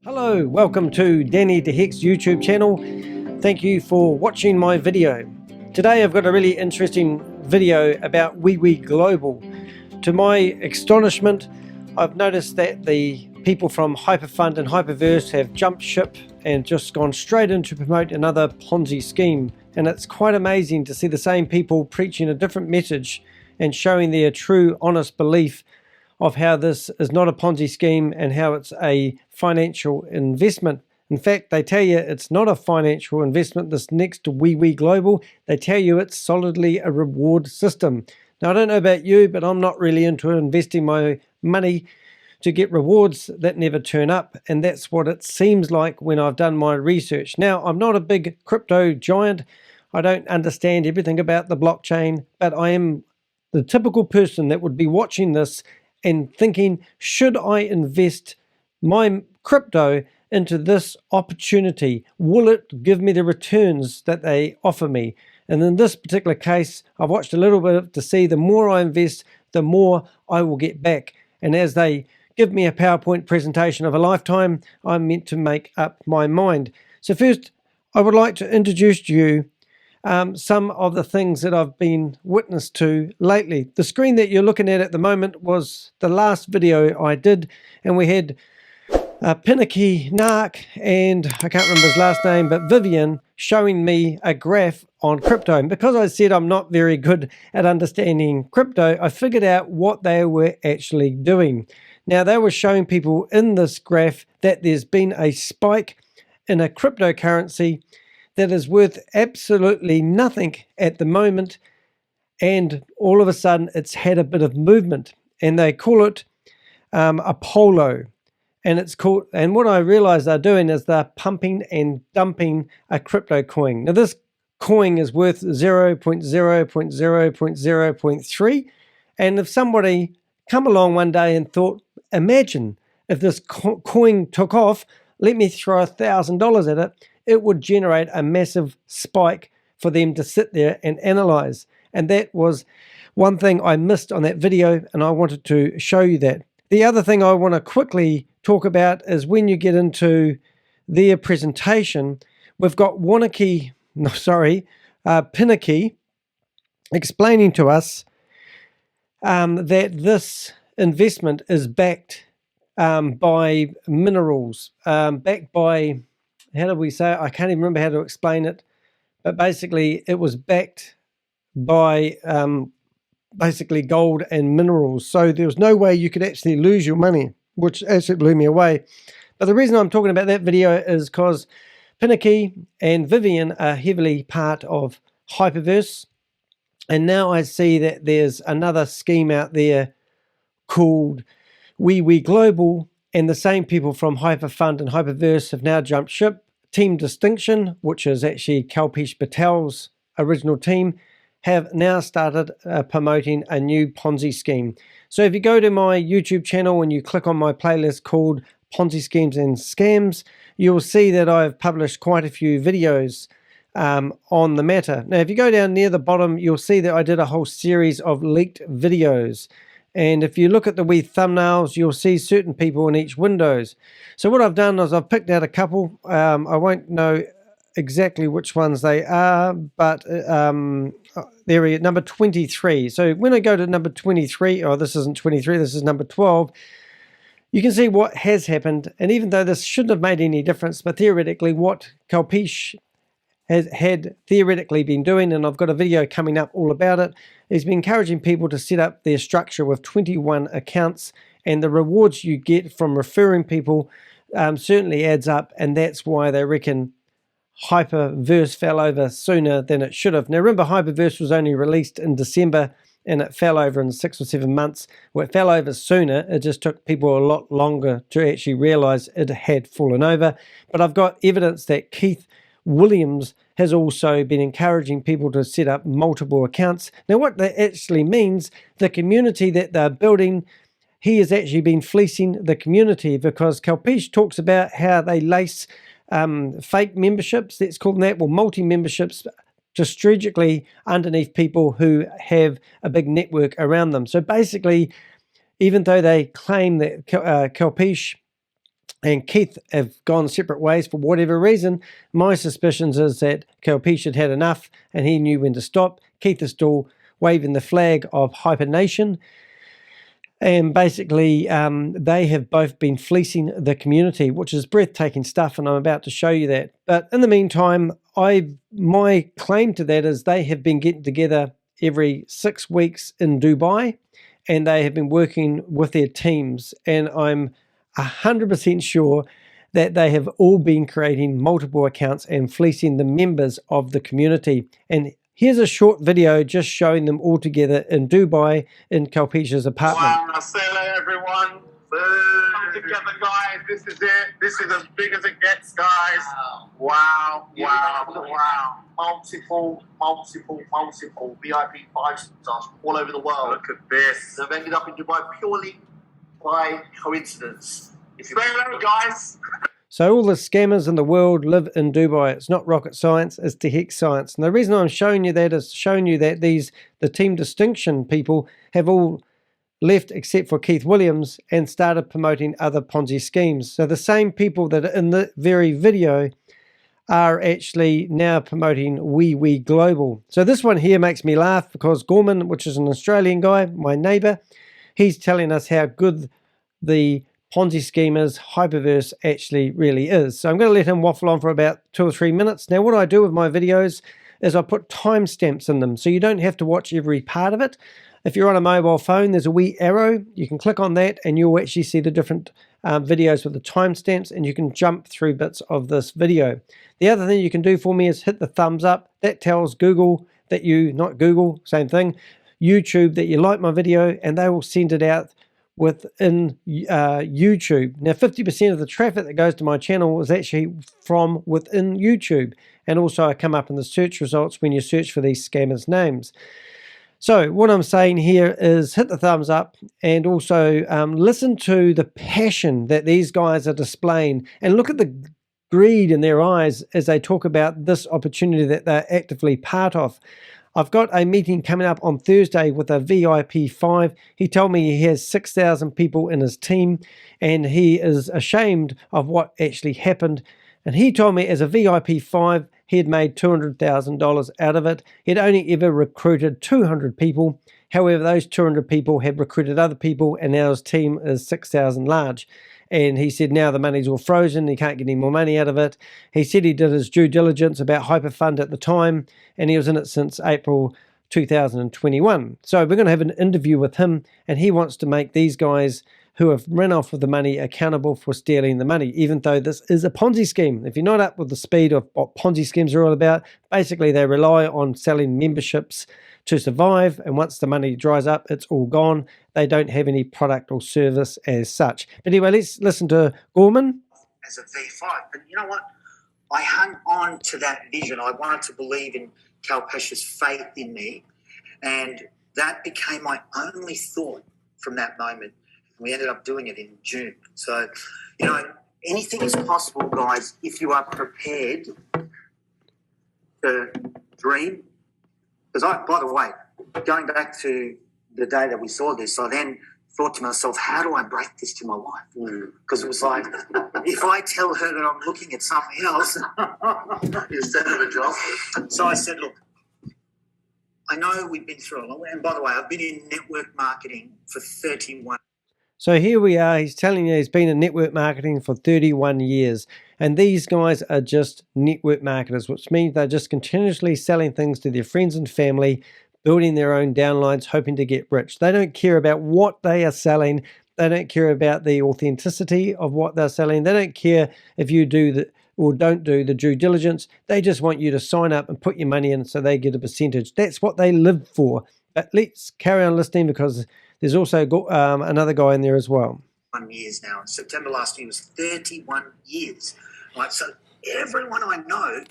Hello, welcome to Danny the Hex YouTube channel. Thank you for watching my video. Today I've got a really interesting video about Wewe.Global. To my astonishment, I've noticed that the people from HyperFund and HyperVerse have jumped ship and just gone straight in to promote another Ponzi scheme. And it's quite amazing to see the same people preaching a different message and showing their true, honest belief of how this is not a Ponzi scheme and how it's a financial investment. In fact, they tell you it's not a financial investment. This next to Wewe.Global, they tell you it's solidly a reward system. Now, I don't know about you, but I'm not really into investing my money to get rewards that never turn up. And that's what it seems like when I've done my research. Now, I'm not a big crypto giant. I don't understand everything about the blockchain, but I am the typical person that would be watching this and thinking, should I invest my crypto into this opportunity? Will it give me the returns that they offer me? And in this particular case, I've watched a little bit to see the more I invest, the more I will get back. And as they give me a PowerPoint presentation of a lifetime, I'm meant to make up my mind. So first, I would like to introduce to you some of the things that I've been witness to lately. The screen that you're looking at the moment was the last video I did, and we had Pinnaky Narc and I can't remember his last name, but Vivian showing me a graph on crypto. And because I said I'm not very good at understanding crypto, I figured out what they were actually doing. Now, they were showing people in this graph that there's been a spike in a cryptocurrency that is worth absolutely nothing at the moment, and all of a sudden it's had a bit of movement, and they call it a polo. And it's called, and what I realize they're doing is they're pumping and dumping a crypto coin. Now, this coin is worth 0.0.0.0.3, and if somebody come along one day and thought, imagine if this coin took off, let me throw $1,000 at it, it would generate a massive spike for them to sit there and analyze. And that was one thing I missed on that video, and I wanted to show you that. The other thing I want to quickly talk about is when you get into their presentation, we've got Pinnaky explaining to us that this investment is backed by minerals, backed by, how do we say it? I can't even remember how to explain it, but basically it was backed by basically gold and minerals. So there was no way you could actually lose your money, which actually blew me away. But the reason I'm talking about that video is because Pinnaky and Vivian are heavily part of HyperVerse. And now I see that there's another scheme out there called Wewe.Global, and the same people from HyperFund and HyperVerse have now jumped ship. Team Distinction, which is actually Kalpesh Patel's original team, have now started promoting a new Ponzi scheme. So if you go to my YouTube channel and you click on my playlist called Ponzi Schemes and Scams, you'll see that I've published quite a few videos on the matter. Now, if you go down near the bottom, you'll see that I did a whole series of leaked videos. And if you look at the wee thumbnails, you'll see certain people in each windows. So what I've done is I've picked out a couple. I won't know exactly which ones they are, but there we go, number 23. So when I go to number 23, oh, this isn't 23, this is number 12, you can see what has happened. And even though this shouldn't have made any difference, but theoretically what Kalpesh had theoretically been doing, and I've got a video coming up all about it, is been encouraging people to set up their structure with 21 accounts, and the rewards you get from referring people certainly adds up, and that's why they reckon HyperVerse fell over sooner than it should have. Now remember, HyperVerse was only released in December, and it fell over in 6 or 7 months. Well, it fell over sooner, it just took people a lot longer to actually realize it had fallen over. But I've got evidence that Keith Williams has also been encouraging people to set up multiple accounts. Now what that actually means, the community that they're building, he has actually been fleecing the community, because Kalpesh talks about how they lace fake memberships, let's call them that, well, multi-memberships, just strategically underneath people who have a big network around them. So basically, even though they claim that Kalpesh and Keith have gone separate ways for whatever reason. My suspicions is that Kalpesh had had enough and he knew when to stop. Keith is still waving the flag of HyperNation. And basically, they have both been fleecing the community, which is breathtaking stuff, and I'm about to show you that. But in the meantime, my claim to that is they have been getting together every 6 weeks in Dubai, and they have been working with their teams, and I'm 100% sure that they have all been creating multiple accounts and fleecing the members of the community. And here's a short video just showing them all together in Dubai in Kalpesh's apartment. Wow, say hello everyone. Come together guys, this is it. This is as big as it gets guys. Wow, wow, wow. Multiple VIP 5-stars all over the world. Look at this. They've ended up in Dubai purely by coincidence. Say hello guys. So all the scammers in the world live in Dubai. It's not rocket science, it's tech science. And the reason I'm showing you that is showing you that the Team Distinction people have all left except for Keith Williams and started promoting other Ponzi schemes. So the same people that are in the very video are actually now promoting Wewe.Global. So this one here makes me laugh because Gorman, which is an Australian guy, my neighbor, he's telling us how good the Ponzi schemers HyperVerse actually really is. So I'm going to let him waffle on for about 2 or 3 minutes. Now what I do with my videos is I put timestamps in them so you don't have to watch every part of it. If you're on a mobile phone, there's a wee arrow. You can click on that and you'll actually see the different videos with the timestamps, and you can jump through bits of this video. The other thing you can do for me is hit the thumbs up. That tells Google that you, not Google, same thing, YouTube, that you like my video, and they will send it out within YouTube. Now 50% of the traffic that goes to my channel is actually from within YouTube, and also I come up in the search results when you search for these scammers' names. So what I'm saying here is hit the thumbs up, and also listen to the passion that these guys are displaying, and look at the greed in their eyes as they talk about this opportunity that they're actively part of. I've got a meeting coming up on Thursday with a VIP 5. He told me he has 6,000 people in his team, and he is ashamed of what actually happened. And he told me as a VIP 5, he had made $200,000 out of it. He'd only ever recruited 200 people. However, those 200 people had recruited other people, and now his team is 6,000 large. And he said now the money's all frozen, he can't get any more money out of it. He said he did his due diligence about HyperFund at the time, and he was in it since April 2021. So we're going to have an interview with him, and he wants to make these guys who have run off with the money accountable for stealing the money, even though this is a Ponzi scheme. If you're not up with the speed of what Ponzi schemes are all about, basically they rely on selling memberships to survive, and once the money dries up, it's all gone. They don't have any product or service as such. But anyway, let's listen to Gorman. As a V5, but you know what? I hung on to that vision. I wanted to believe in Kalpesh's faith in me, and that became my only thought from that moment. We ended up doing it in June. So, you know, anything is possible, guys, if you are prepared to dream. Because by the way, going back to the day that we saw this, I then thought to myself, how do I break this to my wife? Because it was like, if I tell her that I'm looking at something else instead of a job. So I said, look, I know we've been through it. And by the way, I've been in network marketing for 31. So here we are, he's telling you he's been in network marketing for 31 years. And these guys are just network marketers, which means they're just continuously selling things to their friends and family, building their own downlines, hoping to get rich. They don't care about what they are selling. They don't care about the authenticity of what they're selling. They don't care if you do the or don't do the due diligence. They just want you to sign up and put your money in so they get a percentage. That's what they live for. But let's carry on listening, because there's also another guy in there as well. 1 year now. September last year was 31 years. Right, so everyone I know,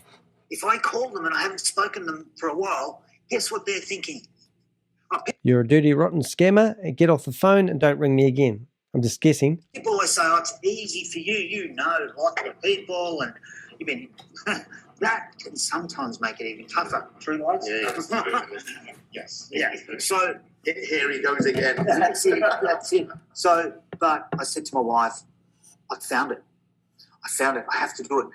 if I call them and I haven't spoken to them for a while, guess what they're thinking? You're a dirty, rotten scammer, and get off the phone and don't ring me again. I'm just guessing. People always say, oh, it's easy for you. You know lots of people, and you've been... That can sometimes make it even tougher. True, lights? Yes. Yeah. So... Here he goes again. That's it. So, but I said to my wife, I found it. I found it. I have to do it.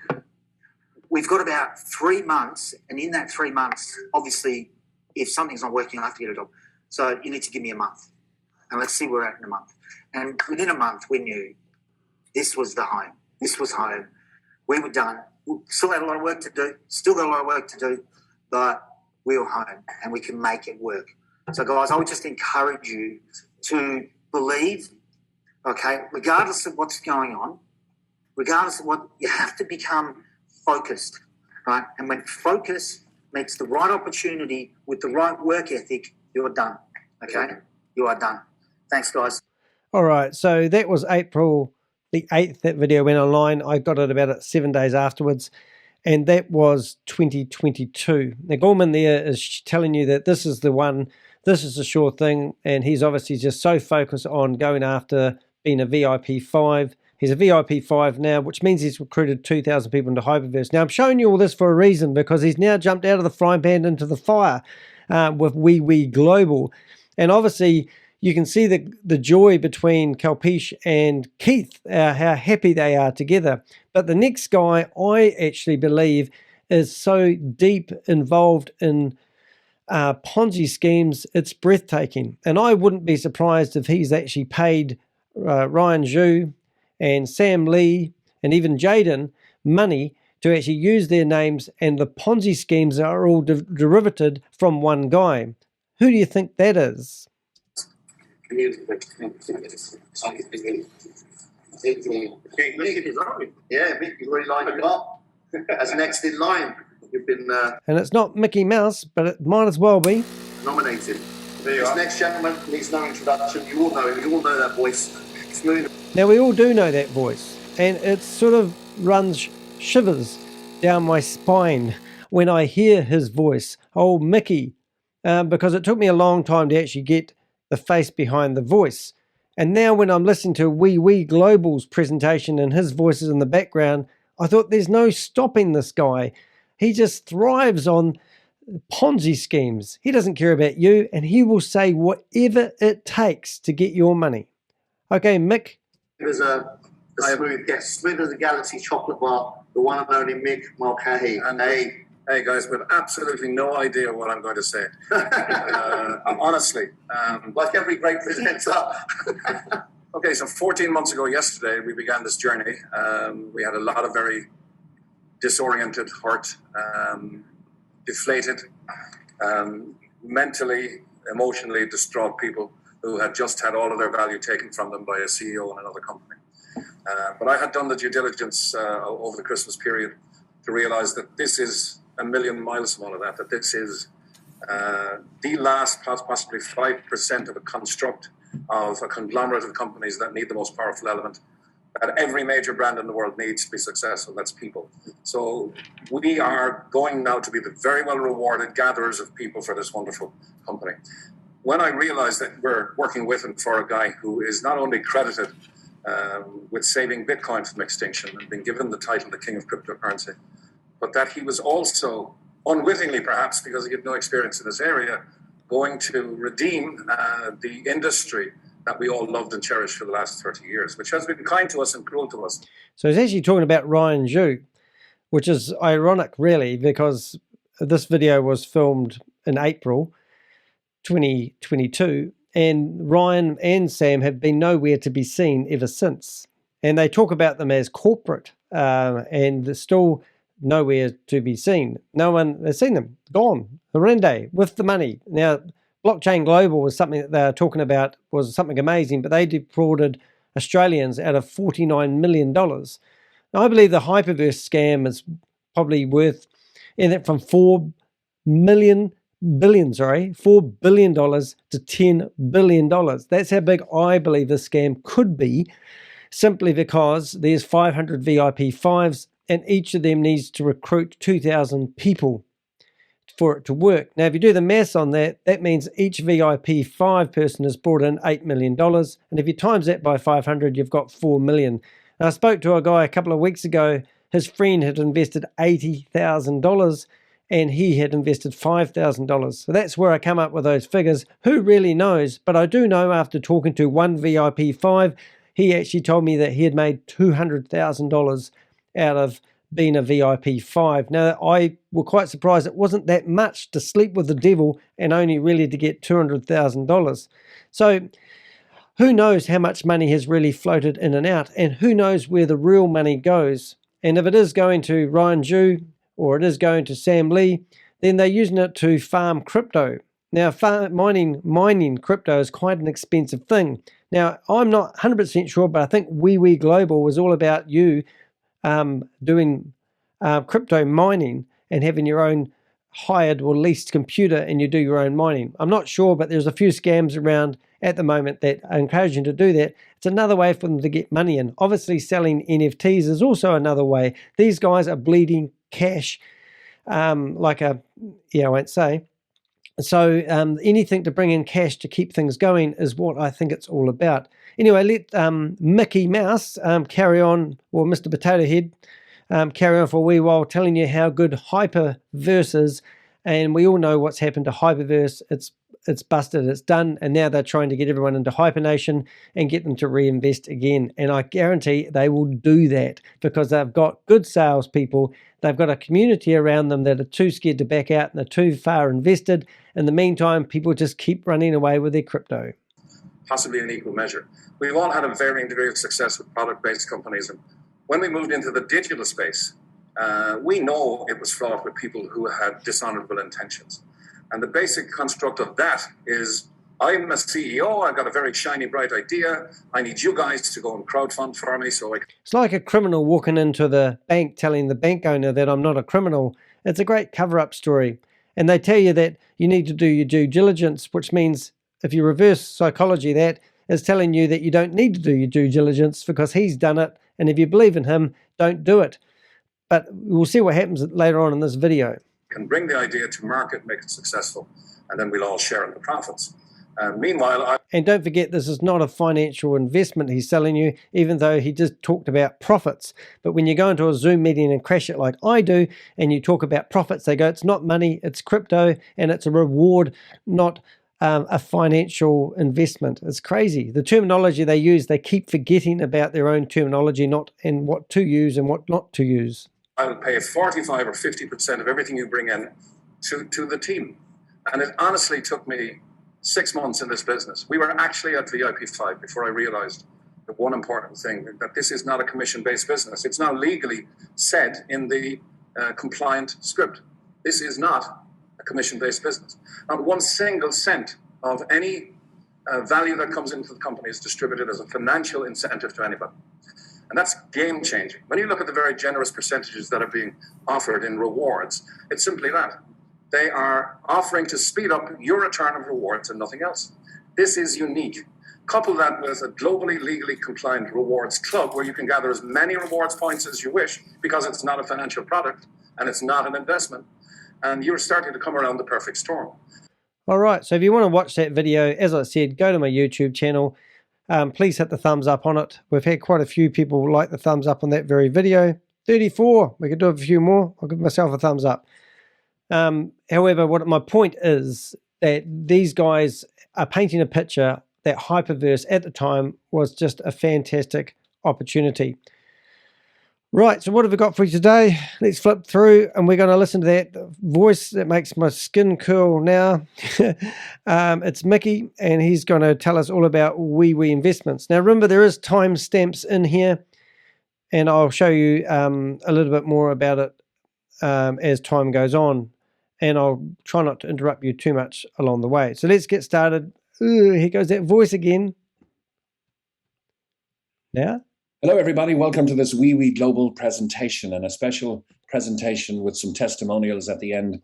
We've got about 3 months, and in that 3 months, obviously, if something's not working, I have to get a job. So you need to give me a month, and let's see where we're at in a month. And within a month, we knew this was the home. This was home. We were done. We still had a lot of work to do. But we were home, and we can make it work. So, guys, I would just encourage you to believe, okay, regardless of what's going on, regardless of what, you have to become focused, right? And when focus meets the right opportunity with the right work ethic, you're done, okay? You are done. Thanks, guys. All right, so that was April the 8th. That video went online. I got it about 7 days afterwards, and that was 2022. Now, Gorman there is telling you that this is the one, this is the sure thing, and he's obviously just so focused on going after being a VIP 5. He's a VIP 5 now, which means he's recruited 2,000 people into HyperVerse. Now, I'm showing you all this for a reason, because he's now jumped out of the frying pan into the fire with Wewe.Global. And obviously, you can see the joy between Kalpesh and Keith, how happy they are together. But the next guy, I actually believe, is so deep involved in Ponzi schemes, it's breathtaking. And I wouldn't be surprised if he's actually paid Ryan Zhu and Sam Lee and even Jaden money to actually use their names, and the Ponzi schemes are all derivated from one guy. Who do you think that is? Yeah, Mick, you really like it up. As next in line, you've been And it's not Mickey Mouse, but it might as well be. nominated. This next gentleman needs no introduction. You all know him. You all know that voice. Smooth. Now, we all do know that voice, and it sort of runs shivers down my spine when I hear his voice. Oh, Mickey, because it took me a long time to actually get the face behind the voice. And now when I'm listening to Wewe.Global's presentation and his voice is in the background, I thought there's no stopping this guy. He just thrives on Ponzi schemes. He doesn't care about you, and he will say whatever it takes to get your money. Okay, Mick. There's a smooth guest, smooth as a galaxy chocolate bar, the one and only Mick Mulcahy. And Hey guys, with absolutely no idea what I'm going to say. Honestly. Like every great presenter. Okay, so 14 months ago yesterday, we began this journey. We had a lot of very disoriented, hurt, deflated, mentally, emotionally distraught people who had just had all of their value taken from them by a CEO in another company. But I had done the due diligence over the Christmas period to realize that this is a million miles from all of that, that this is the last possibly 5% of a construct of a conglomerate of companies that need the most powerful element that every major brand in the world needs to be successful. That's people. So we are going now to be the very well rewarded gatherers of people for this wonderful company. When I realized that we're working with and for a guy who is not only credited with saving Bitcoin from extinction and being given the title the king of cryptocurrency, but that he was also, unwittingly perhaps because he had no experience in this area, going to redeem the industry that we all loved and cherished for the last 30 years, which has been kind to us and cruel to us. So he's actually talking about Ryan Zhu, which is ironic, really, because this video was filmed in April 2022, and Ryan and Sam have been nowhere to be seen ever since. And they talk about them as corporate, and they're still nowhere to be seen. No one has seen them. Gone. Horrende, with the money. Now, Blockchain Global was something that they were talking about, was something amazing, but they defrauded Australians out of $49 million. Now, I believe the HyperVerse scam is probably worth from $4 billion to $10 billion. That's how big I believe this scam could be, simply because there's 500 VIP 5s, and each of them needs to recruit 2,000 people for it to work. Now, if you do the maths on that, that means each VIP 5 person has brought in $8 million. And if you times that by 500, you've got $4 million. And I spoke to a guy a couple of weeks ago. His friend had invested $80,000 and he had invested $5,000. So that's where I come up with those figures. Who really knows? But I do know, after talking to one VIP 5, he actually told me that he had made $200,000 out of being a VIP 5. Now, I was quite surprised it wasn't that much to sleep with the devil and only really to get $200,000. So who knows how much money has really floated in and out, and who knows where the real money goes. And if it is going to Ryan Jew or it is going to Sam Lee, then they're using it to farm crypto. Now, mining crypto is quite an expensive thing. Now, I'm not 100% sure, but I think Wewe.Global was all about you doing crypto mining and having your own hired or leased computer and you do your own mining. I'm not sure, but there's a few scams around at the moment that encourage you to do that. It's another way for them to get money in. Obviously, selling NFTs is also another way. These guys are bleeding cash I won't say. So anything to bring in cash to keep things going is what I think it's all about. Anyway, let Mickey Mouse carry on, or Mr. Potato Head, carry on for a wee while, telling you how good HyperVerse is. And we all know what's happened to HyperVerse. It's busted, it's done, and now they're trying to get everyone into HyperNation and get them to reinvest again. And I guarantee they will do that because they've got good salespeople. They've got a community around them that are too scared to back out and they're too far invested. In the meantime, people just keep running away with their crypto. Possibly in equal measure. We've all had a varying degree of success with product-based companies. And when we moved into the digital space, we know it was fraught with people who had dishonorable intentions. And the basic construct of that is, I'm a CEO, I've got a very shiny, bright idea. I need you guys to go and crowdfund for me. It's like a criminal walking into the bank telling the bank owner that I'm not a criminal. It's a great cover-up story. And they tell you that you need to do your due diligence, which means if you reverse psychology, that is telling you that you don't need to do your due diligence because he's done it. And if you believe in him, don't do it. But we'll see what happens later on in this video. Can bring the idea to market, make it successful, and then we'll all share in the profits. Meanwhile, and don't forget, this is not a financial investment he's selling you, even though he just talked about profits. But when you go into a Zoom meeting and crash it like I do, and you talk about profits, they go, it's not money, it's crypto, and it's a reward, not a financial investment. It's crazy. The terminology they use, they keep forgetting about their own terminology, and what to use and what not to use. I'll pay 45 or 50% of everything you bring in to the team. And it honestly took me 6 months in this business. We were actually at VIP 5 before I realized the one important thing, that this is not a commission-based business. It's now legally said in the compliant script. This is not a commission-based business. Not one single cent of any value that comes into the company is distributed as a financial incentive to anybody. And that's game-changing. When you look at the very generous percentages that are being offered in rewards, it's simply that. They are offering to speed up your return of rewards and nothing else. This is unique. Couple that with a globally, legally compliant rewards club where you can gather as many rewards points as you wish because it's not a financial product and it's not an investment. And you're starting to come around the perfect storm. All right, so if you want to watch that video, as I said, go to my YouTube channel. Please hit the thumbs up on it. We've had quite a few people like the thumbs up on that very video. 34. We could do a few more. I'll give myself a thumbs up. However, what my point is that these guys are painting a picture that HyperVerse at the time was just a fantastic opportunity. Right, so what have we got for you today? Let's flip through and we're going to listen to that voice that makes my skin curl now. It's Mickey, and he's going to tell us all about Wewe investments. Now remember, there is timestamps in here, and I'll show you a little bit more about it as time goes on, and I'll try not to interrupt you too much along the way. So let's get started. Ooh, here goes that voice again. Now? Hello, everybody. Welcome to this Wewe.Global presentation, and a special presentation with some testimonials at the end.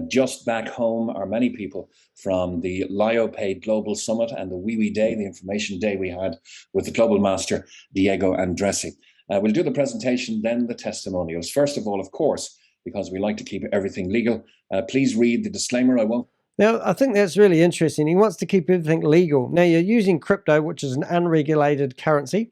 Just back home are many people from the LYO Global Summit and the Wewe Day, the information day we had with the Global Master, Diego Andresi. We'll do the presentation, then the testimonials. First of all, of course, because we like to keep everything legal, please read the disclaimer. I won't. Now, I think that's really interesting. He wants to keep everything legal. Now, you're using crypto, which is an unregulated currency.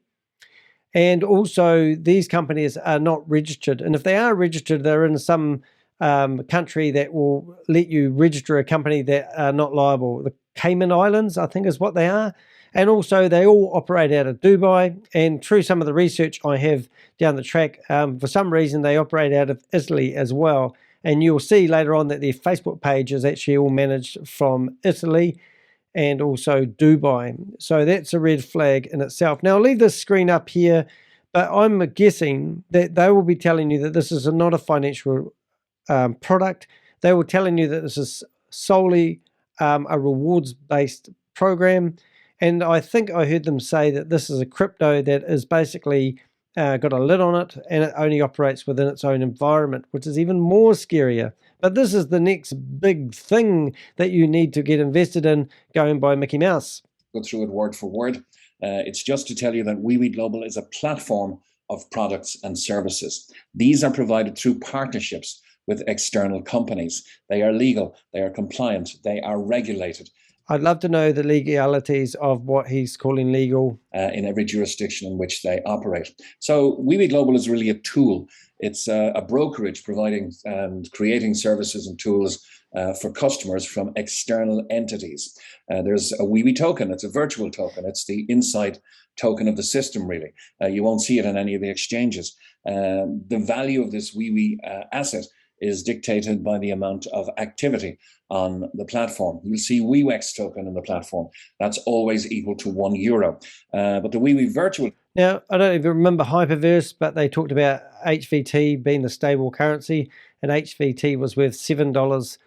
And also, these companies are not registered. And if they are registered, they're in some country that will let you register a company that are not liable. The Cayman Islands, I think, is what they are. And also they all operate out of Dubai, and through some of the research I have down the track, for some reason they operate out of Italy as well. And you'll see later on that their Facebook page is actually all managed from Italy and also Dubai. So that's a red flag in itself. Now I'll leave this screen up here, but I'm guessing that they will be telling you that this is not a financial product. They were telling you that this is solely a rewards-based program. And I think I heard them say that this is a crypto that is basically got a lid on it, and it only operates within its own environment, which is even more scarier. But this is the next big thing that you need to get invested in, going by Mickey Mouse. Go through it word for word. It's just to tell you that Wewe.Global is a platform of products and services. These are provided through partnerships with external companies. They are legal, they are compliant, they are regulated. I'd love to know the legalities of what he's calling legal. In every jurisdiction in which they operate. So Wewe.Global is really a tool. It's a brokerage providing and creating services and tools for customers from external entities. There's a Wewe token. It's a virtual token. It's the inside token of the system, really. You won't see it in any of the exchanges. The value of this Wewe asset is dictated by the amount of activity on the platform. You'll see Wewex token in the platform. That's always equal to €1. But the Wewe virtual... Now, I don't even remember HyperVerse, but they talked about HVT being the stable currency, and HVT was worth $7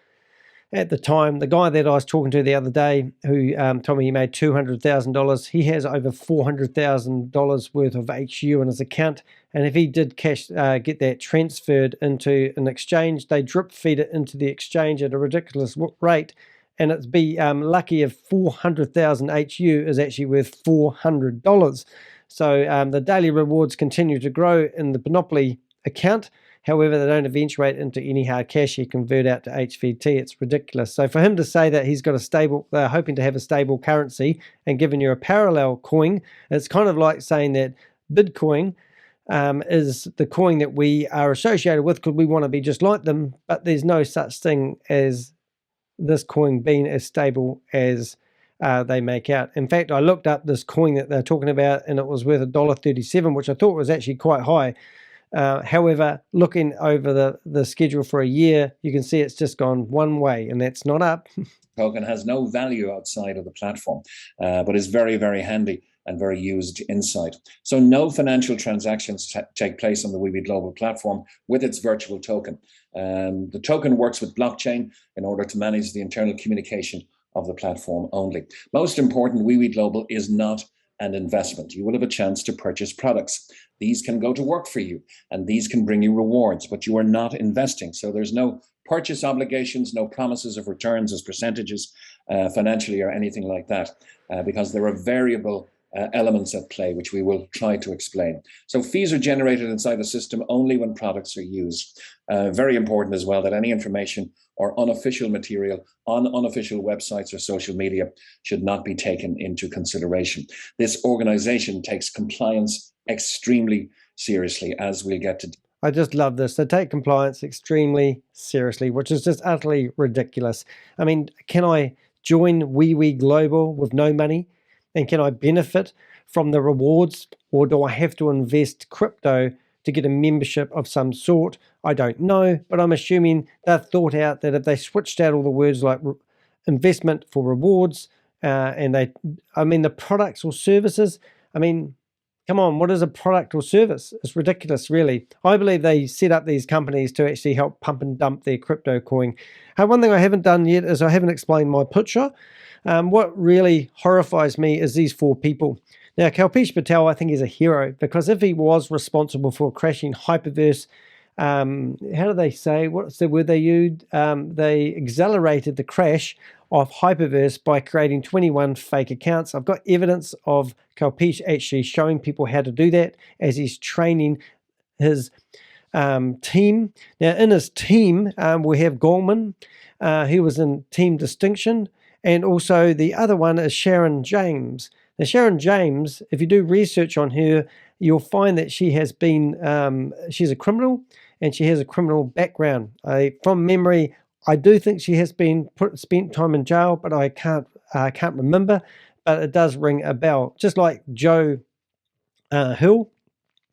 at the time. The guy that I was talking to the other day, who told me he made $200,000, he has over $400,000 worth of HU in his account. And if he did get that transferred into an exchange, they drip feed it into the exchange at a ridiculous rate. And it'd be lucky if 400,000 HU is actually worth $400. So the daily rewards continue to grow in the Monopoly account. However, they don't eventuate into any hard cash you convert out to HVT. It's ridiculous. So for him to say that he's got a stable, they're hoping to have a stable currency and giving you a parallel coin, it's kind of like saying that Bitcoin is the coin that we are associated with because we want to be just like them, but there's no such thing as this coin being as stable as they make out. In fact, I looked up this coin that they're talking about, and it was worth $1.37, which I thought was actually quite high. However, looking over the schedule for a year, you can see it's just gone one way, and that's not up. Token has no value outside of the platform, but is very, very handy and very used inside. So no financial transactions take place on the Wewe.Global platform with its virtual token. The token works with blockchain in order to manage the internal communication of the platform only. Most important, Wewe.Global is not an investment. You will have a chance to purchase products. These can go to work for you, and these can bring you rewards, but you are not investing. So there's no purchase obligations, no promises of returns as percentages financially or anything like that, because there are variable elements at play, which we will try to explain. So fees are generated inside the system only when products are used. Very important as well that any information or unofficial material on unofficial websites or social media should not be taken into consideration. This organization takes compliance extremely seriously, as we'll get to. I just love this. They take compliance extremely seriously, which is just utterly ridiculous. I mean, can I join Wewe.Global with no money? And can I benefit from the rewards, or do I have to invest crypto to get a membership of some sort? I don't know, but I'm assuming they've thought out that if they switched out all the words like investment for rewards, and the products or services, I mean, come on, what is a product or service? It's ridiculous, really. I believe they set up these companies to actually help pump and dump their crypto coin. One thing I haven't done yet is I haven't explained my picture. What really horrifies me is these four people. Now, Kalpesh Patel, I think, is a hero, because if he was responsible for crashing HyperVerse, how do they say, what's the word they used? They accelerated the crash of HyperVerse by creating 21 fake accounts. I've got evidence of Kalpesh actually showing people how to do that as he's training his team. Now, in his team, we have Goran, who was in Team Distinction, and also the other one is Sharon James. Now, Sharon James, if you do research on her, you'll find that she has been, she's a criminal, and she has a criminal background. From memory, I do think she has been spent time in jail, but I can't remember. but it does ring a bell. Just like Joe Hill,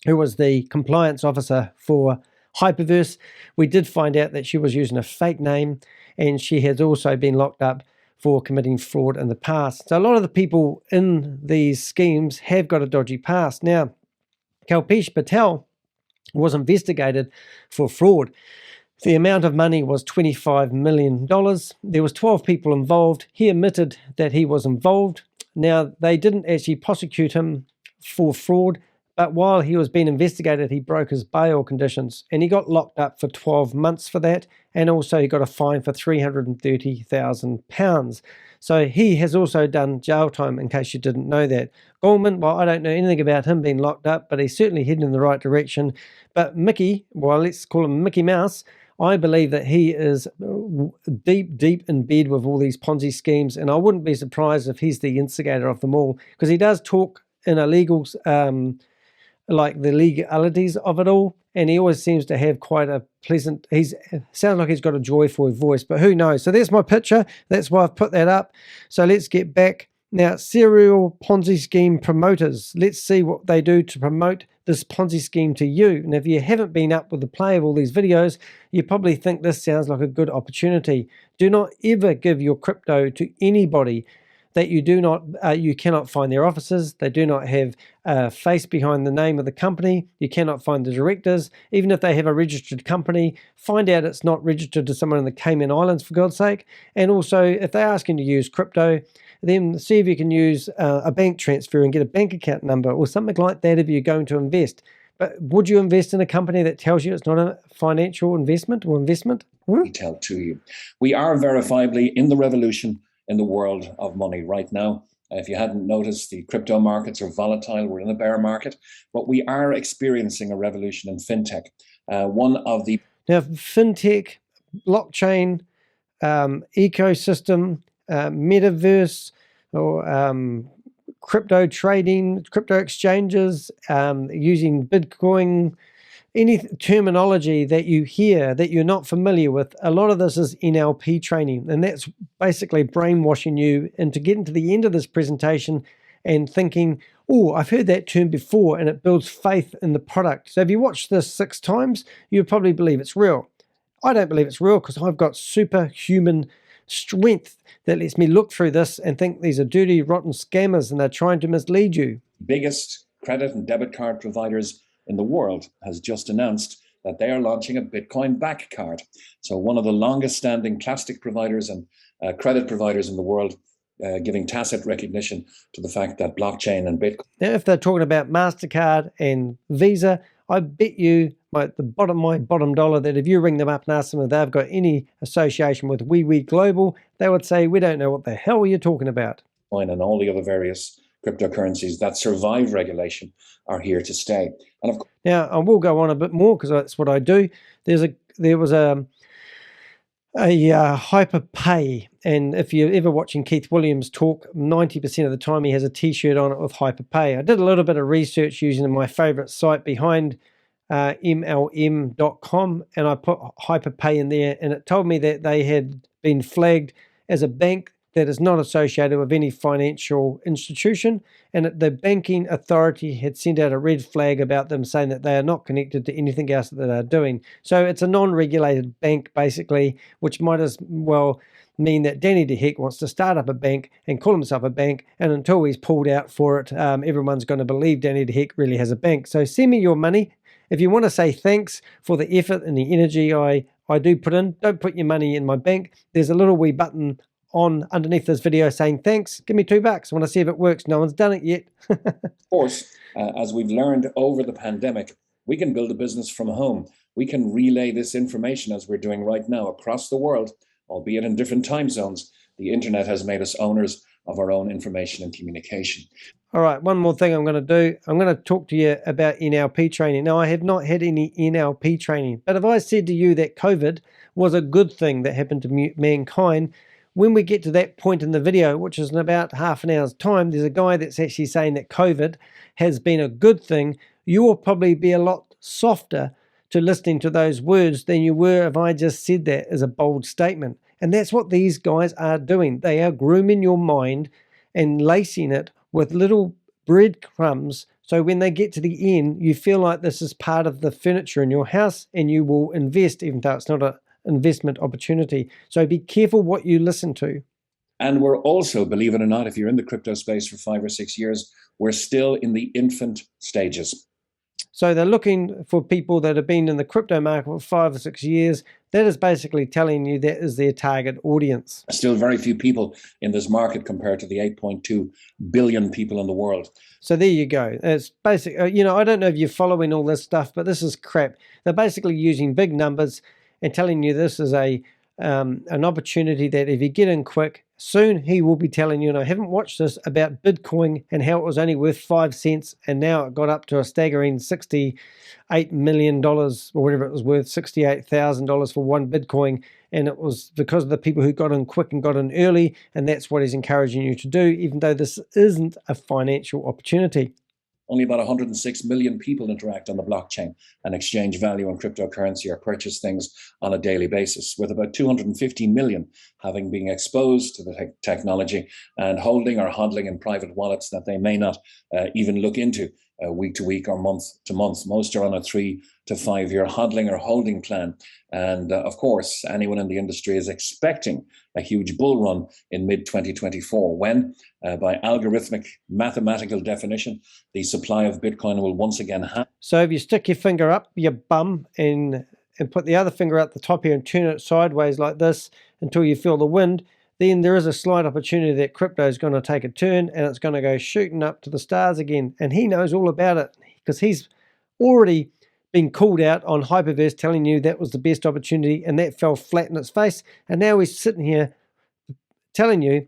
who was the compliance officer for HyperVerse, we did find out that she was using a fake name, and she has also been locked up for committing fraud in the past. So a lot of the people in these schemes have got a dodgy past. Now, Kalpesh Patel was investigated for fraud. The amount of money was $25 million. There was 12 people involved. He admitted that he was involved. Now, they didn't actually prosecute him for fraud, but while he was being investigated, he broke his bail conditions, and he got locked up for 12 months for that, and also he got a fine for £330,000. So he has also done jail time, in case you didn't know that. Goldman, well, I don't know anything about him being locked up, but he's certainly heading in the right direction. But Mickey, well, let's call him Mickey Mouse, I believe that he is deep in bed with all these Ponzi schemes, and I wouldn't be surprised if he's the instigator of them all, because he does talk in a legal, like the legalities of it all, and he always seems to have quite a pleasant, sounds like he's got a joyful voice, but who knows. So there's my picture. That's why I've put that up. So let's get back. Now, serial Ponzi scheme promoters. Let's see what they do to promote this Ponzi scheme to you. And if you haven't been up with the play of all these videos, you probably think this sounds like a good opportunity. Do not ever give your crypto to anybody that you cannot find their offices. They do not have a face behind the name of the company. You cannot find the directors. Even if they have a registered company, find out it's not registered to someone in the Cayman Islands, for God's sake. And also, if they're asking you to use crypto, then see if you can use a bank transfer and get a bank account number or something like that if you're going to invest. But would you invest in a company that tells you it's not a financial investment or investment? We tell to you. We are verifiably in the revolution in the world of money right now. If you hadn't noticed, the crypto markets are volatile. We're in a bear market, but we are experiencing a revolution in fintech. Now, fintech, blockchain, ecosystem, metaverse, or crypto trading, crypto exchanges, using Bitcoin, any terminology that you hear that you're not familiar with, a lot of this is NLP training, and that's basically brainwashing you into getting to the end of this presentation and thinking, oh, I've heard that term before, and it builds faith in the product. So if you watch this 6 times, you'll probably believe it's real. I don't believe it's real because I've got superhuman strength that lets me look through this and think these are dirty, rotten scammers and they're trying to mislead you. Biggest credit and debit card providers in the world has just announced that they are launching a Bitcoin back card. So one of the longest standing plastic providers and credit providers in the world, giving tacit recognition to the fact that blockchain and Bitcoin. Now, if they're talking about MasterCard and Visa, I bet you my bottom dollar that if you ring them up and ask them if they've got any association with Wewe.Global, they would say, we don't know what the hell you're talking about. And all the other various cryptocurrencies that survive regulation are here to stay. And of course, now, I will go on a bit more because that's what I do. There was a HyperPay, and if you're ever watching Keith Williams talk, 90% of the time he has a t-shirt on it with HyperPay. I did a little bit of research using my favorite site behind MLM.com, and I put HyperPay in there, and it told me that they had been flagged as a bank that is not associated with any financial institution, and the banking authority had sent out a red flag about them saying that they are not connected to anything else that they're doing. So it's a non-regulated bank, basically, which might as well mean that Danny DeHeck wants to start up a bank and call himself a bank, and until he's pulled out for it, everyone's going to believe Danny DeHeck really has a bank. So send me your money. If you want to say thanks for the effort and the energy I do put in, don't put your money in my bank. There's a little wee button underneath this video saying thanks, give me $2. I want to see if it works. No one's done it yet. of course, as we've learned over the pandemic, we can build a business from home. We can relay this information as we're doing right now across the world, albeit in different time zones. The internet has made us owners of our own information and communication. All right, one more thing I'm going to do. I'm going to talk to you about NLP training. Now, I have not had any NLP training, but if I said to you that COVID was a good thing that happened to mankind, when we get to that point in the video, which is in about half an hour's time, there's a guy that's actually saying that COVID has been a good thing. You will probably be a lot softer to listening to those words than you were if I just said that as a bold statement. And that's what these guys are doing. They are grooming your mind and lacing it with little breadcrumbs. So when they get to the end, you feel like this is part of the furniture in your house and you will invest, even though it's not an investment opportunity. So be careful what you listen to. And we're also, believe it or not, if you're in the crypto space for 5 or 6 years, we're still in the infant stages. So they're looking for people that have been in the crypto market for 5 or 6 years. That is basically telling you that is their target audience. Still very few people in this market compared to the 8.2 billion people in the world. So there you go. It's basic. You know, I don't know if you're following all this stuff, but this is crap. They're basically using big numbers and telling you this is an opportunity that if you get in quick, soon he will be telling you, and I haven't watched this, about Bitcoin and how it was only worth 5 cents and now it got up to a staggering $68 million or whatever it was worth, $68,000 for one Bitcoin. And it was because of the people who got in quick and got in early, and that's what he's encouraging you to do, even though this isn't a financial opportunity. Only about 106 million people interact on the blockchain and exchange value in cryptocurrency or purchase things on a daily basis, with about 250 million having been exposed to the technology and holding or hodling in private wallets that they may not even look into week to week or month to month. Most are on a 3 to 5 year hodling or holding plan. And of course, anyone in the industry is expecting a huge bull run in mid-2024 when, by algorithmic mathematical definition, the supply of Bitcoin will once again happen. So if you stick your finger up your bum and put the other finger out the top here and turn it sideways like this until you feel the wind, then there is a slight opportunity that crypto is going to take a turn and it's going to go shooting up to the stars again. And he knows all about it because he's already been called out on HyperVerse telling you that was the best opportunity and that fell flat in its face. And now he's sitting here telling you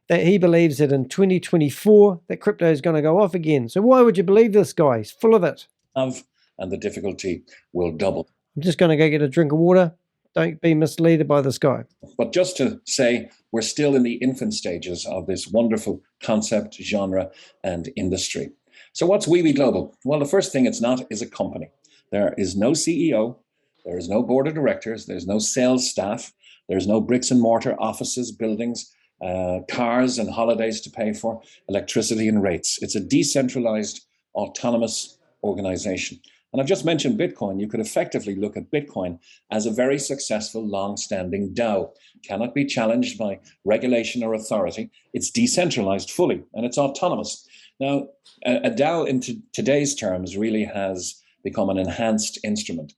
that he believes that in 2024 that crypto is going to go off again. So why would you believe this guy? He's full of it. And the difficulty will double. I'm just going to go get a drink of water. Don't be misled by this guy. But just to say, we're still in the infant stages of this wonderful concept, genre, and industry. So what's Wewe.Global? Well, the first thing it's not is a company. There is no CEO. There is no board of directors. There's no sales staff. There's no bricks and mortar offices, buildings, cars and holidays to pay for, electricity and rates. It's a decentralized, autonomous organization. And I've just mentioned Bitcoin. You could effectively look at Bitcoin as a very successful, long-standing DAO. Cannot be challenged by regulation or authority. It's decentralized fully, and it's autonomous. Now, a DAO in today's terms really has become an enhanced instrument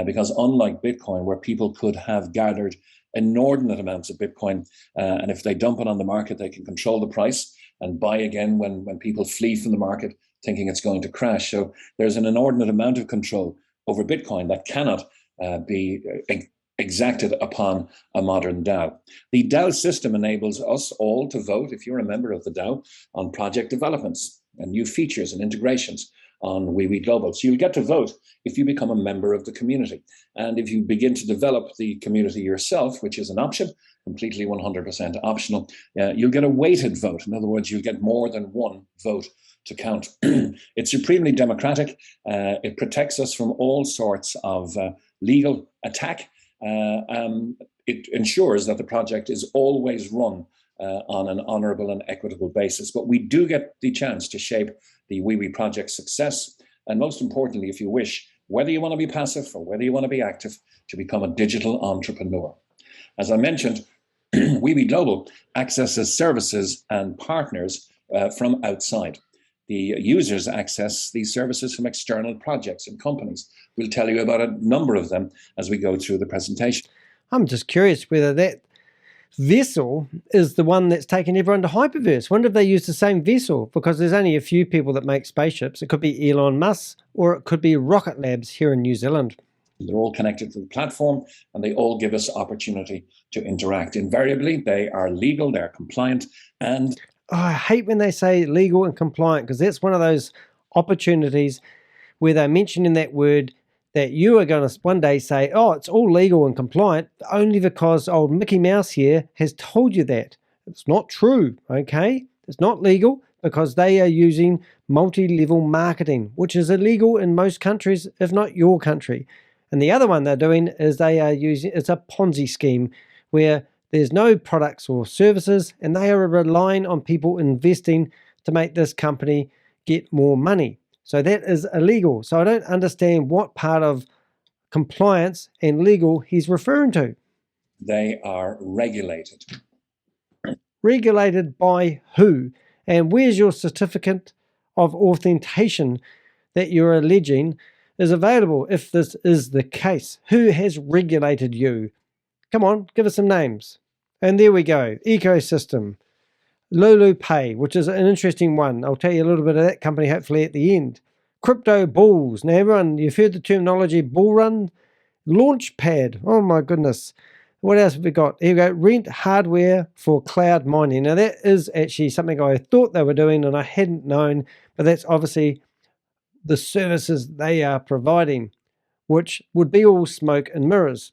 because unlike Bitcoin, where people could have gathered inordinate amounts of Bitcoin, and if they dump it on the market, they can control the price and buy again when people flee from the market thinking it's going to crash. So there's an inordinate amount of control over Bitcoin that cannot be exacted upon a modern DAO. The DAO system enables us all to vote, if you're a member of the DAO, on project developments and new features and integrations on Wewe.Global. So you'll get to vote if you become a member of the community. And if you begin to develop the community yourself, which is an option, completely 100% optional, you'll get a weighted vote. In other words, you'll get more than one vote to count. It's supremely democratic. It protects us from all sorts of legal attack. It ensures that the project is always run on an honorable and equitable basis. But we do get the chance to shape the Wewe project's success. And most importantly, if you wish, whether you want to be passive or whether you want to be active, to become a digital entrepreneur. As I mentioned, Wewe.Global accesses services and partners from outside. The users access these services from external projects and companies. We'll tell you about a number of them as we go through the presentation. I'm just curious whether that vessel is the one that's taken everyone to HyperVerse. I wonder if they use the same vessel, because there's only a few people that make spaceships. It could be Elon Musk or it could be Rocket Labs here in New Zealand. They're all connected to the platform and they all give us opportunity to interact. Invariably, they are legal, they're compliant, and I hate when they say legal and compliant, because that's one of those opportunities where they're mentioning that word that you are going to one day say, oh, it's all legal and compliant, only because old Mickey Mouse here has told you that. It's not true, okay? It's not legal because they are using multi-level marketing, which is illegal in most countries, if not your country. And the other one they're doing is they are using, it's a Ponzi scheme where There's no products or services, and they are relying on people investing to make this company get more money. So that is illegal. So I don't understand what part of compliance and legal he's referring to. They are regulated. Regulated by who? And where's your certificate of authentication that you're alleging is available if this is the case? Who has regulated you? Come on, give us some names. And there we go. Ecosystem. Lulu Pay, which is an interesting one. I'll tell you a little bit of that company hopefully at the end. Crypto Bulls. Now everyone, you've heard the terminology bull run. Launchpad. Oh my goodness. What else have we got? Here we go. Rent hardware for cloud mining. Now that is actually something I thought they were doing and I hadn't known, but that's obviously the services they are providing, which would be all smoke and mirrors.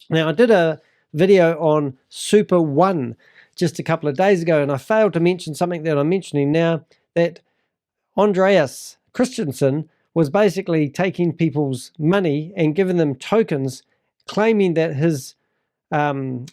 Now I did a video on Super One just a couple of days ago, and I failed to mention something that I'm mentioning now, that Andreas Christensen was basically taking people's money and giving them tokens, claiming that his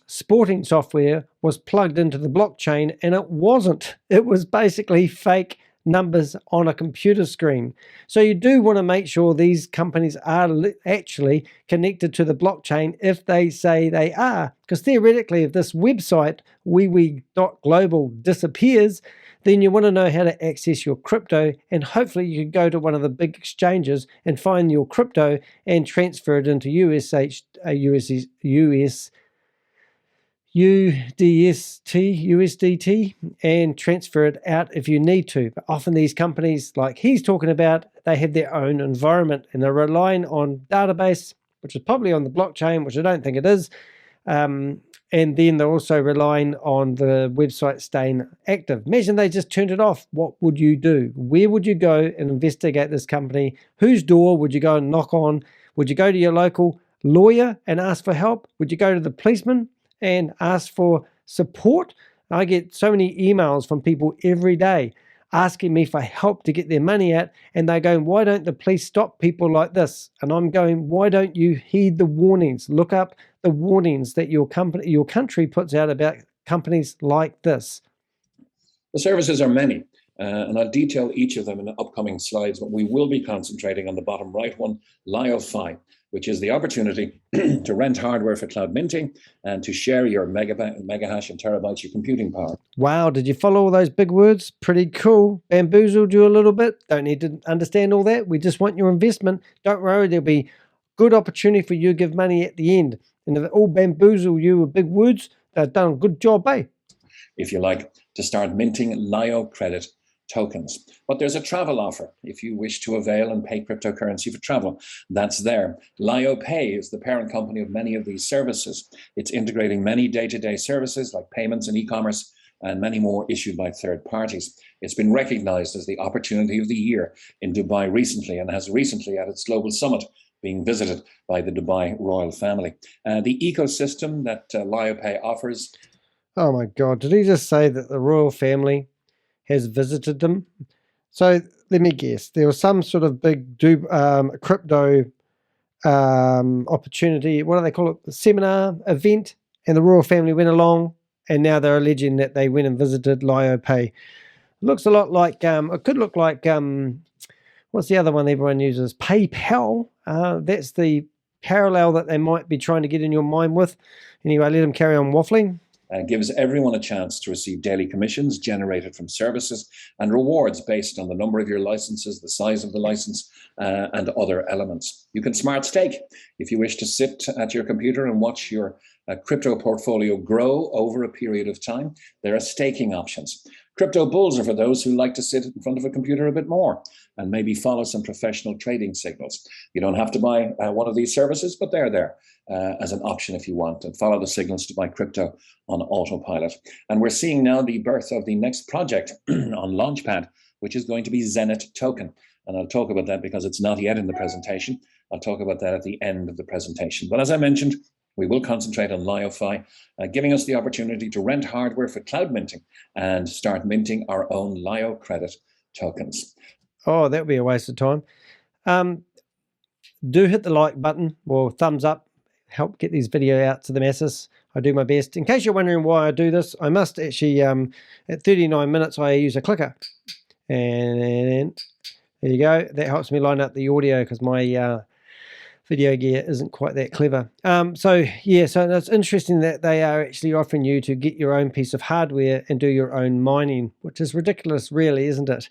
sporting software was plugged into the blockchain, and it wasn't. It was basically fake numbers on a computer screen. So you do want to make sure these companies are actually connected to the blockchain if they say they are, because theoretically if this website Wewe.Global disappears, then you want to know how to access your crypto, and hopefully you can go to one of the big exchanges and find your crypto and transfer it into USDT and transfer it out if you need to. But often these companies, like he's talking about, they have their own environment and they're relying on database, which is probably on the blockchain, which I don't think it is. And then they're also relying on the website staying active. Imagine they just turned it off. What would you do? Where would you go and investigate this company? Whose door would you go and knock on? Would you go to your local lawyer and ask for help? Would you go to the policeman and ask for support? I get so many emails from people every day asking me for help to get their money out, and they're going, why don't the police stop people like this? And I'm going, why don't you heed the warnings? Look up the warnings that your country puts out about companies like this. The services are many, and I'll detail each of them in the upcoming slides, but we will be concentrating on the bottom right one, LYO, which is the opportunity to rent hardware for cloud minting and to share your megahash and terabytes, your computing power. Wow, did you follow all those big words? Pretty cool. Bamboozled you a little bit. Don't need to understand all that. We just want your investment. Don't worry, there'll be good opportunity for you to give money at the end. And if it all bamboozle you with big words, they've done a good job, eh? If you like, to start minting LYO Credit Tokens. But there's a travel offer if you wish to avail and pay cryptocurrency for travel. That's there. LYO Pay is the parent company of many of these services. It's integrating many day-to-day services like payments and e-commerce and many more issued by third parties. It's been recognized as the opportunity of the year in Dubai recently, and has recently at its global summit being visited by the Dubai royal family. The ecosystem that LYO Pay offers. Oh my God, did he just say that the royal family has visited them? So let me guess, there was some sort of big crypto opportunity, what do they call it, the seminar event, and the royal family went along, and now they're alleging that they went and visited LYO Pay. It looks a lot like, it could look like, what's the other one everyone uses? PayPal. That's the parallel that they might be trying to get in your mind with. Anyway, let them carry on waffling. Gives everyone a chance to receive daily commissions generated from services and rewards based on the number of your licenses, the size of the license, and other elements. You can smart stake if you wish to sit at your computer and watch your crypto portfolio grow over a period of time. There are staking options. Crypto bulls are for those who like to sit in front of a computer a bit more and maybe follow some professional trading signals. You don't have to buy one of these services, but they're there as an option if you want, and follow the signals to buy crypto on autopilot. And we're seeing now the birth of the next project on Launchpad, which is going to be Zenith Token. And I'll talk about that because it's not yet in the presentation. I'll talk about that at the end of the presentation. But as I mentioned, we will concentrate on LYO, giving us the opportunity to rent hardware for cloud minting and start minting our own LYO Credit Tokens. Oh, that would be a waste of time. Do hit the like button or thumbs up. Help get these video out to the masses. I do my best. In case you're wondering why I do this, I must actually, at 39 minutes, I use a clicker. And there you go. That helps me line up the audio because my video gear isn't quite that clever. So it's interesting that they are actually offering you to get your own piece of hardware and do your own mining, which is ridiculous, really, isn't it?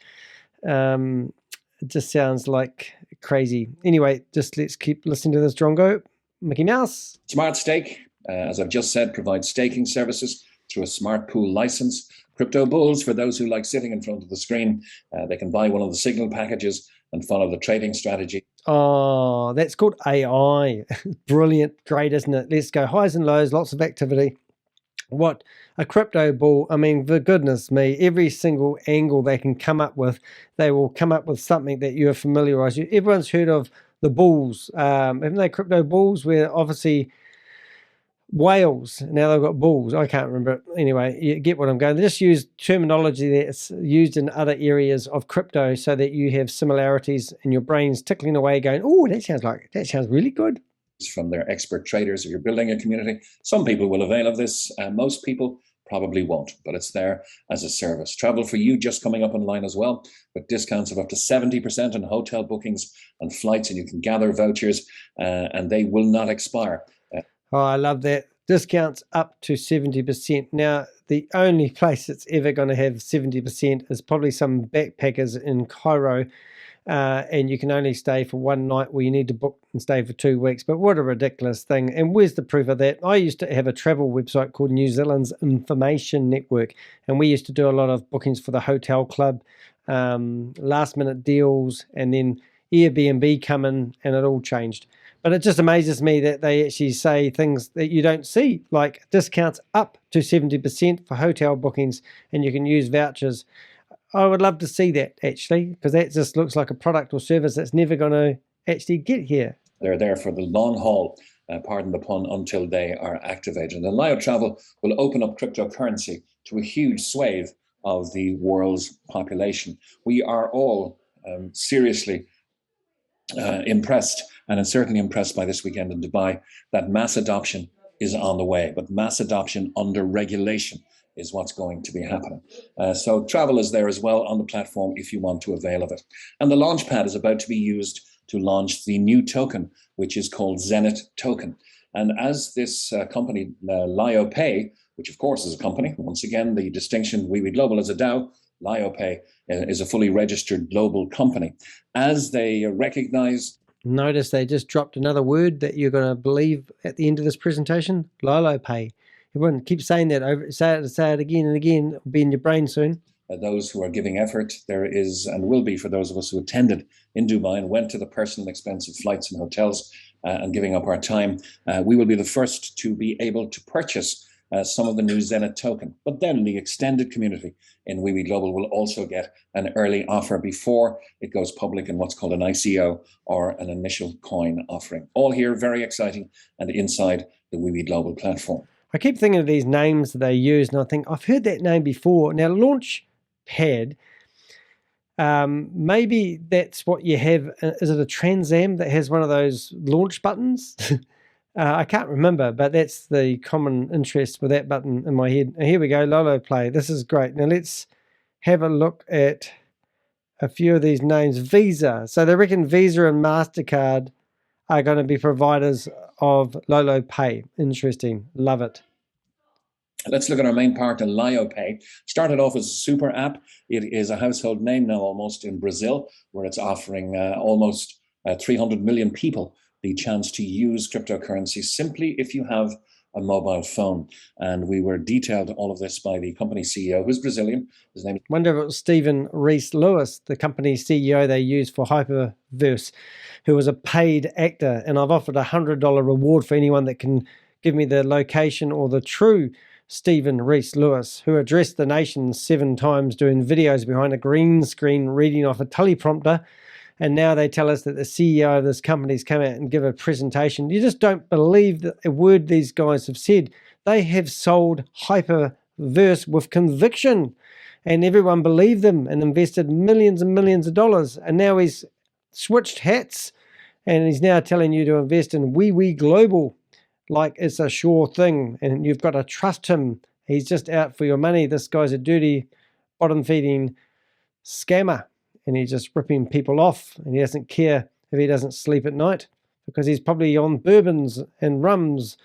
It just sounds like crazy. Anyway, just let's keep listening to this drongo. Mickey Mouse. Smart Stake, as I've just said, provides staking services through a smart pool license. Crypto bulls, for those who like sitting in front of the screen, they can buy one of the signal packages and follow the trading strategy. Oh, that's called AI. Brilliant. Great, isn't it? Let's go. Highs and lows, lots of activity. What a crypto bull. I mean, for goodness me, every single angle they can come up with, they will come up with something that you are familiarized with. Everyone's heard of the bulls. Haven't they, crypto bulls, where obviously whales, now they've got bulls. I can't remember it. Anyway, you get what I'm going. They just use terminology that's used in other areas of crypto so that you have similarities and your brain's tickling away going, oh, that sounds really good. From their expert traders. If you're building a community, some people will avail of this. Most people probably won't, but it's there as a service. Travel for You just coming up online as well, with discounts of up to 70% on hotel bookings and flights, and you can gather vouchers and they will not expire. Oh, I love that. Discounts up to 70%. Now, the only place that's ever going to have 70% is probably some backpackers in Cairo, and you can only stay for one night where you need to book and stay for 2 weeks. But what a ridiculous thing. And where's the proof of that? I used to have a travel website called New Zealand's Information Network, and we used to do a lot of bookings for the hotel club, last minute deals, and then Airbnb come in, and it all changed. But it just amazes me that they actually say things that you don't see, like discounts up to 70% for hotel bookings, and you can use vouchers. I would love to see that, actually, because that just looks like a product or service that's never going to actually get here. They're there for the long haul, pardon the pun, until they are activated. And LYO Travel will open up cryptocurrency to a huge swathe of the world's population. We are all seriously impressed, and I'm certainly impressed by this weekend in Dubai, that mass adoption is on the way, but mass adoption under regulation is what's going to be happening. So travel is there as well on the platform if you want to avail of it. And the launchpad is about to be used to launch the new token, which is called Zenith Token. And as this company, LYO Pay, which of course is a company, once again, the distinction, Wewe.Global is a DAO, LYO Pay is a fully registered global company. As they recognize... Notice they just dropped another word that you're going to believe at the end of this presentation, LYO Pay. Everyone keep saying that, say it again and again. It'll be in your brain soon. Those who are giving effort, there is and will be, for those of us who attended in Dubai and went to the personal expensive flights and hotels and giving up our time, we will be the first to be able to purchase some of the new Zenith token. But then the extended community in Wewe.Global will also get an early offer before it goes public in what's called an ICO, or an initial coin offering. All here very exciting and inside the Wewe.Global platform. I keep thinking of these names that they use, and I think, I've heard that name before. Now, Launchpad, maybe that's what you have. Is it a Trans Am that has one of those launch buttons? I can't remember, but that's the common interest with that button in my head. And here we go, LYO Play. This is great. Now, let's have a look at a few of these names. Visa. So they reckon Visa and MasterCard are going to be providers of LYO Pay. Interesting. Love it. Let's look at our main partner, LYO Pay. Started off as a super app. It is a household name now almost in Brazil, where it's offering almost 300 million people the chance to use cryptocurrency simply if you have a mobile phone. And we were detailed all of this by the company CEO, who's Brazilian. His name. Wonder if it was Stephen Rees-Lewis, the company CEO they used for HyperVerse, who was a paid actor. And I've offered a $100 reward for anyone that can give me the location or the true Stephen Rees-Lewis, who addressed the nation 7 times doing videos behind a green screen reading off a teleprompter. And now they tell us that the CEO of this company's come out and give a presentation. You just don't believe a word these guys have said. They have sold HyperVerse with conviction, and everyone believed them and invested millions and millions of dollars. And now he's switched hats, and he's now telling you to invest in Wewe.Global. like it's a sure thing and you've got to trust him. He's just out for your money. This guy's a dirty, bottom-feeding scammer, and he's just ripping people off, and he doesn't care if he doesn't sleep at night because he's probably on bourbons and rums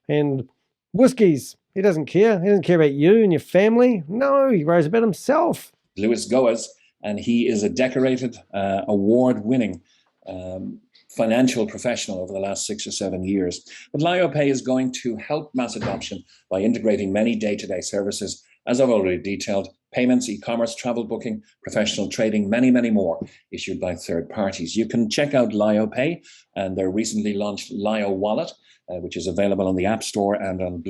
and whiskies. He doesn't care. He doesn't care about you and your family. No, he worries about himself. Luis Goes, and he is a decorated, award-winning financial professional over the last 6 or 7 years. But LYO Pay is going to help mass adoption by integrating many day-to-day services, as I've already detailed: payments, e-commerce, travel booking, professional trading, many, many more issued by third parties. You can check out LYO Pay and their recently launched LYO Wallet, which is available on the App Store and on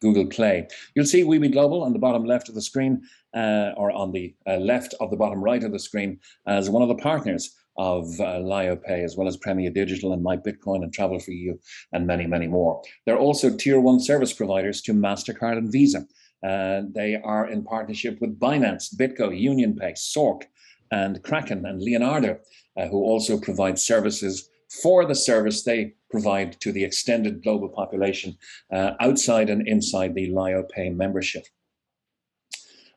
Google Play. You'll see Wewe.Global on the bottom left of the screen, or on the left of the bottom right of the screen, as one of the partners of LYO Pay, as well as Premier Digital and My Bitcoin and Travel for You and many, many more. They're also tier 1 service providers to MasterCard and Visa. They are in partnership with Binance, BitGo, UnionPay, Sork, and Kraken and Leonardo, who also provide services for the service they provide to the extended global population outside and inside the LYO Pay membership.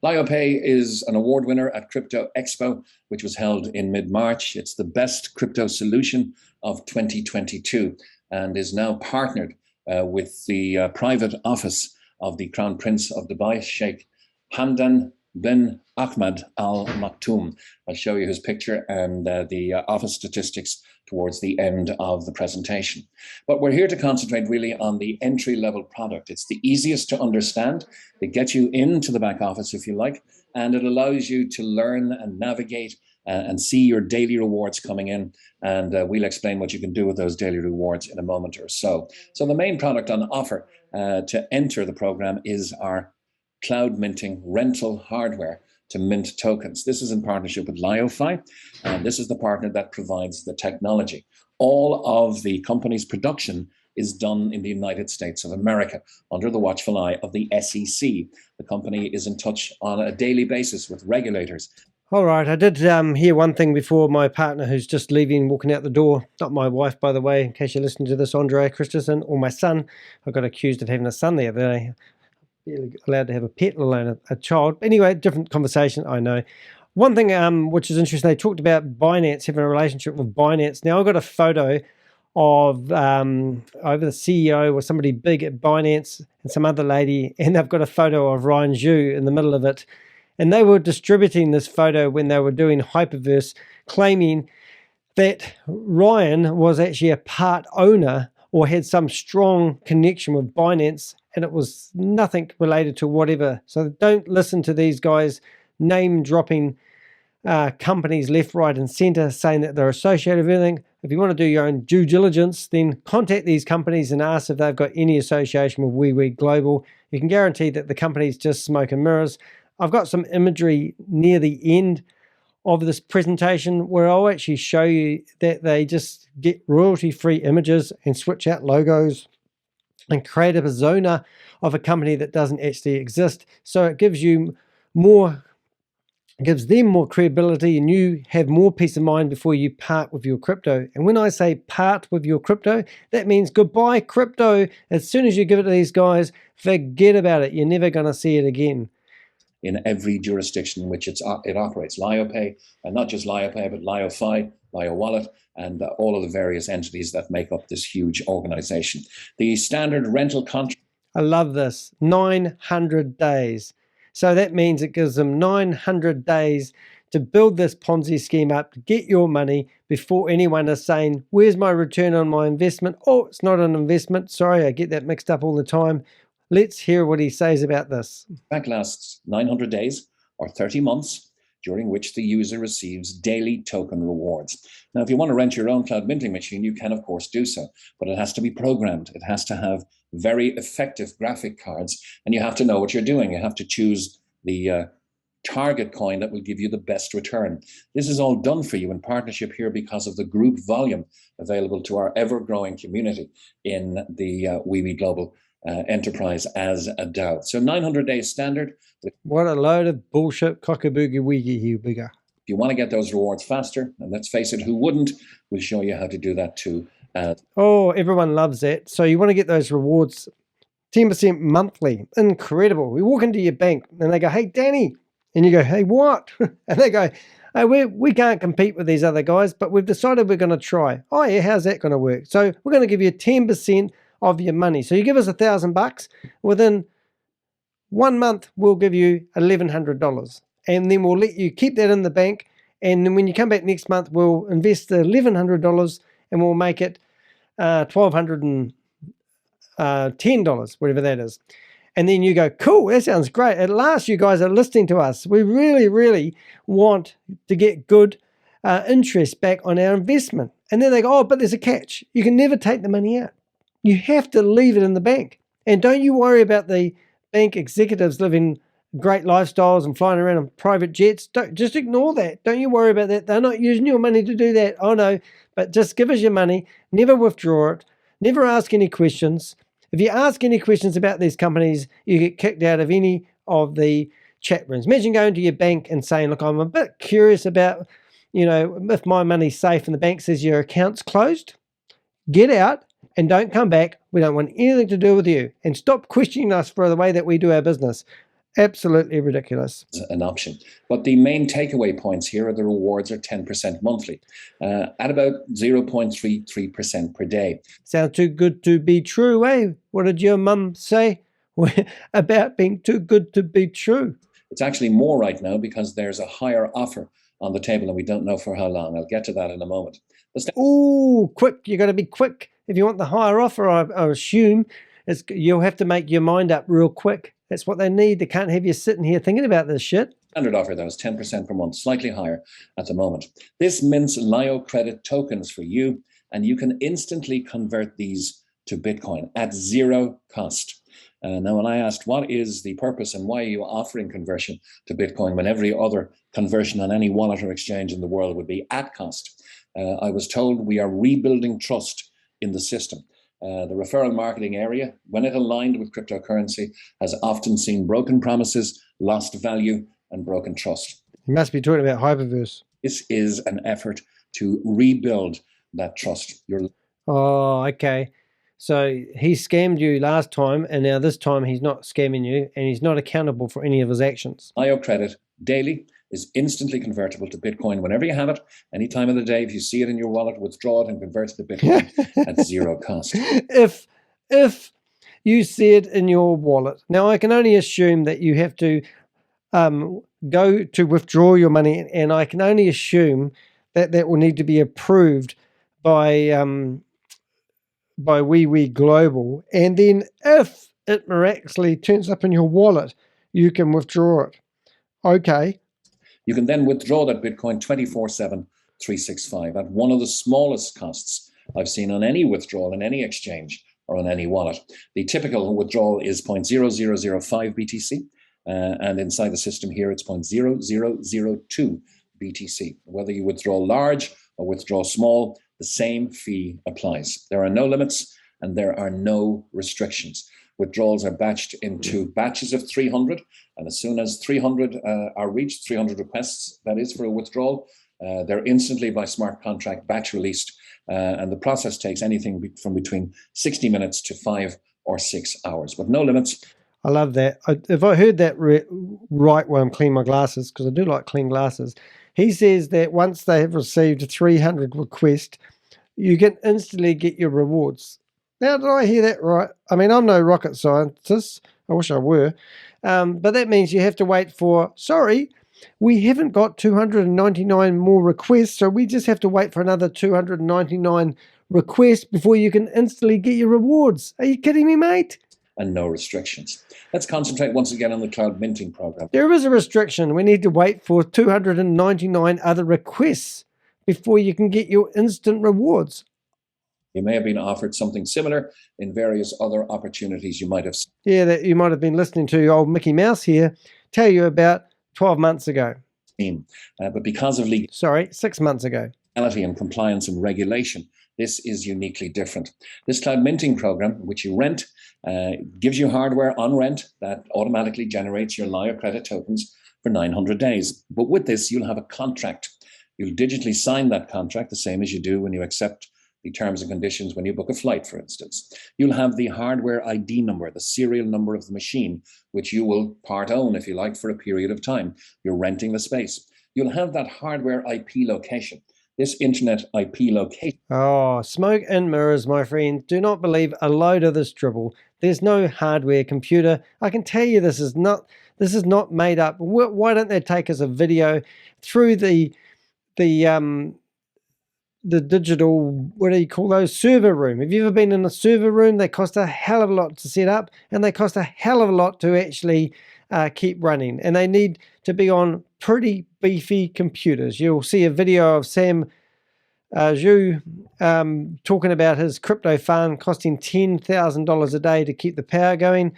LYO Pay is an award winner at Crypto Expo, which was held in mid-March. It's the best crypto solution of 2022 and is now partnered with the private office of the Crown Prince of Dubai, Sheikh Hamdan bin Ahmed Al Maktoum. I'll show you his picture and the office statistics towards the end of the presentation. But we're here to concentrate really on the entry-level product. It's the easiest to understand. It gets you into the back office, if you like, and it allows you to learn and navigate and see your daily rewards coming in. And we'll explain what you can do with those daily rewards in a moment or so. So the main product on offer to enter the program is our cloud minting rental hardware to mint tokens. This is in partnership with LyoFi, and this is the partner that provides the technology. All of the company's production is done in the United States of America under the watchful eye of the SEC. The company is in touch on a daily basis with regulators. All right, I did hear one thing before. My partner, who's just leaving, walking out the door, not my wife, by the way, in case you're listening to this, Andre Christensen, or my son. I got accused of having a son the other day. Barely allowed to have a pet, let alone a child. Anyway, different conversation, I know. One thing which is interesting, they talked about Binance, having a relationship with Binance. Now, I've got a photo of over the CEO or somebody big at Binance and some other lady, and they've got a photo of Ryan Zhu in the middle of it. And they were distributing this photo when they were doing HyperVerse, claiming that Ryan was actually a part owner or had some strong connection with Binance, and it was nothing related to whatever. So don't listen to these guys name-dropping companies left, right, and center saying that they're associated with anything. If you want to do your own due diligence, then contact these companies and ask if they've got any association with Wewe.Global. You can guarantee that the company's just smoke and mirrors. I've got some imagery near the end of this presentation where I'll actually show you that they just get royalty-free images and switch out logos and create a persona of a company that doesn't actually exist. So it gives you more, gives them more credibility, and you have more peace of mind before you part with your crypto. And when I say part with your crypto, that means goodbye crypto. As soon as you give it to these guys, forget about it. You're never going to see it again. In every jurisdiction in which it operates. LYO Pay, and not just LYO Pay, but LyoFi, LYO Wallet, and all of the various entities that make up this huge organization. The standard rental contract. I love this, 900 days. So that means it gives them 900 days to build this Ponzi scheme up, to get your money before anyone is saying, where's my return on my investment? Oh, it's not an investment. Sorry, I get that mixed up all the time. Let's hear what he says about this. That lasts 900 days or 30 months, during which the user receives daily token rewards. Now, if you want to rent your own cloud minting machine, you can, of course, do so, but it has to be programmed. It has to have very effective graphic cards, and you have to know what you're doing. You have to choose the target coin that will give you the best return. This is all done for you in partnership here because of the group volume available to our ever-growing community in the Wewe.Global enterprise as a DAO. So 900 days standard. What a load of bullshit, cockaboogie-weegie, you bigger. If you want to get those rewards faster, and let's face it, who wouldn't, we'll show you how to do that too Oh, everyone loves that. So you want to get those rewards, 10% monthly. Incredible. We walk into your bank and they go, hey, Danny. And you go, hey, what? And they go, hey, we can't compete with these other guys, but we've decided we're going to try. Oh, yeah, how's that going to work? So we're going to give you 10% of your money. So you give us $1,000. Within 1 month, we'll give you $1,100. And then we'll let you keep that in the bank. And then when you come back next month, we'll invest the $1,100 and we'll make it $1,210, whatever that is. And then you go, cool, that sounds great. At last, you guys are listening to us. We really, really want to get good interest back on our investment. And then they go, oh, but there's a catch. You can never take the money out. You have to leave it in the bank. And don't you worry about the bank executives living great lifestyles and flying around on private jets. Just ignore that. Don't you worry about that. They're not using your money to do that. Oh, no. But just give us your money. Never withdraw it. Never ask any questions. If you ask any questions about these companies, you get kicked out of any of the chat rooms. Imagine going to your bank and saying, look, I'm a bit curious about, if my money's safe and the bank says your account's closed. Get out and don't come back. We don't want anything to do with you. And stop questioning us for the way that we do our business. Absolutely ridiculous. An option. But the main takeaway points here are the rewards are 10% monthly at about 0.33% per day. Sounds too good to be true, eh? What did your mum say about being too good to be true? It's actually more right now because there's a higher offer on the table and we don't know for how long. I'll get to that in a moment. Ooh, quick. You got to be quick. If you want the higher offer, I assume you'll have to make your mind up real quick. That's what they need. They can't have you sitting here thinking about this shit. Standard offer, though, is 10% per month, slightly higher at the moment. This mints LYO Credit Tokens for you, and you can instantly convert these to Bitcoin at zero cost. Now, when I asked what is the purpose and why are you offering conversion to Bitcoin when every other conversion on any wallet or exchange in the world would be at cost, I was told we are rebuilding trust in the system. The referral marketing area, when it aligned with cryptocurrency, has often seen broken promises, lost value, and broken trust. You must be talking about HyperVerse. This is an effort to rebuild that trust. Oh, okay. So he scammed you last time, and now this time he's not scamming you, and he's not accountable for any of his actions. LYO Credit daily is instantly convertible to Bitcoin whenever you have it, any time of the day. If you see it in your wallet, withdraw it and convert it to Bitcoin at zero cost. If you see it in your wallet. Now, I can only assume that you have to go to withdraw your money, and I can only assume that that will need to be approved by Wewe.Global. And then if it miraculously turns up in your wallet, you can withdraw it. Okay. You can then withdraw that Bitcoin 24/7, 365 at one of the smallest costs I've seen on any withdrawal in any exchange or on any wallet. The typical withdrawal is 0.0005 BTC, and inside the system here, it's 0.0002 BTC. Whether you withdraw large or withdraw small, the same fee applies. There are no limits and there are no restrictions. Withdrawals are batched into batches of 300, and as soon as 300 are reached, 300 requests, that is, for a withdrawal, they're instantly by smart contract batch released, and the process takes anything from between 60 minutes to 5 or 6 hours, but no limits. I love that. If I heard that right while I'm cleaning my glasses, because I do like clean glasses, he says that once they have received 300 requests, you can instantly get your rewards. Now, did I hear that right? I mean, I'm no rocket scientist. I wish I were. But that means you have to wait for, sorry, we haven't got 299 more requests, so we just have to wait for another 299 requests before you can instantly get your rewards. Are you kidding me, mate? And no restrictions. Let's concentrate once again on the cloud minting program. There is a restriction. We need to wait for 299 other requests before you can get your instant rewards. You may have been offered something similar in various other opportunities you might have seen. Yeah, that you might have been listening to old Mickey Mouse here tell you about 12 months ago. But because of 6 months ago. Legality and compliance and regulation, this is uniquely different. This cloud minting program, which you rent, gives you hardware on rent that automatically generates your LYO Credit Tokens for 900 days. But with this, you'll have a contract. You'll digitally sign that contract the same as you do when you accept the terms and conditions when you book a flight, for instance. You'll have the hardware ID number, the serial number of the machine, which you will part own, if you like, for a period of time. You're renting the space. You'll have that hardware IP location. This internet IP location. Oh, smoke and mirrors, my friend. Do not believe a load of this dribble. There's no hardware computer. I can tell you this is not made up. Why don't they take us a video through the digital, what do you call those, server room? Have you ever been in a server room? They cost a hell of a lot to set up, and they cost a hell of a lot to actually keep running, and they need to be on pretty beefy computers. You'll see a video of Sam Zhu talking about his crypto fund costing $10,000 a day to keep the power going.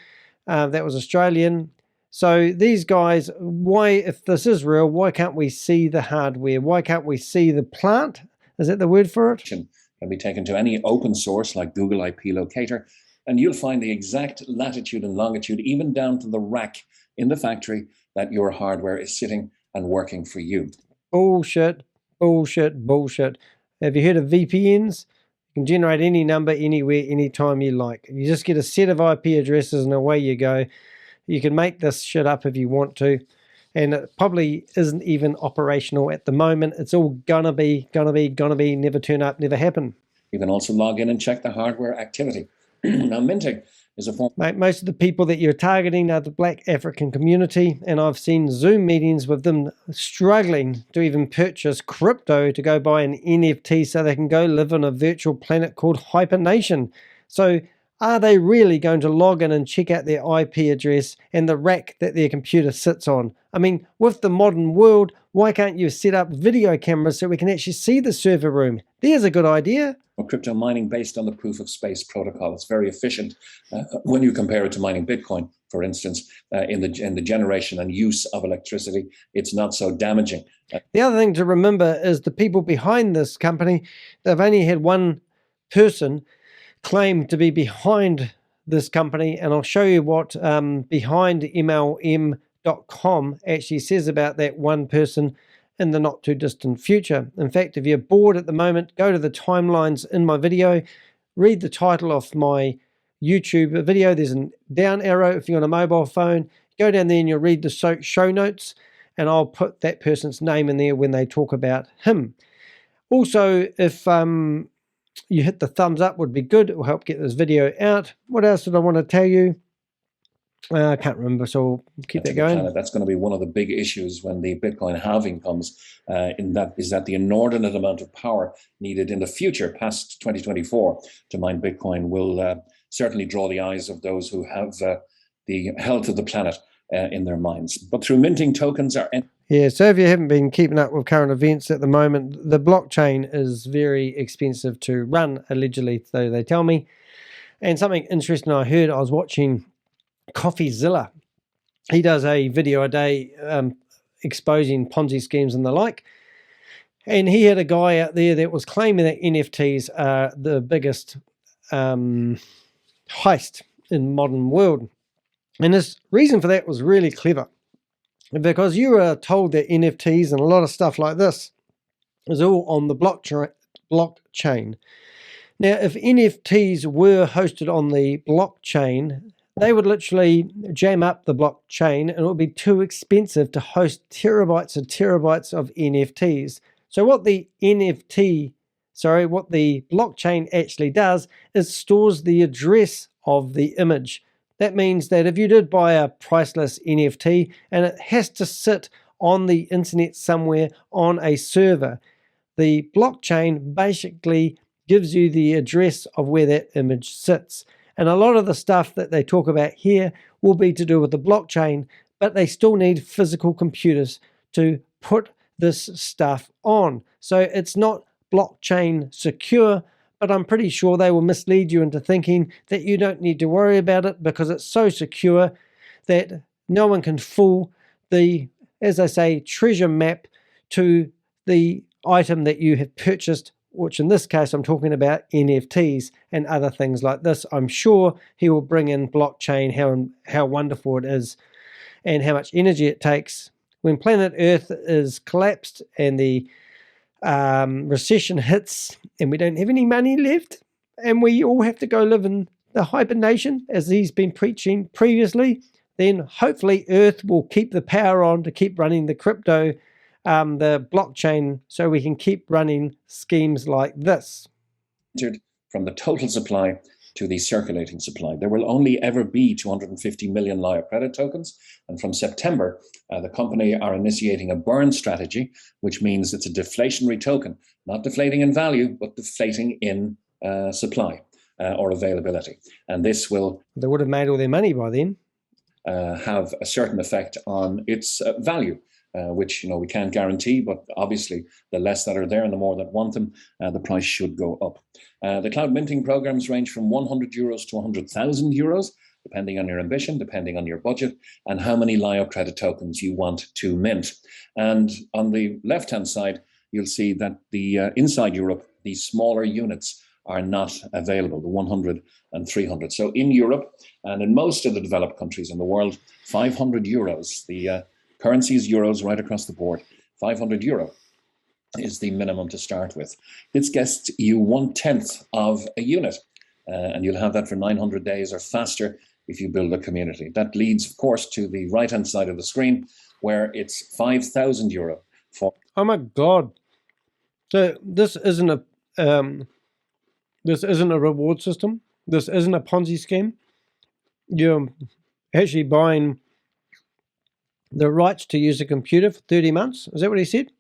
That was Australian. So these guys, why, if this is real, why can't we see the hardware? Why can't we see the plant? Is that the word for it? Can be taken to any open source like Google IP Locator, and you'll find the exact latitude and longitude, even down to the rack in the factory that your hardware is sitting and working for you. Bullshit, bullshit, bullshit. Have you heard of VPNs? You can generate any number, anywhere, anytime you like. You just get a set of IP addresses and away you go. You can make this shit up if you want to. And it probably isn't even operational at the moment. It's all gonna be, never turn up, never happen. You can also log in and check the hardware activity. Now, minting is a form. Mate, most of the people that you're targeting are the Black African community, and I've seen Zoom meetings with them struggling to even purchase crypto to go buy an NFT so they can go live on a virtual planet called HyperNation. So are they really going to log in and check out their IP address and the rack that their computer sits on? I mean, with the modern world, why can't you set up video cameras so we can actually see the server room? There's a good idea. Crypto mining based on the proof of space protocol. It's very efficient when you compare it to mining Bitcoin, for instance, in the generation and use of electricity. It's not so damaging. The other thing to remember is the people behind this company, they've only had one person claim to be behind this company, and I'll show you what behind MLM.com actually says about that one person in the not too distant future. In fact, if you're bored at the moment, go to the timelines in my video, read the title of my YouTube video. There's a down arrow if you're on a mobile phone. Go down there and you'll read the show notes, and I'll put that person's name in there when they talk about him. Also, if you hit the thumbs up, would be good. It will help get this video out. What else did I want to tell you? I can't remember, so we'll keep that going. That's going to be one of the big issues when the Bitcoin halving comes. Is that the inordinate amount of power needed in the future, past 2024, to mine Bitcoin will certainly draw the eyes of those who have the health of the planet in their minds. But through minting tokens are... Yeah, so if you haven't been keeping up with current events at the moment, the blockchain is very expensive to run, allegedly, so they tell me. And something interesting I heard, I was watching CoffeeZilla. He does a video a day exposing Ponzi schemes and the like. And he had a guy out there that was claiming that NFTs are the biggest heist in modern world. And his reason for that was really clever. Because you were told that NFTs and a lot of stuff like this is all on the blockchain. Now, if NFTs were hosted on the blockchain, they would literally jam up the blockchain, and it would be too expensive to host terabytes and terabytes of NFTs. So what the blockchain actually does is stores the address of the image. That means that if you did buy a priceless NFT and it has to sit on the internet somewhere on a server, the blockchain basically gives you the address of where that image sits. And a lot of the stuff that they talk about here will be to do with the blockchain, but they still need physical computers to put this stuff on. So it's not blockchain secure, but I'm pretty sure they will mislead you into thinking that you don't need to worry about it because it's so secure that no one can fool the, as I say, treasure map to the item that you have purchased, which in this case I'm talking about NFTs and other things like this. I'm sure he will bring in blockchain, how wonderful it is and how much energy it takes. When planet Earth is collapsed and the recession hits and we don't have any money left and we all have to go live in the HyperNation, as he's been preaching previously, then hopefully Earth will keep the power on to keep running the crypto, the blockchain, so we can keep running schemes like this. From the total supply to the circulating supply. There will only ever be 250 million LYO Credit Tokens. And from September, the company are initiating a burn strategy, which means it's a deflationary token, not deflating in value, but deflating in supply or availability. And this will... They would have made all their money by then. Have a certain effect on its value, which we can't guarantee, but obviously the less that are there and the more that want them, the price should go up. The cloud minting programs range from 100 euros to 100,000 euros, depending on your ambition, depending on your budget, and how many LYO credit tokens you want to mint. And on the left-hand side, you'll see that the inside Europe, the smaller units are not available, the 100 and 300. So in Europe and in most of the developed countries in the world, 500 euros, the currency is euros right across the board, 500 euro is the minimum to start with. This gets you 1/10 of a unit, and you'll have that for 900 days or faster if you build a community. That leads, of course, to the right-hand side of the screen, where it's 5,000 euro for... Oh my God. So this isn't a reward system. This isn't a Ponzi scheme. You're actually buying the rights to use a computer for 30 months. Is that what he said?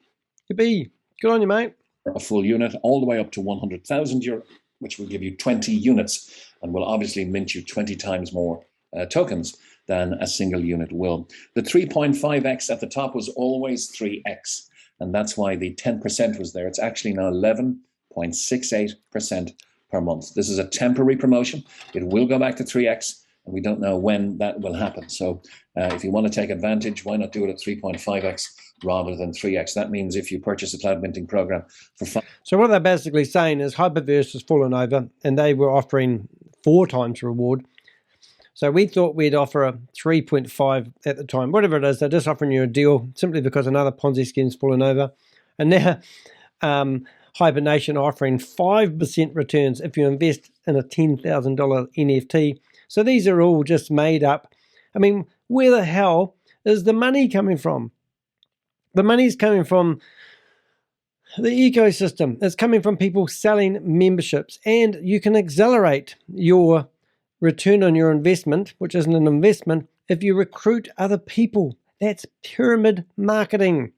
Yippee. Good on you, mate. A full unit, all the way up to 100,000 euro, which will give you 20 units and will obviously mint you 20 times more tokens than a single unit will. The 3.5x at the top was always 3x, and that's why the 10% was there. It's actually now 11.68% per month. This is a temporary promotion. It will go back to 3x, and we don't know when that will happen. So if you want to take advantage, why not do it at 3.5x rather than 3x? That means if you purchase a cloud minting program for So what they're basically saying is HyperVerse has fallen over and they were offering 4 times reward. So we thought we'd offer a 3.5 at the time. Whatever it is, they're just offering you a deal simply because another Ponzi scheme's fallen over. And now HyperNation are offering 5% returns if you invest in a $10,000 NFT. So these are all just made up. I mean, where the hell is the money coming from? The money's coming from the ecosystem. It's coming from people selling memberships, and you can accelerate your return on your investment, which isn't an investment, if you recruit other people. That's pyramid marketing.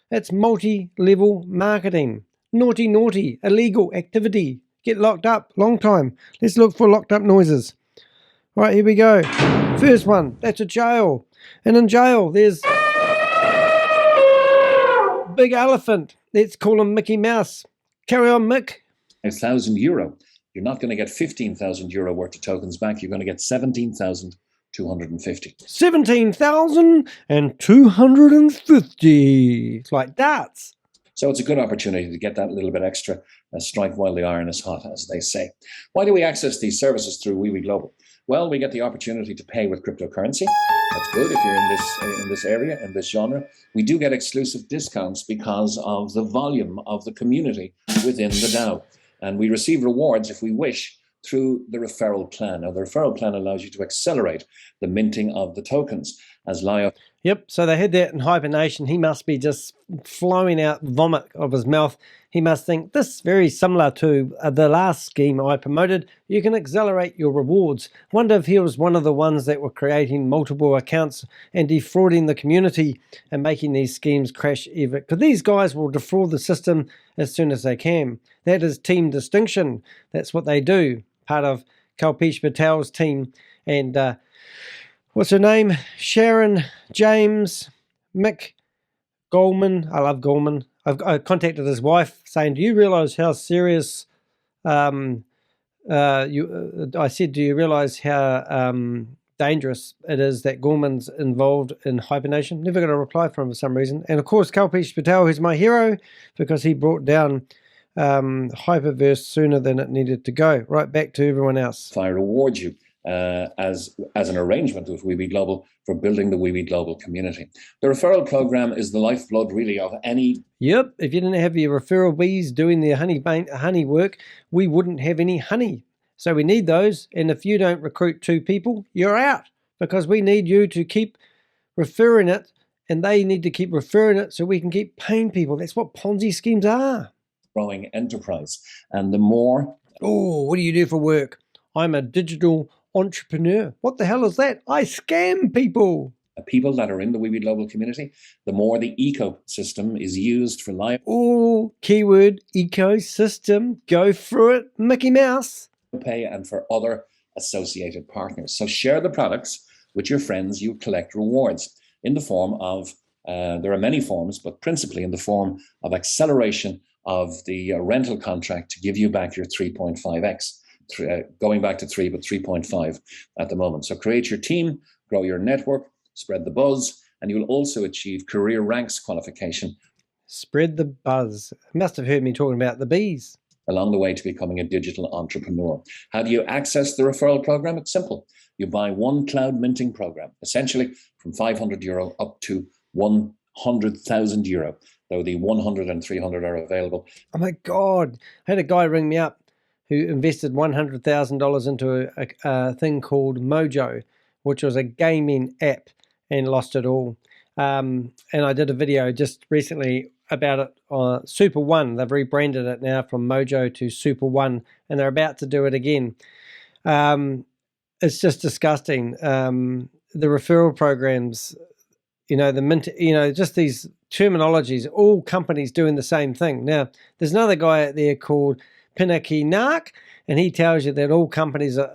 That's multi-level marketing. Naughty, naughty, illegal activity. Get locked up, long time. Let's look for locked up noises. All right, here we go. First one, that's a jail. And in jail, there's big elephant. Let's call him Mickey Mouse. Carry on, Mick. 1,000 euro. You're not going to get 15,000 euro worth of tokens back. You're going to get 17,250. 17,250. It's like darts. So it's a good opportunity to get that little bit extra, strike while the iron is hot, as they say. Why do we access these services through Wewe.Global? Well, we get the opportunity to pay with cryptocurrency. That's good if you're in this area, in this genre. We do get exclusive discounts because of the volume of the community within the DAO. And we receive rewards, if we wish, through the referral plan. Now, the referral plan allows you to accelerate the minting of the tokens, as LYO... Yep, so they had that in HyperNation. He must be just flowing out vomit of his mouth. He must think, this is very similar to the last scheme I promoted. You can accelerate your rewards. Wonder if he was one of the ones that were creating multiple accounts and defrauding the community and making these schemes crash even. Because these guys will defraud the system as soon as they can. That is team distinction. That's what they do. Part of Kalpesh Patel's team. And what's her name? Sharon James, Mick Goldman. I love Goldman. I contacted his wife saying, do you realize how serious, I said, do you realize how dangerous it is that Goldman's involved in HyperNation? Never got a reply from him for some reason. And of course, Kalpesh Patel, who's my hero, because he brought down HyperVerse sooner than it needed to go. Right back to everyone else. If I reward you as an arrangement with Wewe.Global for building the Wewe.Global community. The referral program is the lifeblood, really, of any. Yep. If you didn't have your referral bees doing their honey work, we wouldn't have any honey. So we need those. And if you don't recruit 2 people, you're out, because we need you to keep referring it, and they need to keep referring it so we can keep paying people. That's what Ponzi schemes are. Growing enterprise. And the more. Oh, what do you do for work? I'm a digital entrepreneur. What the hell is that? I scam people. People that are in the Wewe.Global community, the more the ecosystem is used for live. Oh, keyword ecosystem. Go through it, Mickey Mouse. Pay and for other associated partners. So share the products with your friends. You collect rewards in the form of, there are many forms, but principally in the form of acceleration of the rental contract to give you back your 3.5x. Going back to 3, but 3.5 at the moment. So create your team, grow your network, spread the buzz, and you'll also achieve career ranks qualification. Spread the buzz. You must have heard me talking about the bees. Along the way to becoming a digital entrepreneur. How do you access the referral program? It's simple. You buy one cloud minting program, essentially from €500 up to €100,000, though the 100 and 300 are available. Oh my God. I had a guy ring me up who invested $100,000 into a thing called Mojo, which was a gaming app, and lost it all. And I did a video just recently about it on Super One. They've rebranded it now from Mojo to Super One, and they're about to do it again. It's just disgusting. The referral programs, the mint, just these terminologies, all companies doing the same thing. Now, there's another guy out there called Pinaki Nark, and he tells you that all companies are,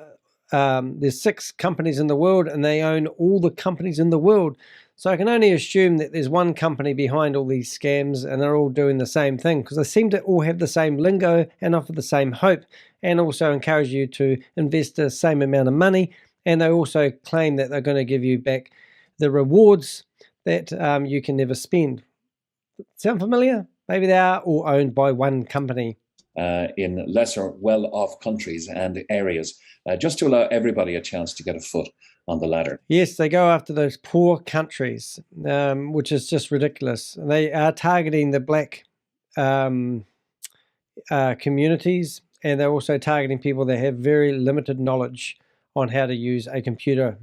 there's 6 companies in the world, and they own all the companies in the world. So I can only assume that there's one company behind all these scams, and they're all doing the same thing, because they seem to all have the same lingo and offer the same hope, and also encourage you to invest the same amount of money. And they also claim that they're going to give you back the rewards that you can never spend. Sound familiar? Maybe they are all owned by one company. In lesser well-off countries and areas, just to allow everybody a chance to get a foot on the ladder. Yes, they go after those poor countries, which is just ridiculous. They are targeting the black communities, and they're also targeting people that have very limited knowledge on how to use a computer.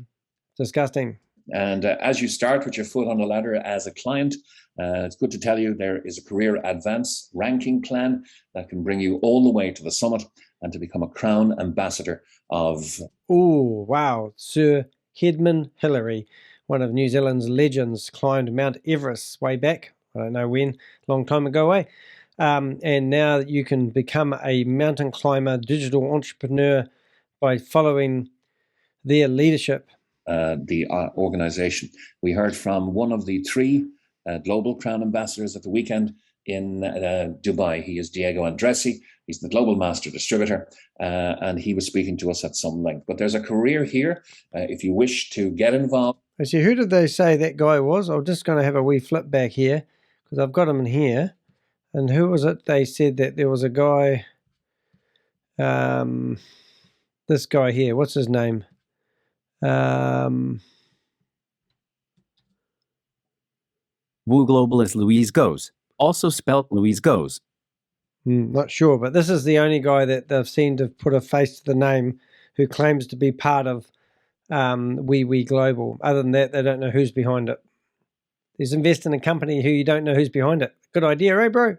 Disgusting. And as you start with your foot on the ladder as a client, it's good to tell you there is a career advance ranking plan that can bring you all the way to the summit and to become a crown ambassador of... Oh, wow. Sir Edmund Hillary, one of New Zealand's legends, climbed Mount Everest way back. I don't know when, long time ago, eh? And now you can become a mountain climber, digital entrepreneur by following their leadership. The organization. We heard from one of the 3 global crown ambassadors at the weekend in Dubai. He is Diego Andresi. He's the global master distributor, and he was speaking to us at some length. But there's a career here if you wish to get involved. Actually, who did they say that guy was? I'm just going to have a wee flip back here, because I've got him in here. And who was it? They said that there was a guy, this guy here. What's his name? Wewe.Global is Louise Goes, also spelled Louise Goes. Not sure, but this is the only guy that they've seen to put a face to the name who claims to be part of Wewe.Global. Other than that, they don't know who's behind it. There's invest in a company who you don't know who's behind it. Good idea, eh, bro?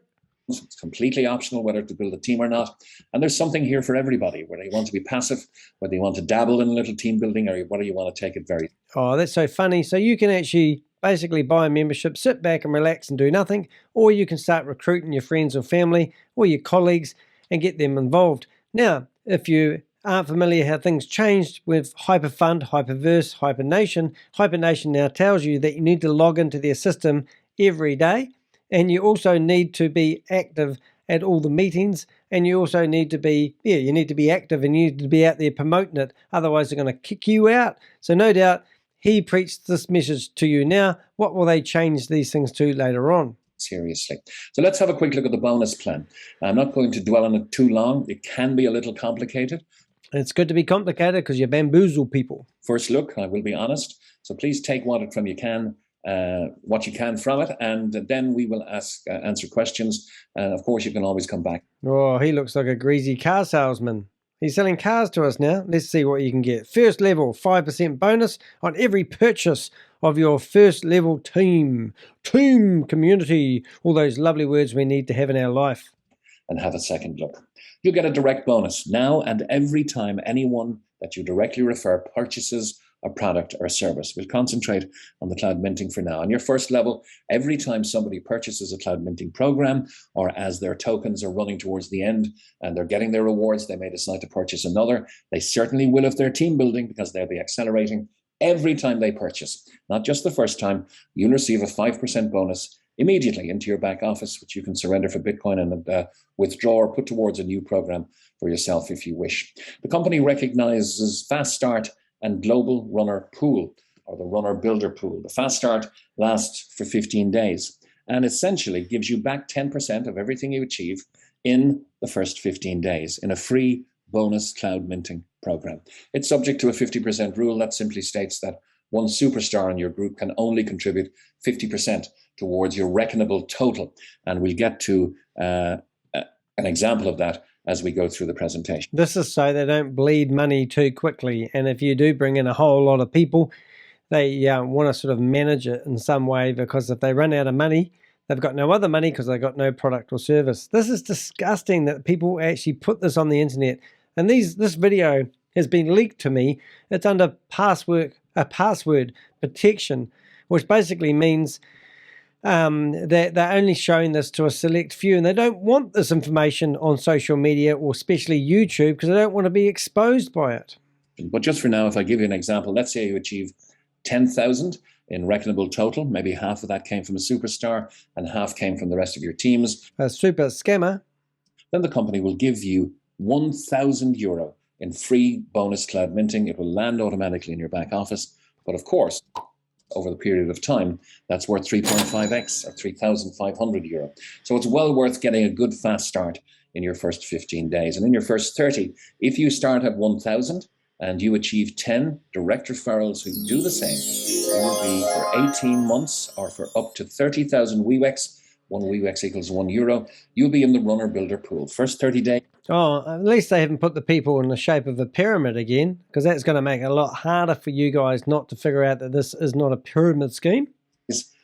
It's completely optional whether to build a team or not. And there's something here for everybody, whether you want to be passive, whether you want to dabble in a little team building, or whether you want to take it very... Oh, that's so funny. So you can actually basically buy a membership, sit back and relax and do nothing, or you can start recruiting your friends or family or your colleagues and get them involved. Now, if you aren't familiar how things changed with HyperFund, HyperVerse, HyperNation now tells you that you need to log into their system every day, and you also need to be active at all the meetings, and you also need to be, you need to be active, and you need to be out there promoting it, otherwise they're going to kick you out. So no doubt he preached this message to you now. What will they change these things to later on? Seriously. So let's have a quick look at the bonus plan. I'm not going to dwell on it too long. It can be a little complicated. It's good to be complicated because you bamboozle people. First look, I will be honest. So please take what you can from it, and then we will answer questions. And of course, you can always come back. Oh, he looks like a greasy car salesman. He's selling cars to us now. Let's see what you can get. First level, 5% bonus on every purchase of your first level team community. All those lovely words we need to have in our life. And have a second look. You'll get a direct bonus now and every time anyone that you directly refer purchases a product or service. We'll concentrate on the cloud minting for now. On your first level, every time somebody purchases a cloud minting program, or as their tokens are running towards the end and they're getting their rewards, they may decide to purchase another. They certainly will if they're team building, because they'll be accelerating every time they purchase. Not just the first time, you'll receive a 5% bonus immediately into your back office, which you can surrender for Bitcoin and withdraw or put towards a new program for yourself if you wish. The company recognizes Fast Start and Global Runner Pool, or the Runner Builder Pool. The Fast Start lasts for 15 days and essentially gives you back 10% of everything you achieve in the first 15 days in a free bonus cloud minting program. It's subject to a 50% rule that simply states that one superstar in your group can only contribute 50% towards your reckonable total. And we'll get to an example of that as we go through the presentation. This is so they don't bleed money too quickly. And if you do bring in a whole lot of people, they want to sort of manage it in some way, because if they run out of money, they've got no other money because they've got no product or service. This is disgusting that people actually put this on the internet. And this video has been leaked to me. It's under password protection, which basically means that they're only showing this to a select few, and they don't want this information on social media, or especially YouTube, because they don't want to be exposed by it. But just for now, if I give you an example, let's say you achieve 10,000 in reckonable total. Maybe half of that came from a superstar and half came from the rest of your teams. A super scammer. Then the company will give you €1,000 in free bonus cloud minting. It will land automatically in your back office. But of course, over the period of time, that's worth 3.5x or €3,500. So it's well worth getting a good fast start in your first 15 days. And in your first 30, if you start at 1,000 and you achieve 10 direct referrals who do the same, you will be for 18 months or for up to 30,000 WeWex, 1 WeWex equals €1, you'll be in the Runner Builder Pool. First 30 days. Oh, at least they haven't put the people in the shape of a pyramid again, because that's going to make it a lot harder for you guys not to figure out that this is not a pyramid scheme.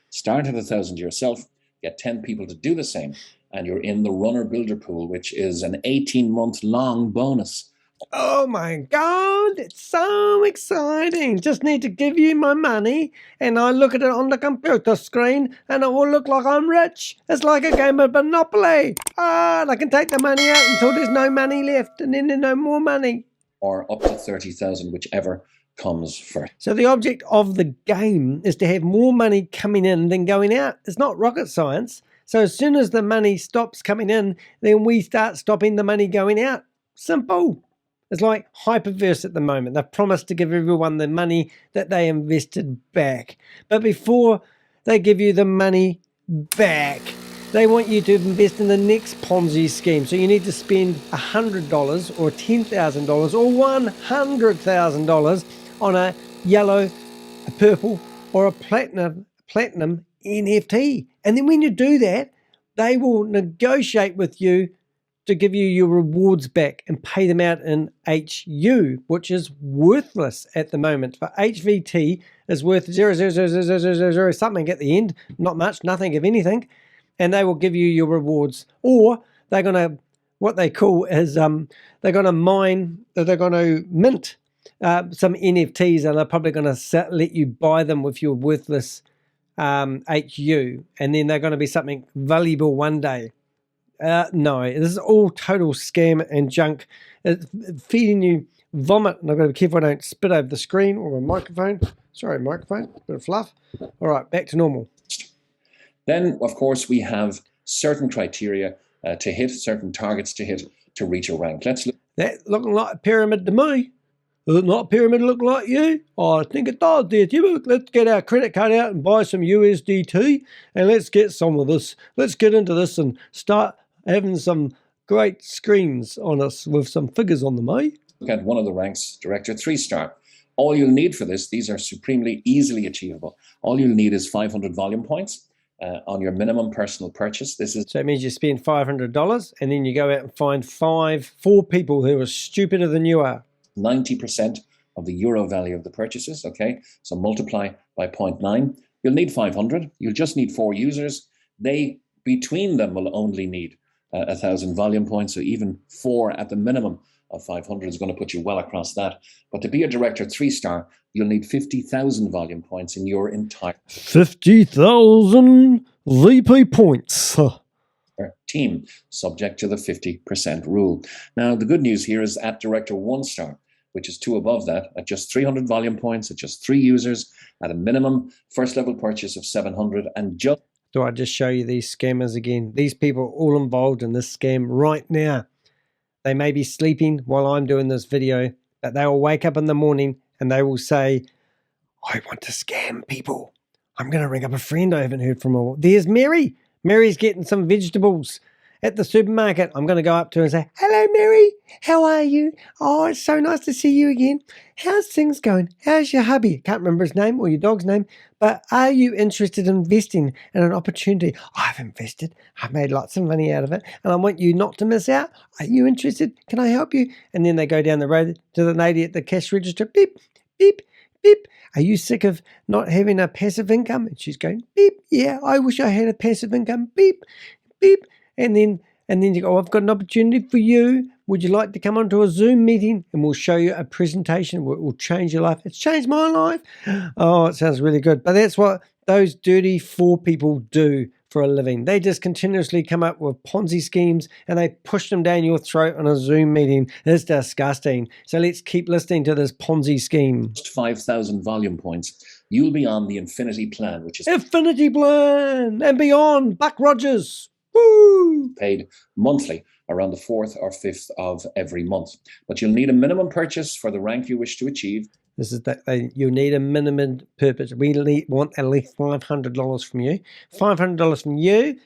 Start at 1,000 yourself, get 10 people to do the same, and you're in the Runner Builder Pool, which is an 18-month long bonus. Oh my God, it's so exciting. Just need to give you my money and I look at it on the computer screen and it will look like I'm rich. It's like a game of Monopoly. And I can take the money out until there's no money left, and then there's no more money. Or up to 30,000, whichever comes first. So the object of the game is to have more money coming in than going out. It's not rocket science. So as soon as the money stops coming in, then we start stopping the money going out. Simple. It's like HyperVerse at the moment. They've promised to give everyone the money that they invested back. But before they give you the money back, they want you to invest in the next Ponzi scheme. So you need to spend $100 or $10,000 or $100,000 on a yellow, a purple, or a platinum NFT. And then when you do that, they will negotiate with you to give you your rewards back and pay them out in HU, which is worthless at the moment. For HVT is worth 0.00000 something at the end, not much, nothing if anything, and they will give you your rewards. Or they're going to, what they call is, they're going to mint some NFTs, and they're probably going to let you buy them with your worthless HU, and then they're going to be something valuable one day. No, this is all total scam and junk. It's feeding you vomit, and I've got to be careful I don't spit over the screen or my microphone. Sorry, microphone, bit of fluff. All right, back to normal. Then, of course, we have certain criteria to hit, certain targets to hit to reach a rank. Let's look. That looking like a pyramid to me. Does it not a pyramid look like you? Oh, I think it does, dear Jimmy. Let's get our credit card out and buy some USDT, and let's get some of this. Let's get into this and start having some great screens on us with some figures on them, eh? Look at one of the ranks, Director 3-star. All you'll need for this, these are supremely easily achievable. All you'll need is 500 volume points on your minimum personal purchase. So it means you spend $500 and then you go out and find four people who are stupider than you are. 90% of the euro value of the purchases, okay? So multiply by 0.9. You'll need 500. You'll just need 4 users. They, between them, will only need 1,000 volume points. So even 4 at the minimum of 500 is going to put you well across that. But to be a Director 3-star, you'll need 50,000 volume points in your entire 50,000 VP points. team, subject to the 50% rule. Now, the good news here is at Director 1-star, which is 2 above that, at just 300 volume points, at just 3 users, at a minimum first level purchase of 700, and just... Do I just show you these scammers again? These people are all involved in this scam right now. They may be sleeping while I'm doing this video, but they will wake up in the morning and they will say, I want to scam people. I'm going to ring up a friend I haven't heard from a while. There's Mary. Mary's getting some vegetables at the supermarket. I'm going to go up to her and say, hello, Mary. How are you? Oh, it's so nice to see you again. How's things going? How's your hubby? I can't remember his name or your dog's name, but are you interested in investing in an opportunity? I've invested. I've made lots of money out of it, and I want you not to miss out. Are you interested? Can I help you? And then they go down the road to the lady at the cash register. Beep, beep, beep. Are you sick of not having a passive income? And she's going, beep, yeah, I wish I had a passive income. Beep, beep. And then you go, oh, I've got an opportunity for you. Would you like to come onto a Zoom meeting and we'll show you a presentation that will change your life? It's changed my life. Oh, it sounds really good. But that's what those dirty 4 people do for a living. They just continuously come up with Ponzi schemes and they push them down your throat on a Zoom meeting. It's disgusting. So let's keep listening to this Ponzi scheme. 5,000 volume points. You'll be on the Infinity Plan, which is... Infinity Plan and beyond. Buck Rogers. Woo! Paid monthly around the 4th or 5th of every month. But you'll need a minimum purchase for the rank you wish to achieve. This is that you need a minimum purpose. We want at least $500 from you. $500 from you,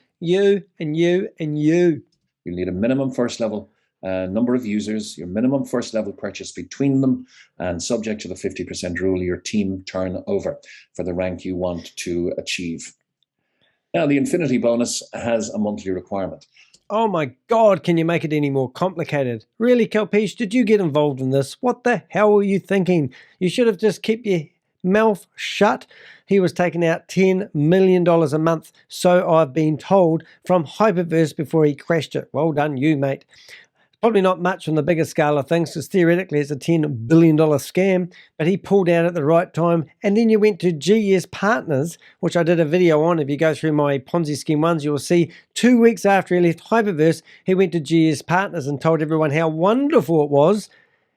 and you, and you. You'll need a minimum first level number of users, your minimum first level purchase between them, and subject to the 50% rule, your team turnover for the rank you want to achieve. Now, the Infinity bonus has a monthly requirement. Oh my God, can you make it any more complicated? Really, Kalpesh, did you get involved in this? What the hell were you thinking? You should have just kept your mouth shut. He was taking out $10 million a month, so I've been told, from HyperVerse before he crashed it. Well done, you, mate. Probably not much on the bigger scale of things, because theoretically it's a $10 billion scam, but he pulled out at the right time. And then you went to GS Partners, which I did a video on. If you go through my Ponzi scheme ones, you'll see 2 weeks after he left HyperVerse, he went to GS Partners and told everyone how wonderful it was.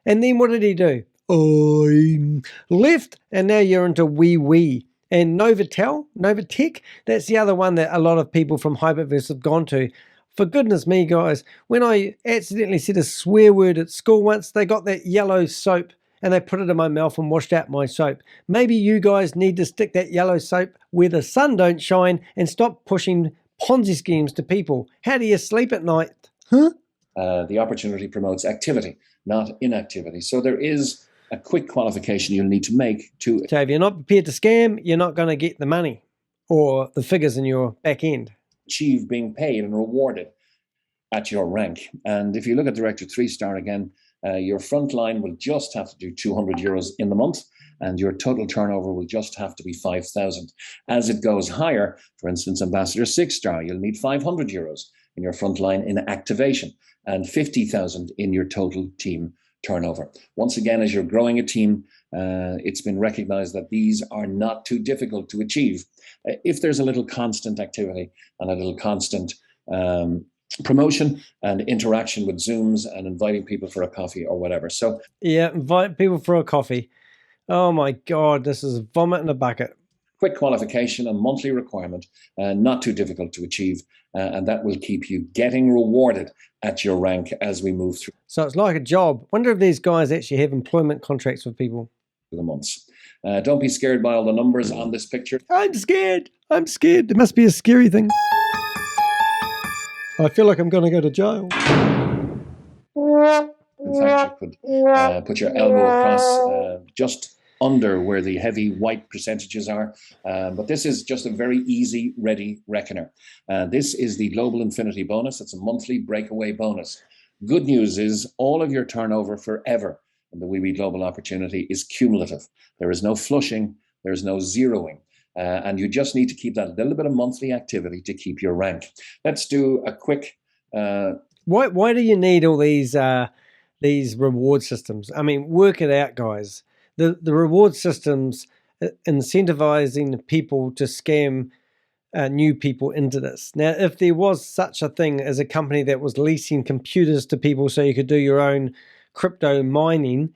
And then what did he do? I left, and now you're into Wewe. And Novatech, that's the other one that a lot of people from HyperVerse have gone to. For goodness me, guys, when I accidentally said a swear word at school once, they got that yellow soap and they put it in my mouth and washed out my soap. Maybe you guys need to stick that yellow soap where the sun don't shine and stop pushing Ponzi schemes to people. How do you sleep at night? Huh? The opportunity promotes activity, not inactivity. So there is a quick qualification you'll need to make to... So if you're not prepared to scam, you're not going to get the money or the figures in your back end. Achieve being paid and rewarded at your rank. And if you look at Director 3-star again, your front line will just have to do 200 euros in the month, and your total turnover will just have to be 5,000. As it goes higher, for instance, Ambassador 6-star, you'll need 500 euros in your front line in activation and 50,000 in your total team turnover. Once again, as you're growing a team, it's been recognized that these are not too difficult to achieve. If there's a little constant activity and a little constant promotion and interaction with Zooms and inviting people for a coffee or whatever. So yeah, invite people for a coffee. Oh my God, this is vomit in a bucket. Quick qualification, a monthly requirement, not too difficult to achieve, and that will keep you getting rewarded at your rank as we move through. So it's like a job. Wonder if these guys actually have employment contracts with people. The months. Don't be scared by all the numbers on this picture. I'm scared. I'm scared. There must be a scary thing. I feel like I'm going to go to jail. In fact, you could put your elbow across just under where the heavy white percentages are. But this is just a very easy, ready reckoner. This is the Global Infinity bonus. It's a monthly breakaway bonus. Good news is all of your turnover forever in the Wewe.Global opportunity is cumulative. There is no flushing, there's no zeroing. And you just need to keep that little bit of monthly activity to keep your rank. Let's do a quick... Why do you need all these reward systems? I mean, work it out, guys. The reward systems incentivizing people to scam new people into this. Now, if there was such a thing as a company that was leasing computers to people so you could do your own crypto mining,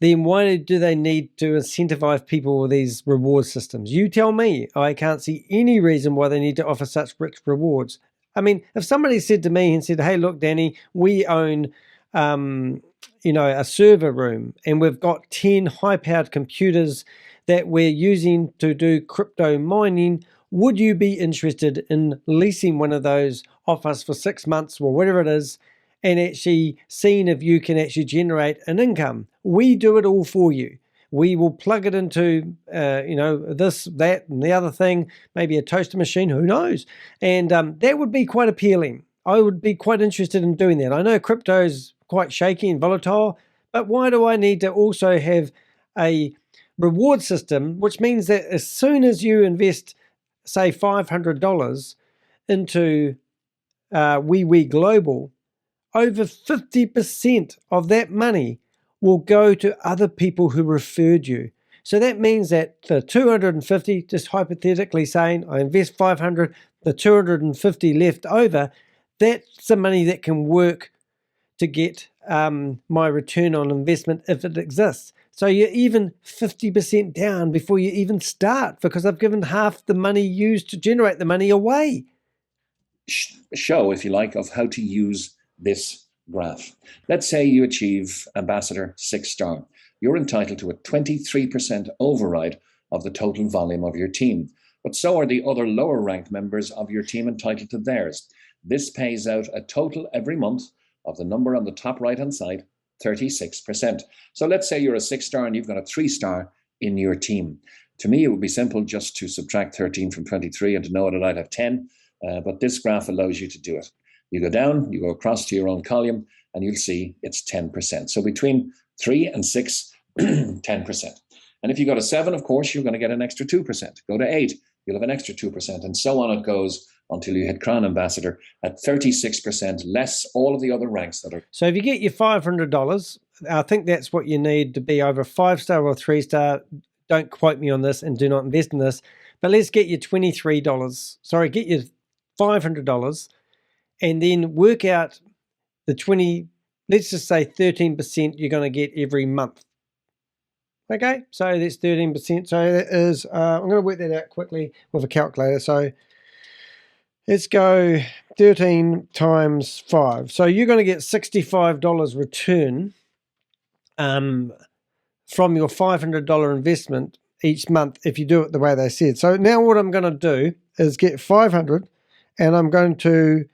then why do they need to incentivize people with these reward systems? You tell me. I can't see any reason why they need to offer such rich rewards. I mean, if somebody said to me and said, hey, look, Danny, we own a server room and we've got 10 high-powered computers that we're using to do crypto mining, would you be interested in leasing one of those off us for 6 months or whatever it is, and actually seeing if you can actually generate an income? We do it all for you. We will plug it into, this, that, and the other thing, maybe a toaster machine, who knows? And that would be quite appealing. I would be quite interested in doing that. I know crypto is quite shaky and volatile, but why do I need to also have a reward system, which means that as soon as you invest, say, $500 into Wewe.Global, over 50% of that money will go to other people who referred you. So that means that the 250, just hypothetically saying, I invest 500, the 250 left over, that's the money that can work to get my return on investment if it exists. So you're even 50% down before you even start, because I've given half the money used to generate the money away. Show, if you like, of how to use this graph. Let's say you achieve Ambassador 6-star. You're entitled to a 23% override of the total volume of your team. But so are the other lower ranked members of your team entitled to theirs. This pays out a total every month of the number on the top right-hand side, 36%. So let's say you're a 6-star and you've got a 3-star in your team. To me, it would be simple just to subtract 13 from 23 and to know that I'd have 10. But this graph allows you to do it. You go down, you go across to your own column, and you'll see it's 10%. So between 3 and 6, 10%. And if you go to 7, of course, you're going to get an extra 2%. Go to 8, you'll have an extra 2%, and so on it goes until you hit Crown Ambassador at 36%, less all of the other ranks that are. So if you get your $500, I think that's what you need to be over 5-star or 3-star. Don't quote me on this and do not invest in this. But let's get you $23. Sorry, get you $500 and then work out the 20, let's just say 13% you're going to get every month. Okay, so that's 13%. So that is, I'm going to work that out quickly with a calculator. So let's go 13 times 5. So you're going to get $65 return from your $500 investment each month if you do it the way they said. So now what I'm going to do is get 500 and I'm going to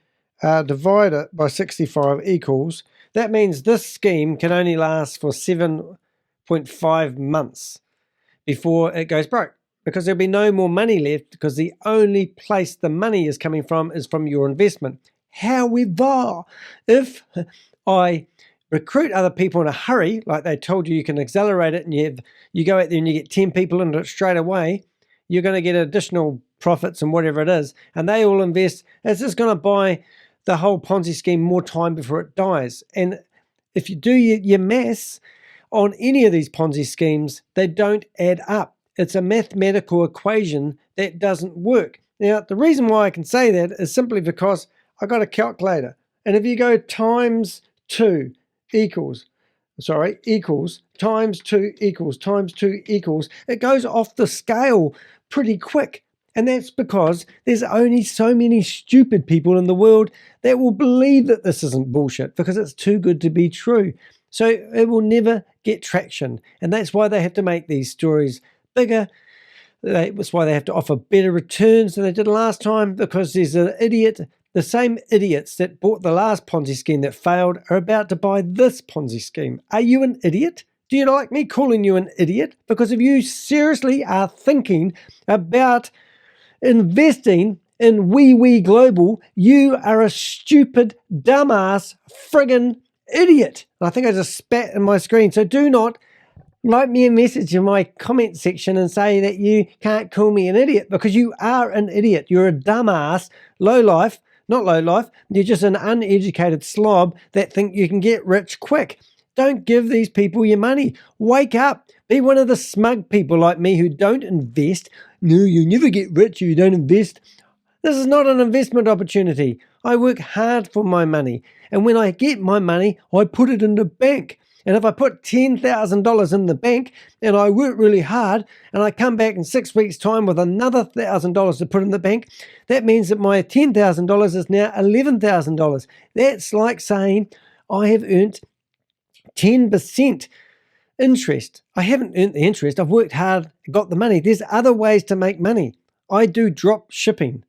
divide it by 65 equals. That means this scheme can only last for 7.5 months before it goes broke, because there'll be no more money left, because the only place the money is coming from is from your investment. However, if I recruit other people in a hurry, like they told you, you can accelerate it, and you go out there and you get 10 people into it straight away, you're going to get additional profits and whatever it is, and they all invest. It's just going to buy the whole Ponzi scheme more time before it dies. And if you do your maths on any of these Ponzi schemes, they don't add up. It's a mathematical equation that doesn't work. Now, the reason why I can say that is simply because I got a calculator. And if you go times 2 equals times 2 equals times 2 equals, it goes off the scale pretty quick. And that's because there's only so many stupid people in the world that will believe that this isn't bullshit, because it's too good to be true. So it will never get traction. And that's why they have to make these stories bigger. That's why they have to offer better returns than they did last time, because there's an idiot the same idiots that bought the last Ponzi scheme that failed are about to buy this Ponzi scheme. Are you an idiot? Do you like me calling you an idiot? Because if you seriously are thinking about investing in Wewe.Global, you are a stupid, dumbass, friggin' idiot. I think I just spat in my screen. So do not write me a message in my comment section and say that you can't call me an idiot, because you are an idiot. You're a dumbass, lowlife, not lowlife. You're just an uneducated slob that think you can get rich quick. Don't give these people your money. Wake up. Be one of the smug people like me who don't invest. No, you never get rich if you don't invest. This is not an investment opportunity. I work hard for my money. And when I get my money, I put it in the bank. And if I put $10,000 in the bank and I work really hard and I come back in 6 weeks' time with another $1,000 to put in the bank, that means that my $10,000 is now $11,000. That's like saying I have earned 10% interest. I haven't earned the interest. I've worked hard, got the money. There's other ways to make money. I do drop shipping.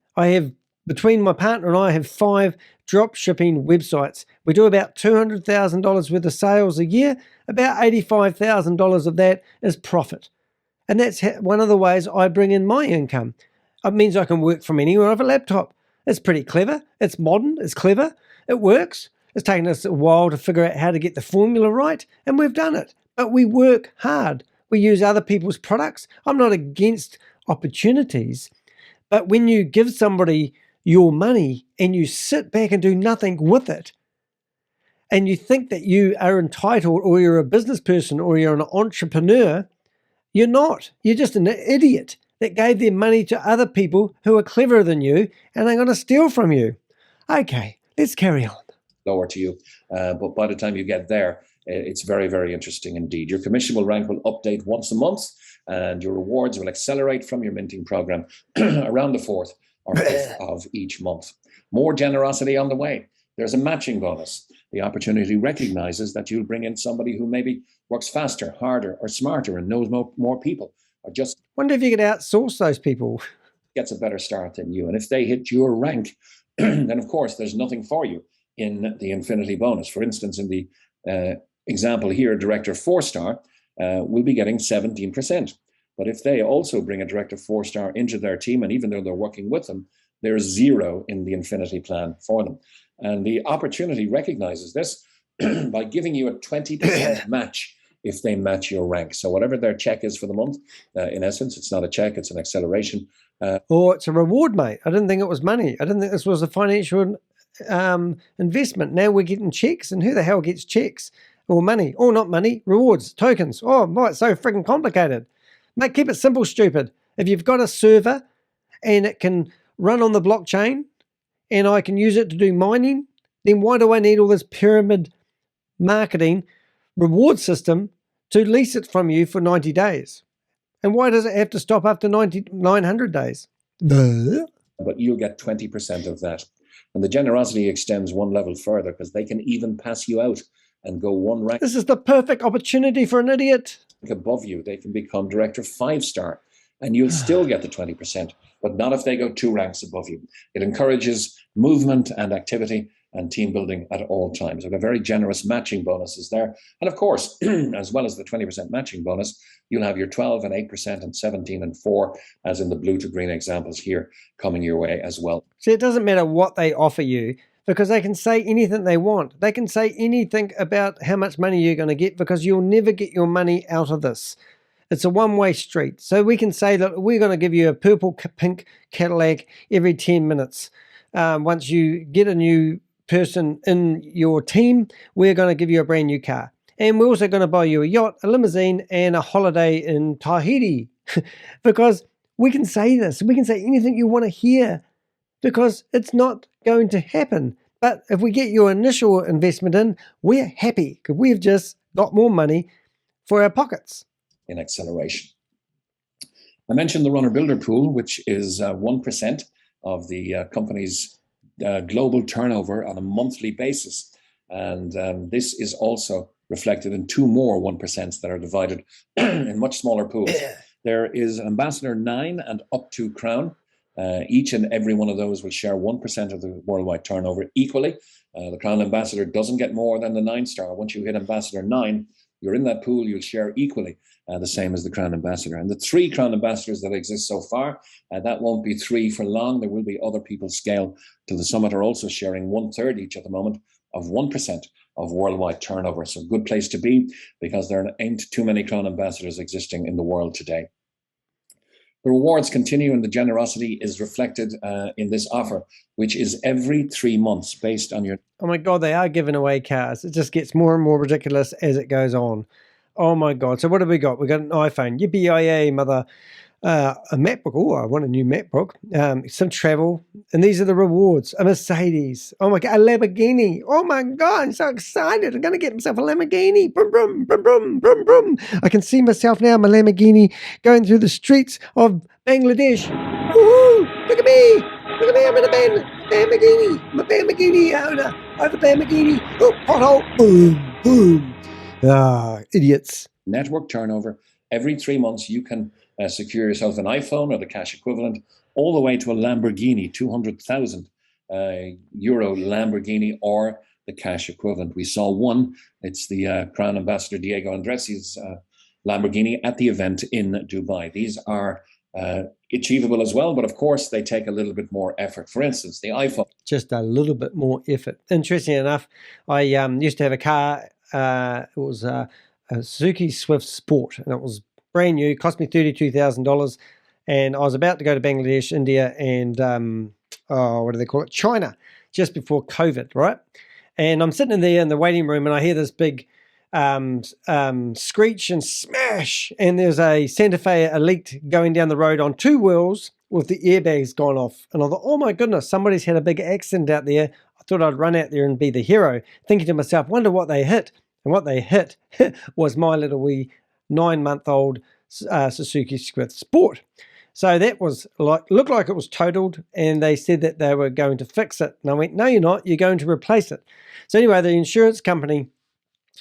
Between my partner and I have 5 drop shipping websites. We do about $200,000 worth of sales a year. About $85,000 of that is profit. And that's one of the ways I bring in my income. It means I can work from anywhere off a laptop. It's pretty clever. It's modern. It's clever. It works. It's taken us a while to figure out how to get the formula right, and we've done it. But we work hard. We use other people's products. I'm not against opportunities, but when you give somebody your money and you sit back and do nothing with it, and you think that you are entitled, or you're a business person, or you're an entrepreneur, you're not. You're just an idiot that gave their money to other people who are cleverer than you, and they're going to steal from you. Okay, let's carry on. Lower to you, but by the time you get there, it's very, very interesting indeed. Your commission rank will update once a month, and your rewards will accelerate from your minting program around the 4th or 5th of each month. More generosity on the way. There's a matching bonus. The opportunity recognizes that you'll bring in somebody who maybe works faster, harder, or smarter and knows more people, or just wonder if you could outsource those people. Gets a better start than you. And if they hit your rank, then of course there's nothing for you in the infinity bonus. For instance, in the example here, Director 4-star will be getting 17%. But if they also bring a Director 4-star into their team, and even though they're working with them, there's 0 in the infinity plan for them. And the opportunity recognizes this by giving you a 20% match if they match your rank. So whatever their check is for the month, in essence, it's not a check, it's an acceleration. Or it's a reward, mate. I didn't think it was money. I didn't think this was a financial investment. Now we're getting checks, and who the hell gets checks or money? Or not money, rewards, tokens. Oh, boy, it's so freaking complicated. Mate, keep it simple, stupid. If you've got a server and it can run on the blockchain and I can use it to do mining, then why do I need all this pyramid marketing reward system to lease it from you for 90 days? And why does it have to stop after 900 days? But you'll get 20% of that. And the generosity extends one level further, because they can even pass you out and go one rank. This is the perfect opportunity for an idiot. Above you. They can become Director 5-star, and you'll still get the 20%, but not if they go 2 ranks above you. It encourages movement and activity and team building at all times. And a very generous matching bonus is there. And of course, as well as the 20% matching bonus, you'll have your 12 and 8% and 17 and 4, as in the blue to green examples here, coming your way as well. See, it doesn't matter what they offer you, because they can say anything they want. They can say anything about how much money you're going to get, because you'll never get your money out of this. It's a one-way street. So we can say that we're going to give you a purple pink Cadillac every 10 minutes. Once you get a new person in your team, we're going to give you a brand new car. And we're also going to buy you a yacht, a limousine, and a holiday in Tahiti. Because we can say this. We can say anything you want to hear, because it's not going to happen. But if we get your initial investment in, we're happy, because we've just got more money for our pockets. In acceleration. I mentioned the runner builder pool, which is 1% of the company's global turnover on a monthly basis. And this is also reflected in 2 more 1% that are divided in much smaller pools. There is Ambassador 9 and up to Crown. Each and every one of those will share 1% of the worldwide turnover equally. The Crown Ambassador doesn't get more than the 9-star. Once you hit Ambassador 9, you're in that pool, you'll share equally the same as the Crown Ambassador. And the 3 Crown Ambassadors that exist so far, that won't be 3 for long. There will be other people scale to the summit are also sharing 1/3 each at the moment of 1% of worldwide turnover. So good place to be, because there ain't too many Crown Ambassadors existing in the world today. The rewards continue, and the generosity is reflected in this offer, which is every 3 months based on your... Oh my God, they are giving away cars. It just gets more and more ridiculous as it goes on. Oh my God. So what have we got? We got an iPhone. Yippee-yay, mother. A MacBook. Oh, I want a new MacBook. Some travel. And these are the rewards. A Mercedes. Oh my God. A Lamborghini. Oh my God. I'm so excited. I'm going to get myself a Lamborghini. Brum, brum, brum, brum, brum, brum. I can see myself now, my Lamborghini, going through the streets of Bangladesh. Woohoo! Look at me. Look at me. I'm in a Lamborghini. I'm a Lamborghini owner. I have a Lamborghini. Oh, pothole. Boom, boom. Ah, idiots. Network turnover. Every 3 months, you can secure yourself an iPhone or the cash equivalent, all the way to a Lamborghini, 200,000 euro Lamborghini, or the cash equivalent. We saw one. It's the Crown Ambassador Diego Andresi's Lamborghini at the event in Dubai. These are achievable as well, but of course they take a little bit more effort. For instance, the iPhone. Just a little bit more effort. Interesting enough, I used to have a car. It was a Suzuki Swift Sport, and it was brand new, cost me $32,000, and I was about to go to Bangladesh, India, and what do they call it? China, just before COVID, right? And I'm sitting in there in the waiting room, and I hear this big screech and smash, and there's a Santa Fe Elite going down the road on 2 wheels with the airbags gone off. And I thought, oh my goodness, somebody's had a big accident out there. I thought I'd run out there and be the hero, thinking to myself, wonder what they hit. And what they hit was my little wee 9-month-old Suzuki Swift Sport. So that was looked like it was totaled, and they said that they were going to fix it. And I went, no, you're not. You're going to replace it. So anyway, the insurance company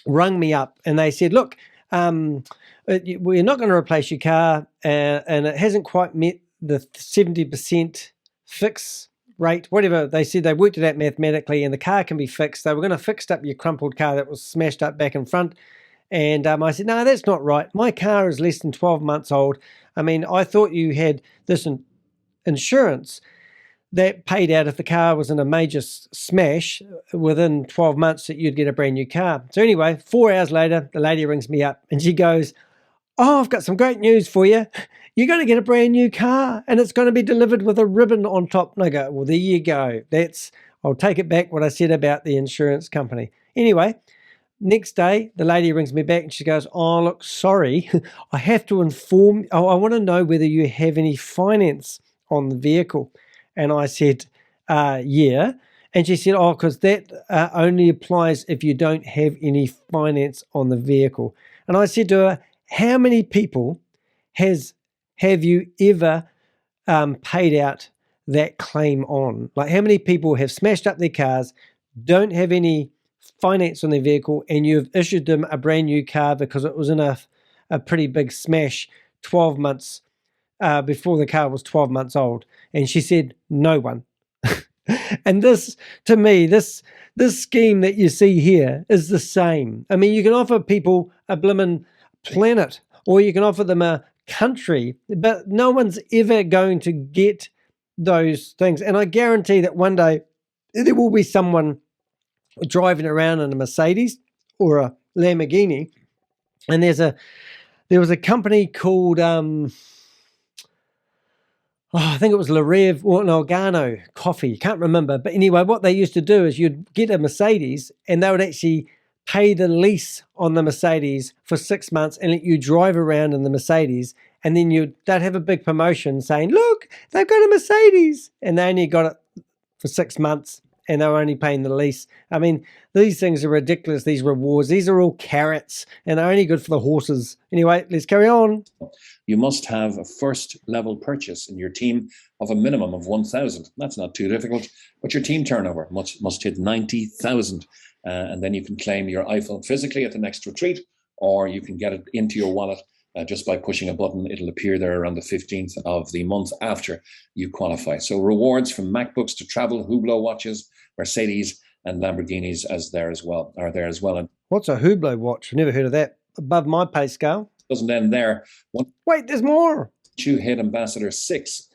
rung me up, and they said, look, we're not going to replace your car, and it hasn't quite met the 70% fix rate, whatever. They said they worked it out mathematically, and the car can be fixed. They were going to fix up your crumpled car that was smashed up back in front. And I said, no, that's not right. My car is less than 12 months old. I mean, I thought you had this insurance that paid out if the car was in a major smash within 12 months that you'd get a brand new car. So anyway, 4 hours later, the lady rings me up and she goes, oh, I've got some great news for you. You're going to get a brand new car, and it's going to be delivered with a ribbon on top. And I go, well, there you go. I'll take it back what I said about the insurance company. Anyway, next day, the lady rings me back and she goes, oh, look, sorry. I have to inform, I want to know whether you have any finance on the vehicle. And I said, yeah. And she said, oh, because that only applies if you don't have any finance on the vehicle. And I said to her, how many people have you ever paid out that claim on? Like, how many people have smashed up their cars, don't have any finance on their vehicle, and you've issued them a brand new car because it was in a pretty big smash 12 months before the car was 12 months old? And she said, no one. And this, to me, this scheme that you see here is the same. I mean, you can offer people a blimmin' planet, or you can offer them a country, but no one's ever going to get those things. And I guarantee that one day there will be someone driving around in a Mercedes or a Lamborghini, and there was a company called I think it was Larev or an Organo Coffee, can't remember. But anyway, what they used to do is you'd get a Mercedes, and they would actually pay the lease on the Mercedes for 6 months and let you drive around in the Mercedes. And then they'd have a big promotion saying, look, they've got a Mercedes. And they only got it for 6 months, and they were only paying the lease. I mean, these things are ridiculous, these rewards. These are all carrots, and they're only good for the horses. Anyway, let's carry on. You must have a first level purchase in your team of a minimum of 1,000. That's not too difficult, but your team turnover must hit 90,000. And then you can claim your iPhone physically at the next retreat, or you can get it into your wallet just by pushing a button. It'll appear there around the 15th of the month after you qualify. So rewards from MacBooks to travel, Hublot watches, Mercedes and Lamborghinis are there as well. And What's a Hublot watch? I've never heard of that. Above my pay scale. Doesn't end there. Wait, there's more. You hit Ambassador 6.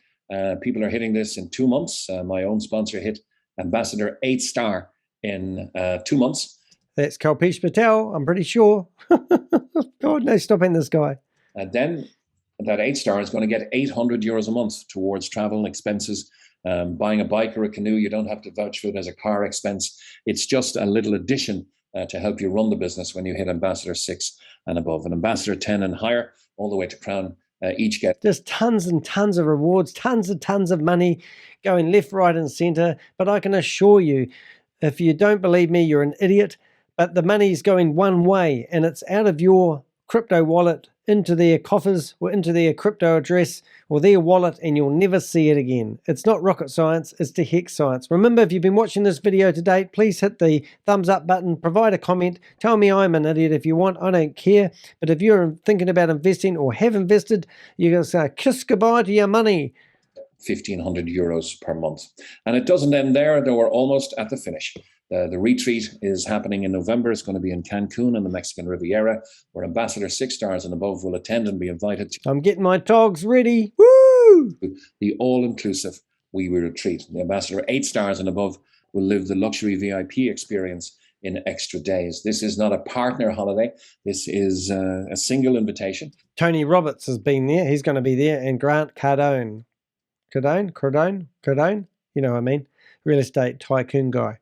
People are hitting this in 2 months. My own sponsor hit Ambassador 8-star in 2 months. That's Kalpesh Patel, I'm pretty sure. God, no stopping this guy. And then that 8-star is going to get €800 a month towards travel expenses. Buying a bike or a canoe, you don't have to vouch for it as a car expense. It's just a little addition to help you run the business when you hit Ambassador 6 and above. And Ambassador 10 and higher, all the way to Crown, each get. There's tons and tons of rewards, tons of money going left, right and center. But I can assure you, if you don't believe me, you're an idiot. But the money's going one way, and it's out of your crypto wallet into their coffers or into their crypto address or their wallet, and you'll never see it again. It's not rocket science, it's the hex science. Remember, if you've been watching this video to date, please hit the thumbs up button, provide a comment, tell me I'm an idiot if you want, I don't care. But if you're thinking about investing or have invested, you're going to say kiss goodbye to your money. €1,500 per month. And it doesn't end there, though we're almost at the finish. The retreat is happening in November. It's going to be in Cancun in the Mexican Riviera, where Ambassador 6 stars and above will attend and be invited to I'm getting my togs ready. Woo! the all-inclusive WeWe retreat. The Ambassador 8 stars and above will live the luxury VIP experience in extra days. This is not a partner holiday. This is a single invitation. Tony Roberts has been there. He's going to be there. And Grant Cardone. Cardone? You know what I mean. Real estate tycoon guy.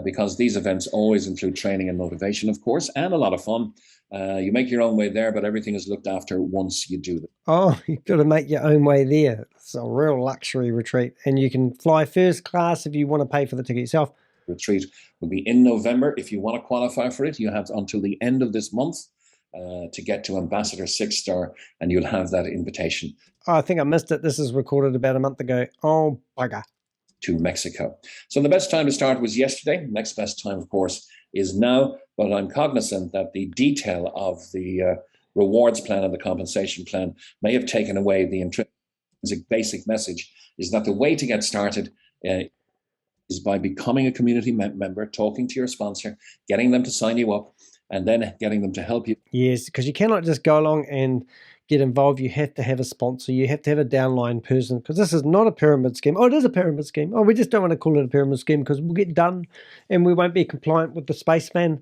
Because these events always include training and motivation, of course, and a lot of fun. You make your own way there, but everything is looked after once you do them. Oh, you've got to make your own way there. It's a real luxury retreat. And you can fly first class if you want to pay for the ticket yourself. Retreat will be in November. If you want to qualify for it, you have until the end of this month to get to Ambassador 6 star, and you'll have that invitation. Oh, I think I missed it. This is recorded about a month ago. Oh, bugger. To Mexico. So the best time to start was yesterday. Next best time, of course, is now. But I'm cognizant that the detail of the rewards plan and the compensation plan may have taken away the intrinsic basic message, is that the way to get started is by becoming a community member, talking to your sponsor, getting them to sign you up, and then getting them to help you. Yes, because you cannot just go along and get involved. You have to have a sponsor. You have to have a downline person, because this is not a pyramid scheme. Oh, it is a pyramid scheme. Oh, we just don't want to call it a pyramid scheme because we'll get done and we won't be compliant with the spaceman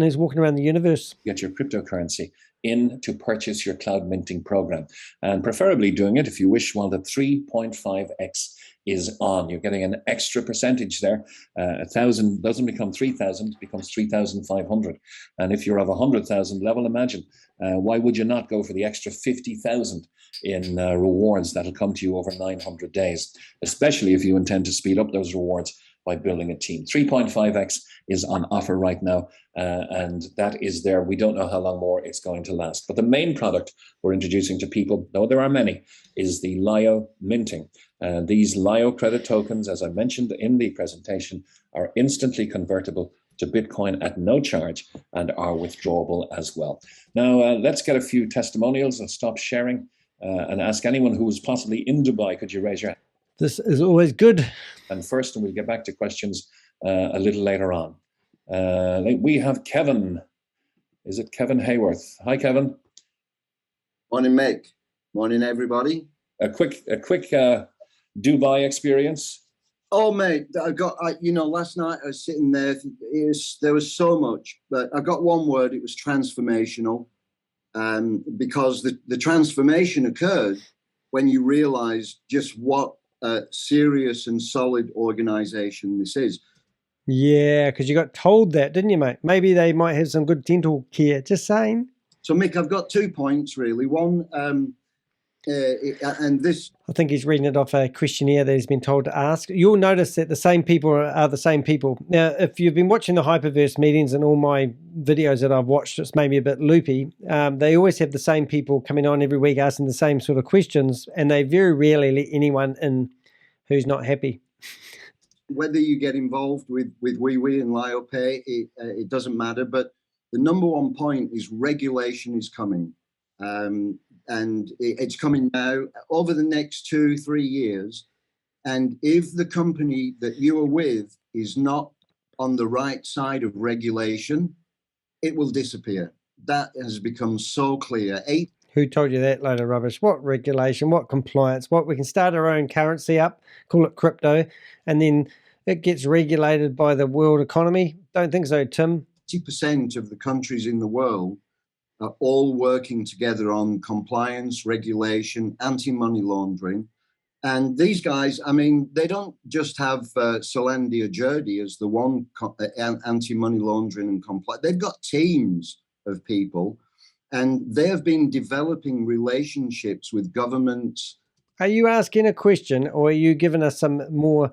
who's walking around the universe. Get your cryptocurrency in to purchase your cloud minting program, and preferably doing it, if you wish, while the 3.5x is on. You're getting an extra percentage there. 1,000 doesn't become 3,000, it becomes 3,500. And if you're of 100,000 level, imagine, why would you not go for the extra 50,000 in rewards that'll come to you over 900 days, especially if you intend to speed up those rewards by building a team. 3.5x is on offer right now, and that is there. We don't know how long more it's going to last. But the main product we're introducing to people, though there are many, is the LYO minting. These LYO credit tokens, as I mentioned in the presentation, are instantly convertible to Bitcoin at no charge and are withdrawable as well. Now, let's get a few testimonials. I'll stop sharing and ask anyone who was possibly in Dubai, could you raise your hand? This is always good. And first, and we'll get back to questions a little later on. We have Kevin. Is it Kevin Hayworth? Hi, Kevin. Morning, Mick. Morning, everybody. A quick Dubai experience. Oh, mate, last night I was sitting there. There was so much, but I got one word. It was transformational, because the transformation occurred when you realize just what a serious and solid organization this is. Yeah, because you got told that, didn't you, mate? Maybe they might have some good dental care. Just saying. So, Mick, I've got 2 points, really. One, and this... I think he's reading it off a questionnaire that he's been told to ask. You'll notice that the same people are the same people. Now, if you've been watching the HyperVerse meetings and all my videos that I've watched, it's maybe a bit loopy. They always have the same people coming on every week asking the same sort of questions, and they very rarely let anyone in who's not happy. Whether you get involved with WeWe and LYO Pay, it doesn't matter. But the number one point is regulation is coming. and it's coming now over the next 2-3 years. And if the company that you are with is not on the right side of regulation, it will disappear. That has become so clear. Who told you that load of rubbish? What regulation, what compliance, what we can start our own currency up, call it crypto, and then it gets regulated by the world economy? Don't think so, Tim. 80% of the countries in the world are all working together on compliance, regulation, anti-money laundering. And these guys, I mean, they don't just have Solandia Jurdi as the one anti-money laundering and compliance. They've got teams of people, and they have been developing relationships with governments. Are you asking a question, or are you giving us some more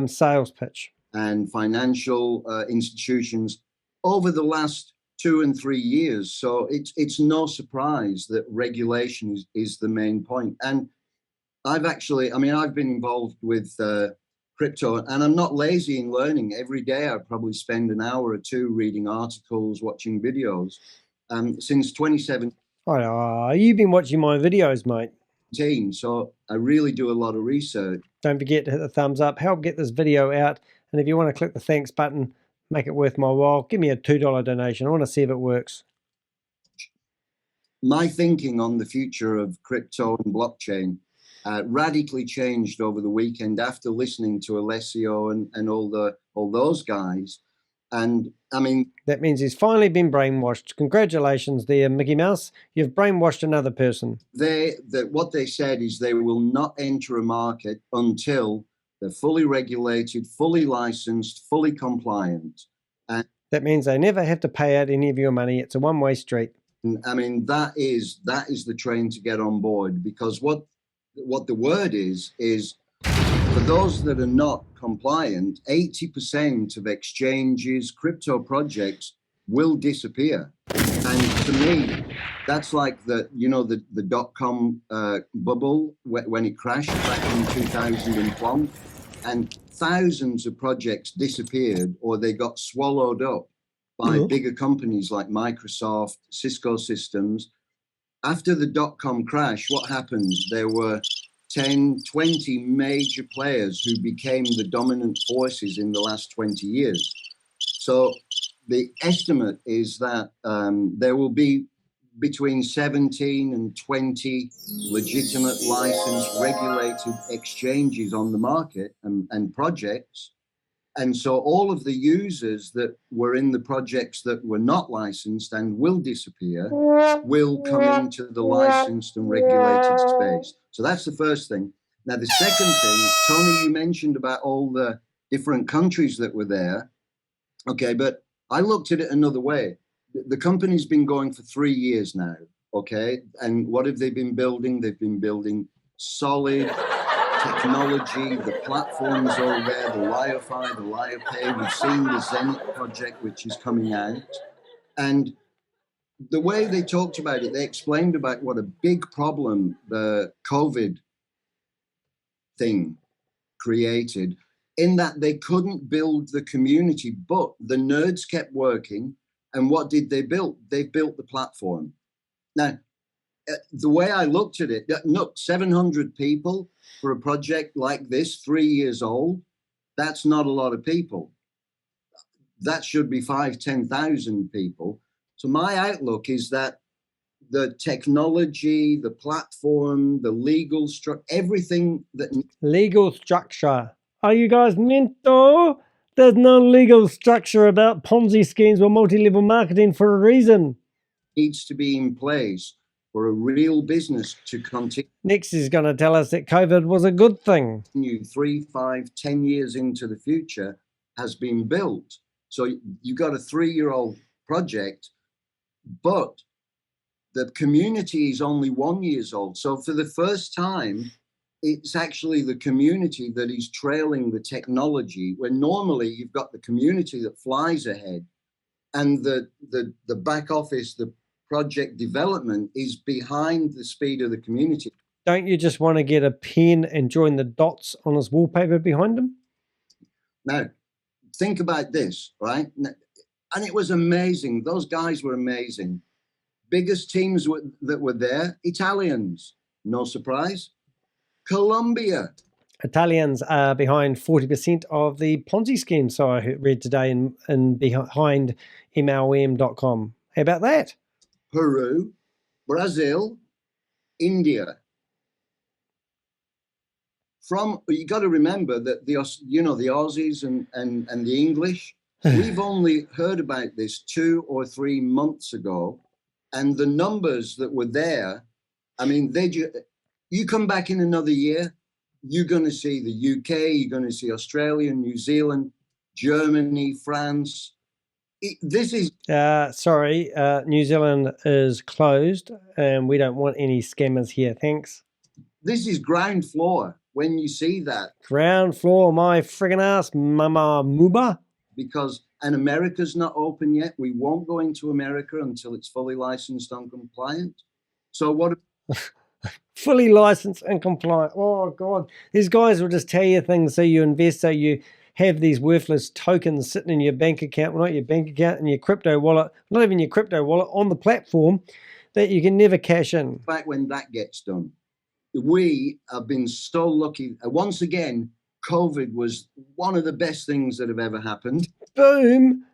sales pitch? And financial institutions over the last 2 and 3 years. So it's no surprise that regulation is the main point. And I've been involved with crypto, and I'm not lazy in learning. Every day I probably spend an hour or two reading articles, watching videos. Since 2017. Oh, you've been watching my videos, mate. So I really do a lot of research. Don't forget to hit the thumbs up, help get this video out. And if you want to click the thanks button, make it worth my while, give me a $2 donation. I want to see if it works. My thinking on the future of crypto and blockchain radically changed over the weekend after listening to Alessio and all those guys. And I mean, that means he's finally been brainwashed. Congratulations there, Mickey Mouse. You've brainwashed another person. What they said is they will not enter a market until they're fully regulated, fully licensed, fully compliant. And that means they never have to pay out any of your money. It's a one-way street. I mean, that is the train to get on board, because what the word is for those that are not compliant, 80% of exchanges, crypto projects will disappear. And to me, that's like the dot-com bubble when it crashed back in 2012, and thousands of projects disappeared or they got swallowed up by bigger companies like Microsoft, Cisco Systems. After the dot-com crash, what happened? There were 10, 20 major players who became the dominant forces in the last 20 years. So the estimate is that there will be between 17 and 20 legitimate, licensed, regulated exchanges on the market and projects. And so all of the users that were in the projects that were not licensed and will disappear will come into the licensed and regulated space. So that's the first thing. Now, the second thing, Tony, you mentioned about all the different countries that were there. Okay, but I looked at it another way. The company's been going for 3 years now, okay? And what have they been building? They've been building solid technology, the platforms all there, the LYO-Fi, the LYO Pay. We've seen the Zenit project, which is coming out. And the way they talked about it, they explained about what a big problem the COVID thing created, in that they couldn't build the community, but the nerds kept working. And what did they build? They built the platform. Now, the way I looked at it, look, 700 people for a project like this, 3 years old, that's not a lot of people. That should be 5,000-10,000 people. So my outlook is that the technology, the platform, the legal structure, everything that... Legal structure. Are you guys mental? There's no legal structure about Ponzi schemes or multi-level marketing for a reason. Needs to be in place for a real business to continue. Next is going to tell us that COVID was a good thing. 3, 5, 10 years into the future has been built. So you got a 3-year-old project, but the community is only 1 year old. So for the first time, it's actually the community that is trailing the technology, when normally you've got the community that flies ahead and the back office, the project development is behind the speed of the community. Don't you just want to get a pen and join the dots on his wallpaper behind him? Now, think about this, right? And it was amazing. Those guys were amazing. Biggest teams that were there, Italians. No surprise. Colombia. Italians are behind 40% of the Ponzi scheme, so I read today in behind MLM.com. How about that? Peru, Brazil, India. You got to remember that the Aussies and the English, we've only heard about this 2 or 3 months ago, and the numbers that were there, I mean, you come back in another year, you're going to see the UK, you're going to see Australia, New Zealand, Germany, France. This is... sorry, New Zealand is closed, and we don't want any scammers here, thanks. This is ground floor when you see that. Ground floor, my friggin' ass, mama muba. And America's not open yet. We won't go into America until it's fully licensed and compliant. So what... Fully licensed and compliant. Oh, God. These guys will just tell you things so you invest, so you have these worthless tokens sitting in your bank account, well, not your bank account, in your crypto wallet, not even your crypto wallet, on the platform that you can never cash in. Back when that gets done, we have been so lucky. Once again, COVID was one of the best things that have ever happened. Boom.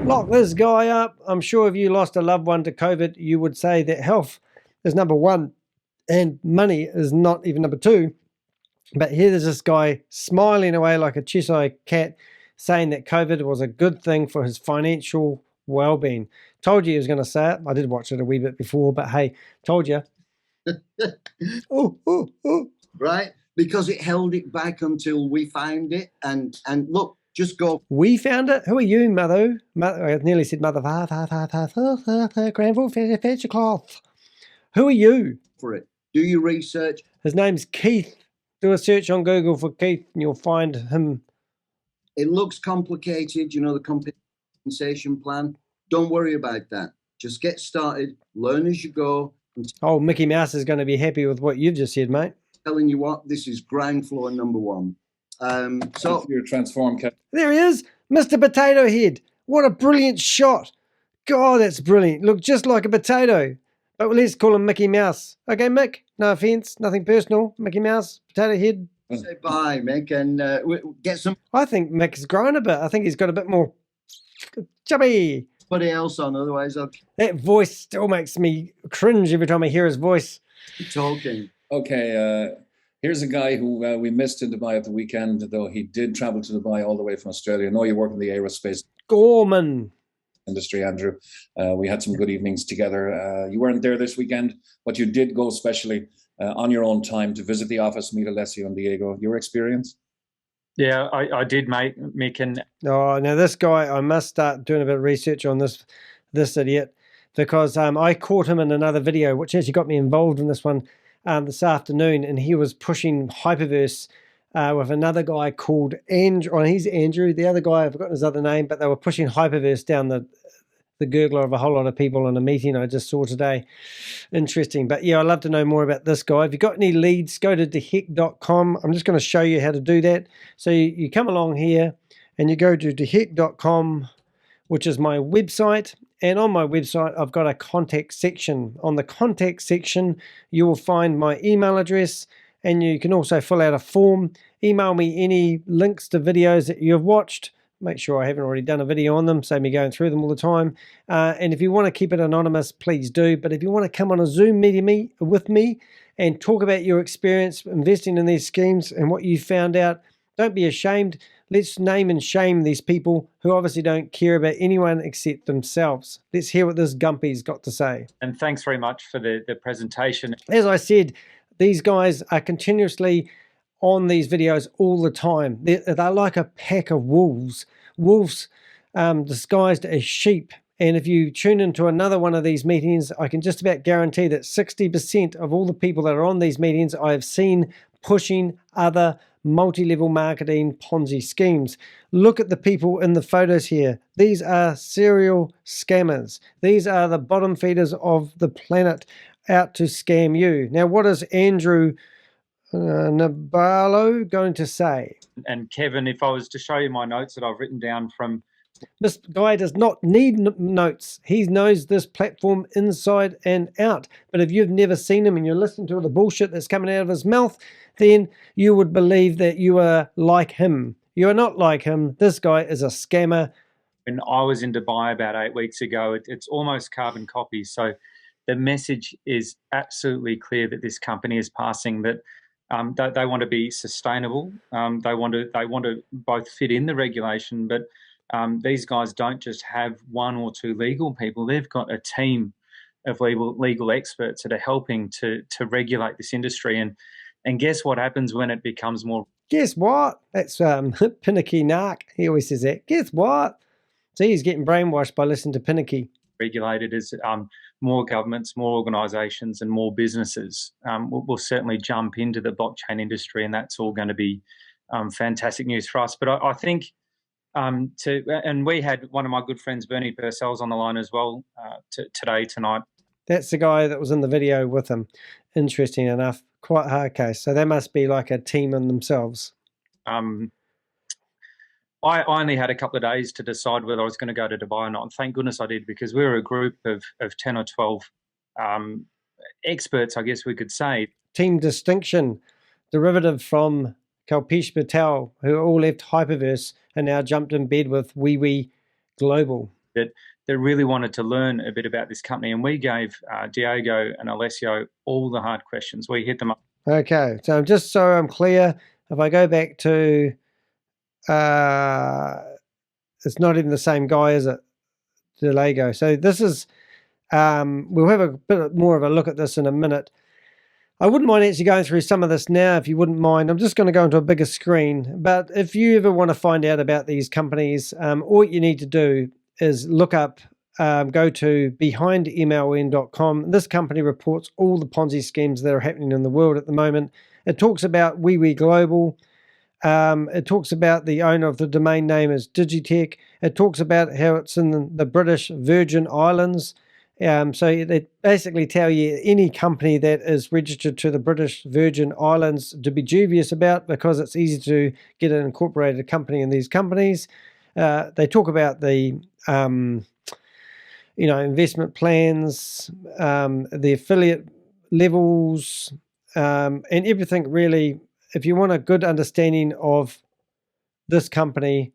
Lock this guy up. I'm sure if you lost a loved one to COVID, you would say that health is number 1 and money is not even number 2. But here there's this guy smiling away like a Cheshire cat, saying that COVID was a good thing for his financial well-being. Told you he was going to say it. I did watch it a wee bit before, but hey, told you. Right? Because it held it back until we found it. And look, just go. We found it? Who are you, mother? I nearly said mother. Grandfather, fetch your cloth. Who are you? For it. Do your research. His name's Keith. Do a search on Google for Keith and you'll find him. It looks complicated, the compensation plan. Don't worry about that. Just get started, learn as you go. Oh, Mickey Mouse is going to be happy with what you've just said, mate. Telling you what, this is ground floor number 1. So you're transformed. There he is, Mr. Potato Head. What a brilliant shot. God, that's brilliant. Look just like a potato. But let's call him Mickey Mouse. Okay, Mick, no offense, nothing personal. Mickey Mouse, Potato Head. Say bye, Mick, and get some. I think Mick's grown a bit. I think he's got a bit more chubby. Somebody else on, otherwise that voice still makes me cringe every time I hear his voice. Talking. Okay, here's a guy who we missed in Dubai at the weekend, though he did travel to Dubai all the way from Australia. I know you work in the aerospace Gorman industry, Andrew. We had some good evenings together. You weren't there this weekend, but you did go specially on your own time to visit the office, meet Alessio and Diego. Your experience? Yeah, I did, mate, Mick. And oh, now this guy, I must start doing a bit of research on this idiot, because I caught him in another video, which actually got me involved in this one this afternoon, and he was pushing HyperVerse with another guy called Andrew. Oh, he's Andrew. The other guy, I've forgotten his other name, but they were pushing HyperVerse down the gurgler of a whole lot of people in a meeting I just saw today. Interesting. But yeah, I'd love to know more about this guy. If you've got any leads, go to deheck.com. I'm just going to show you how to do that. So you come along here and you go to deheck.com, which is my website. And on my website, I've got a contact section. On the contact section, you will find my email address, and you can also fill out a form. Email me any links to videos that you've watched. Make sure I haven't already done a video on them, save me going through them all the time. And if you want to keep it anonymous, please do. But if you want to come on a Zoom meeting with me and talk about your experience investing in these schemes and what you found out, don't be ashamed. Let's name and shame these people who obviously don't care about anyone except themselves. Let's hear what this Gumpy's got to say. And thanks very much for the presentation. As I said, these guys are continuously on these videos all the time. They're like a pack of wolves disguised as sheep. And if you tune into another one of these meetings, I can just about guarantee that 60% of all the people that are on these meetings I have seen pushing other multi-level marketing Ponzi schemes. Look at the people in the photos here. These are serial scammers. These are the bottom feeders of the planet out to scam you. Now, what is Andrew Nabarro going to say? And Kevin, if I was to show you my notes that I've written down from This guy does not need notes. He knows this platform inside and out. But if you've never seen him and you're listening to all the bullshit that's coming out of his mouth, then you would believe that you are like him. You are not like him. This guy is a scammer. When I was in Dubai about 8 weeks ago, it's almost carbon copy. So the message is absolutely clear that this company is passing that they want to be sustainable. They want to both fit in the regulation, but these guys don't just have one or two legal people. They've got a team of legal experts that are helping to regulate this industry. And guess what happens when it becomes more? Guess what? That's Pinicky Narc. He always says that. Guess what? See, he's getting brainwashed by listening to Pinicky. Regulated as more governments, more organisations, and more businesses will certainly jump into the blockchain industry, and that's all going to be fantastic news for us. But I think and we had one of my good friends, Bernie Purcell's on the line as well tonight. That's the guy that was in the video with him. Interesting enough, quite hard case. So they must be like a team in themselves. I only had a couple of days to decide whether I was going to go to Dubai or not. And thank goodness I did, because we were a group of 10 or 12 experts, I guess we could say. Team Distinction, derivative from Kalpesh Patel, who all left HyperVerse and now jumped in bed with Wewe.Global. That really wanted to learn a bit about this company. And we gave Diego and Alessio all the hard questions. We hit them up. Okay, so just so I'm clear, if I go back to... it's not even the same guy, is it? Diego. So this is, we'll have a bit more of a look at this in a minute. I wouldn't mind actually going through some of this now, if you wouldn't mind. I'm just going to go into a bigger screen. But if you ever want to find out about these companies, all you need to do is look up, go to behindmln.com. This company reports all the Ponzi schemes that are happening in the world at the moment. It talks about Wewe.Global. It talks about the owner of the domain name is Digitech. It talks about how it's in the British Virgin Islands. So they basically tell you any company that is registered to the British Virgin Islands to be dubious about, because it's easy to get an incorporated company in these companies. They talk about the investment plans, the affiliate levels, and everything really. If you want a good understanding of this company,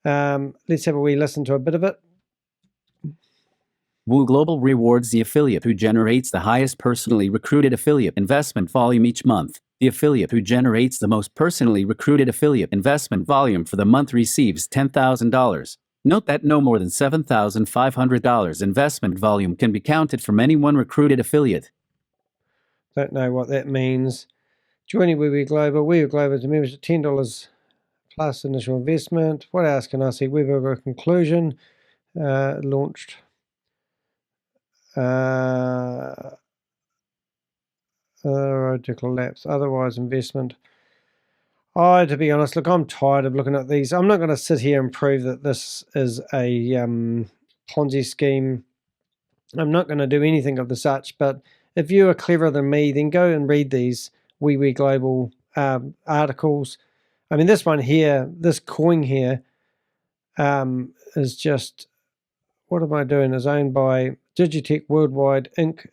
let's have a wee listen to a bit of it. Wewe.Global rewards the affiliate who generates the highest personally recruited affiliate investment volume each month. The affiliate who generates the most personally recruited affiliate investment volume for the month receives $10,000. Note that no more than $7,500 investment volume can be counted from any one recruited affiliate. Don't know what that means. Joining Wewe.Global. Wewe.Global is members at $10 plus initial investment. What else can I see? Wewe conclusion. Launched. Road to collapse. Otherwise investment. To be honest, look, I'm tired of looking at these. I'm not going to sit here and prove that this is a Ponzi scheme. I'm not going to do anything of the such, but if you are cleverer than me, then go and read these Wewe.Global articles. I mean, this one here, this coin here, is just, what am I doing? Is owned by Digitech Worldwide Inc.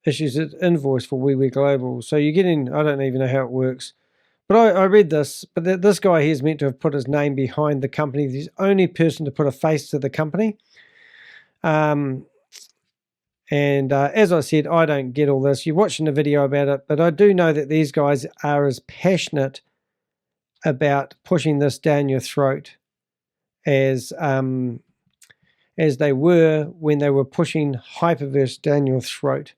Issues an invoice for Wewe.Global. So you're getting, I don't even know how it works. But I read this, but this guy here is meant to have put his name behind the company. He's the only person to put a face to the company. And as I said, I don't get all this. You're watching the video about it, but I do know that these guys are as passionate about pushing this down your throat as they were when they were pushing HyperVerse down your throat.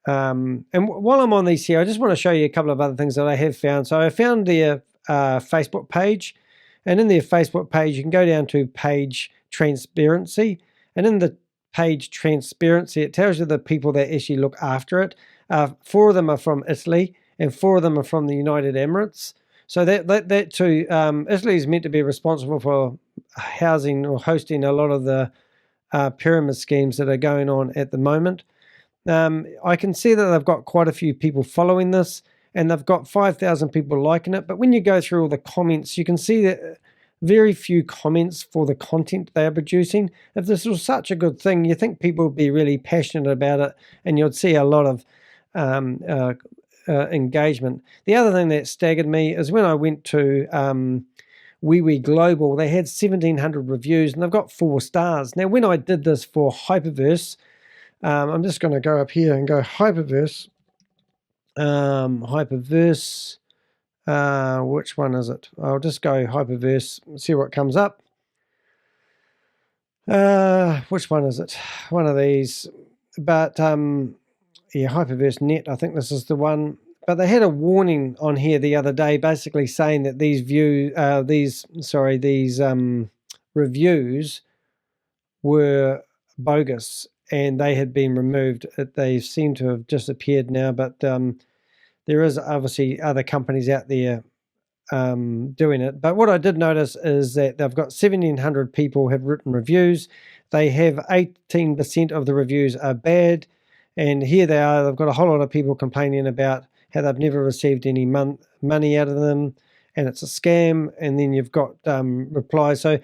And while I'm on these here, I just want to show you a couple of other things that I have found. So I found their Facebook page, and in their Facebook page, you can go down to page transparency, and in the page transparency, it tells you the people that actually look after it. 4 of them are from Italy, and 4 of them are from the United Emirates. So that too, Italy is meant to be responsible for housing or hosting a lot of the pyramid schemes that are going on at the moment. I can see that they've got quite a few people following this, and they've got 5,000 people liking it. But when you go through all the comments, you can see that very few comments for the content they are producing. If this was such a good thing, you think people would be really passionate about it, and you'd see a lot of engagement. The other thing that staggered me is when I went to Wewe.Global, they had 1,700 reviews and they've got 4 stars. Now, when I did this for HyperVerse, I'm just going to go up here and go HyperVerse. HyperVerse, which one is it? I'll just go HyperVerse, see what comes up. Which one is it? One of these. But yeah, HyperVerse Net, I think this is the one. But they had a warning on here the other day, basically saying that these reviews were bogus and they had been removed. They seem to have disappeared now, but there is obviously other companies out there doing it. But what I did notice is that they've got 1,700 people have written reviews. They have 18% of the reviews are bad. And here they are, they've got a whole lot of people complaining about how they've never received any money out of them, and it's a scam. And then you've got replies. So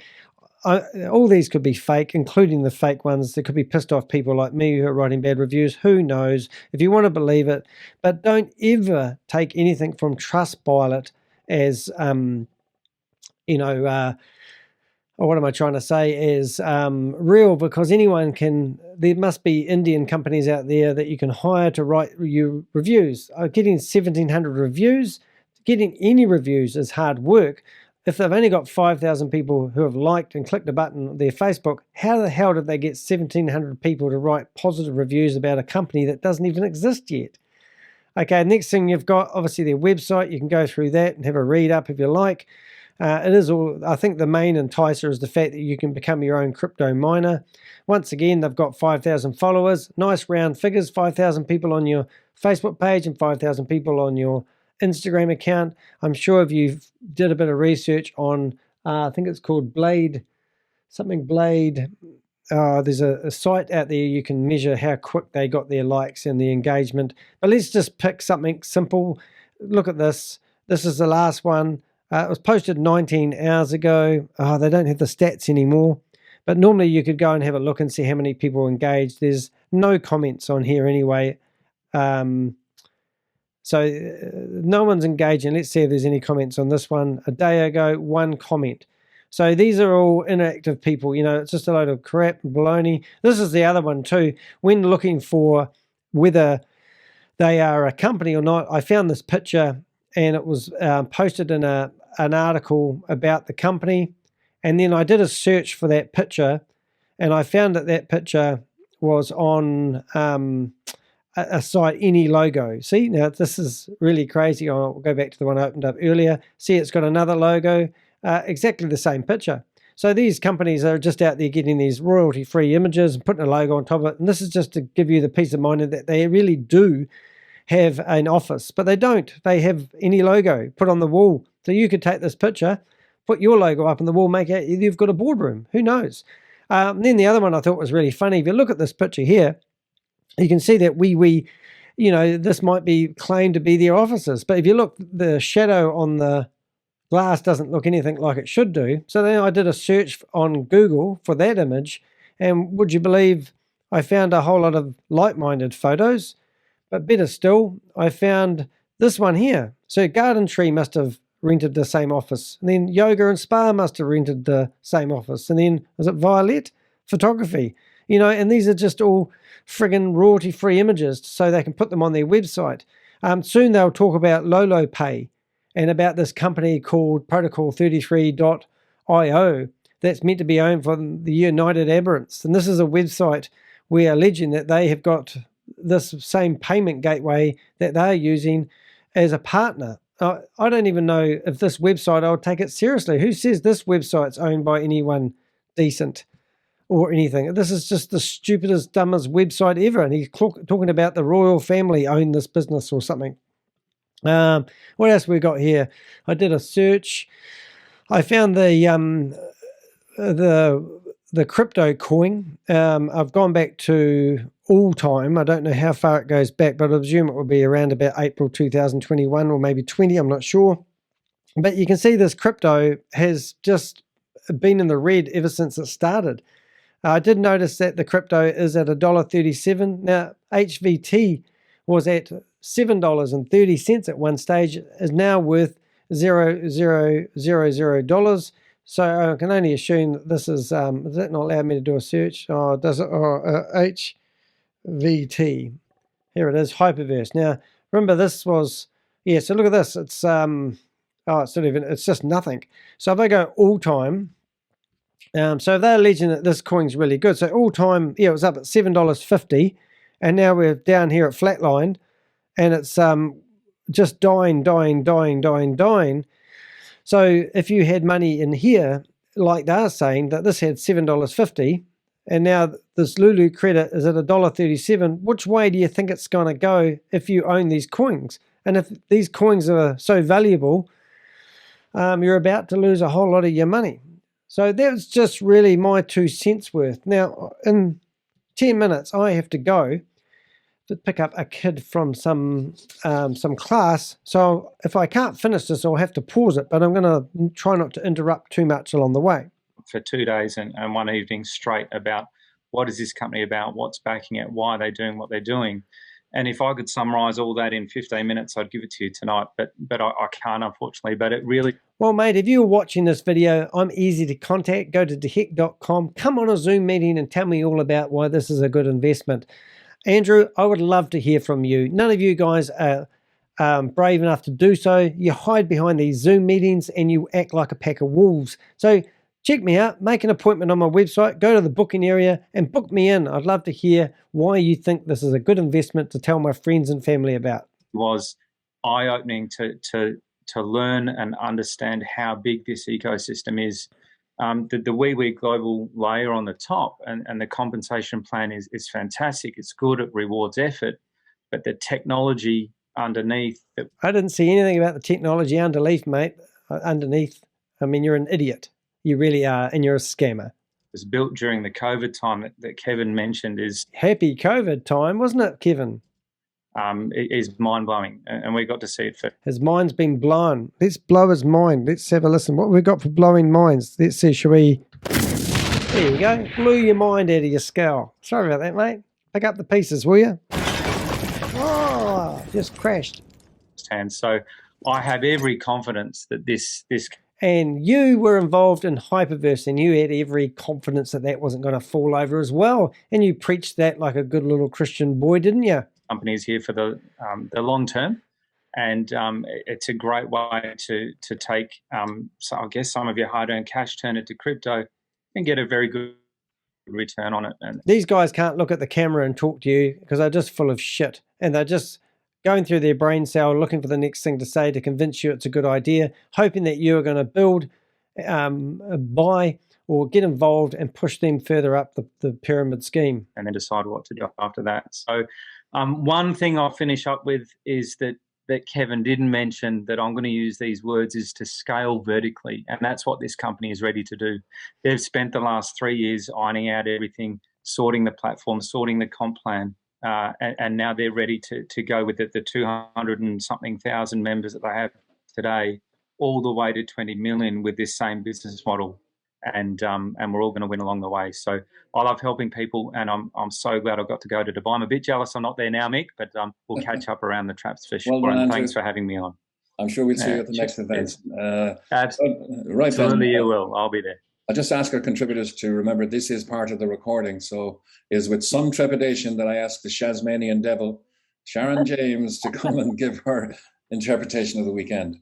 all these could be fake, including the fake ones. There could be pissed off people like me who are writing bad reviews. Who knows? If you want to believe it. But don't ever take anything from Trustpilot as, what am I trying to say, is real, because anyone can. There must be Indian companies out there that you can hire to write you reviews. Getting 1,700 reviews, getting any reviews is hard work. If they've only got 5,000 people who have liked and clicked a button on their Facebook, how the hell did they get 1,700 people to write positive reviews about a company that doesn't even exist yet? Okay, next thing you've got, obviously, their website. You can go through that and have a read up if you like. It is all. I think the main enticer is the fact that you can become your own crypto miner. Once again, they've got 5,000 followers. Nice round figures, 5,000 people on your Facebook page and 5,000 people on your Instagram account. I'm sure if you did a bit of research on, I think it's called Blade. There's a site out there you can measure how quick they got their likes and the engagement. But let's just pick something simple. Look at this. This is the last one. It was posted 19 hours ago. They don't have the stats anymore. But normally you could go and have a look and see how many people engaged. There's no comments on here anyway. So no one's engaging. Let's see if there's any comments on this one. A day ago, 1 comment. So these are all inactive people. It's just a load of crap and baloney. This is the other one too. When looking for whether they are a company or not, I found this picture and it was posted in an article about the company. And then I did a search for that picture and I found that picture was on a site, Any Logo. See, now this is really crazy. I'll go back to the one I opened up earlier. See, it's got another logo, exactly the same picture. So these companies are just out there getting these royalty-free images and putting a logo on top of it. And this is just to give you the peace of mind that they really do have an office, but they don't. They have Any Logo put on the wall. So you could take this picture, put your logo up on the wall, make it, you've got a boardroom. Who knows? Then the other one I thought was really funny. If you look at this picture here, you can see that this might be claimed to be their offices. But if you look, the shadow on the glass doesn't look anything like it should do. So then I did a search on Google for that image. And would you believe I found a whole lot of like-minded photos? But better still, I found this one here. So Garden Tree must have rented the same office. And then Yoga and Spa must have rented the same office. And then, was it Violet Photography? And these are just all friggin' royalty-free images so they can put them on their website. Soon they'll talk about Lolo Pay and about this company called Protocol33.io that's meant to be owned for the United Arab Emirates. And this is a website where alleging that they have got this same payment gateway that they're using as a partner. I don't even know if this website, I would take it seriously. Who says this website's owned by anyone decent or anything? This is just the stupidest, dumbest website ever. And he's talking about the royal family own this business or something. What else we got here? I did a search. I found the crypto coin. I've gone back to all time. I don't know how far it goes back, but I presume it will be around about April 2021 or maybe 20. I'm not sure. But you can see this crypto has just been in the red ever since it started. I did notice that the crypto is at $1.37. Now, HVT was at $7.30 at one stage, is now worth $0.0000. So I can only assume that this is that not allow me to do a search? Oh, does it? Oh, HVT. Here it is, HyperVerse. Now, remember this was, yeah, so look at this. It's, oh, it's not even, it's just nothing. So if I go all time, so they're alleging that this coin's really good. So all time, yeah, it was up at $7.50, and now we're down here at flatline, and it's just dying. So if you had money in here, like they're saying that this had $7.50, and now this LYO credit is at $1.37, which way do you think it's going to go if you own these coins? And if these coins are so valuable, you're about to lose a whole lot of your money. So that's just really my 2 cents worth. Now, in 10 minutes, I have to go to pick up a kid from some class. So if I can't finish this, I'll have to pause it, but I'm going to try not to interrupt too much along the way. For 2 days and one evening straight about what is this company about, what's backing it, why are they doing what they're doing. And if I could summarize all that in 15 minutes, I'd give it to you tonight, but I can't, unfortunately. But it really... Well, mate, if you're watching this video, I'm easy to contact. Go to deheck.com, come on a Zoom meeting and tell me all about why this is a good investment. Andrew, I would love to hear from you. None of you guys are brave enough to do so. You hide behind these Zoom meetings and you act like a pack of wolves. So check me out, make an appointment on my website, go to the booking area and book me in. I'd love to hear why you think this is a good investment to tell my friends and family about. It was eye-opening to learn and understand how big this ecosystem is. The Wewe.Global layer on the top and the compensation plan is fantastic. It's good, it rewards effort, but the technology underneath... I didn't see anything about the technology underneath, mate. Underneath. I mean, you're an idiot. You really are, and you're a scammer. It was built during the COVID time that Kevin mentioned is... Happy COVID time, wasn't it, Kevin? It is mind-blowing, and we got to see it first. His mind's been blown. Let's blow his mind. Let's have a listen. What have we got for blowing minds? Let's see, shall we... There you go. Blew your mind out of your skull. Sorry about that, mate. Pick up the pieces, will you? Oh, just crashed. And so I have every confidence that this and you were involved in HyperVerse, and you had every confidence that that wasn't going to fall over as well. And you preached that like a good little Christian boy, didn't you? Company is here for the long term, and it's a great way to take, so I guess, some of your hard-earned cash, turn it to crypto, and get a very good return on it. And these guys can't look at the camera and talk to you because they're just full of shit, and they're just going through their brain cell, looking for the next thing to say to convince you it's a good idea, hoping that you are going to build, buy, or get involved and push them further up the pyramid scheme. And then decide what to do after that. So one thing I'll finish up with is that Kevin didn't mention, that I'm going to use these words, is to scale vertically. And that's what this company is ready to do. They've spent the last 3 years ironing out everything, sorting the platform, sorting the comp plan. And now they're ready to go with the 200 and something thousand members that they have today, all the way to 20 million with this same business model. And we're all going to win along the way. So I love helping people, and I'm so glad I got to go to Dubai. I'm a bit jealous I'm not there now, Mick, but we'll catch up around the traps for sure. Well, and thanks for having me on. I'm sure we'll see you at the next event. Absolutely, right then, you will. I'll be there. I'll just ask our contributors to remember this is part of the recording, so it is with some trepidation that I ask the Shasmanian devil, Sharon James, to come and give her interpretation of the weekend.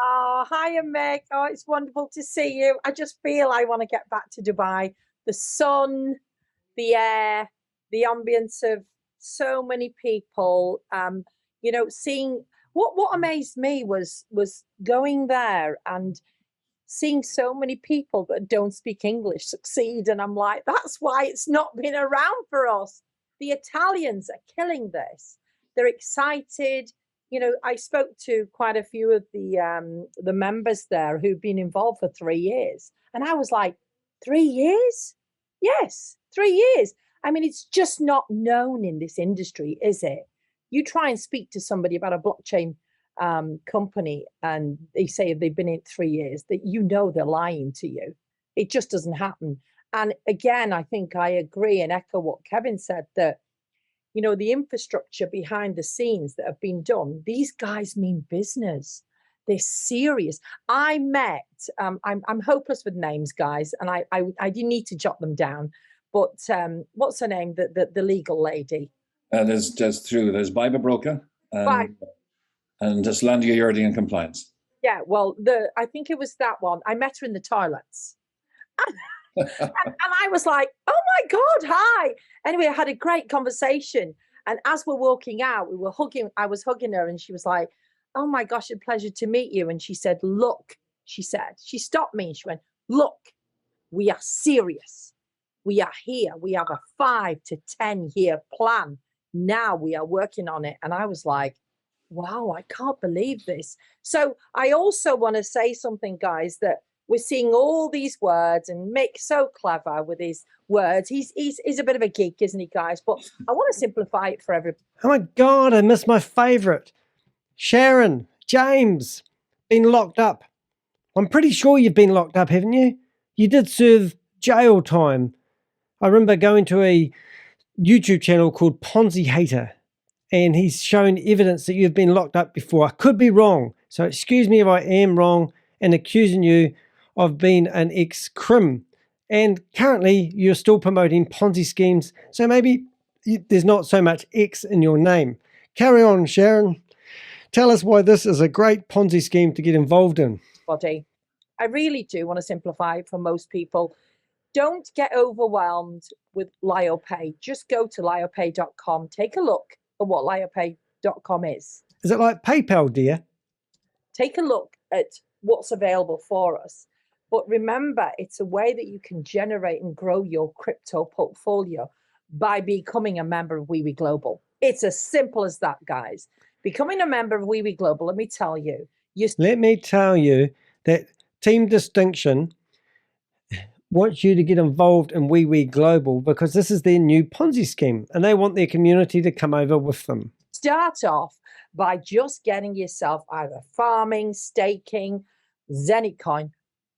Oh, hiya, Mick. Oh, it's wonderful to see you. I just feel I want to get back to Dubai. The sun, the air, the ambience of so many people. You know, seeing what amazed me was going there and seeing so many people that don't speak English succeed. And I'm like, that's why it's not been around for us. The Italians are killing this. They're excited. You know, I spoke to quite a few of the members there who've been involved for 3 years. And I was like, 3 years? Yes, 3 years. I mean, it's just not known in this industry, is it? You try and speak to somebody about a blockchain company and they say they've been in 3 years, that you know they're lying to you. It just doesn't happen. And again, I think I agree and echo what Kevin said, that, you know, the infrastructure behind the scenes that have been done, these guys mean business. They're serious. I met, I'm hopeless with names, guys, and I do need to jot them down. But what's her name? The legal lady. There's Biba Broker and just Landia and Compliance. Yeah, well, I think it was that one. I met her in the toilets. and I was like, oh my God, hi. Anyway, I had a great conversation. And as we're walking out, we were hugging. I was hugging her and she was like, oh my gosh, a pleasure to meet you. And she said, look, she stopped me and she went, look, we are serious. We are here. We have a 5 to 10 year plan. Now we are working on it. And I was like, wow, I can't believe this. So I also want to say something, guys, that we're seeing all these words, and Mick's so clever with his words. He's a bit of a geek, isn't he, guys? But I want to simplify it for everybody. Oh my God, I missed my favorite. Sharon James, been locked up. I'm pretty sure you've been locked up, haven't you? You did serve jail time. I remember going to a YouTube channel called Ponzi Hater, and he's shown evidence that you've been locked up before. I could be wrong, so excuse me if I am wrong and accusing you of being an ex-crim. And currently you're still promoting Ponzi schemes, so maybe there's not so much X in your name. Carry on, Sharon. Tell us why this is a great Ponzi scheme to get involved in. I really do want to simplify it for most people. Don't get overwhelmed with LYO Pay. Just go to lyopay.com. Take a look at what lyopay.com is. Is it like PayPal, dear? Take a look at what's available for us. But remember, it's a way that you can generate and grow your crypto portfolio by becoming a member of Wewe.Global. It's as simple as that, guys. Becoming a member of Wewe.Global, let me tell you. Let me tell you that Team Distinction wants you to get involved in Wewe.Global because this is their new Ponzi scheme and they want their community to come over with them. Start off by just getting yourself either farming, staking, Zenitcoin.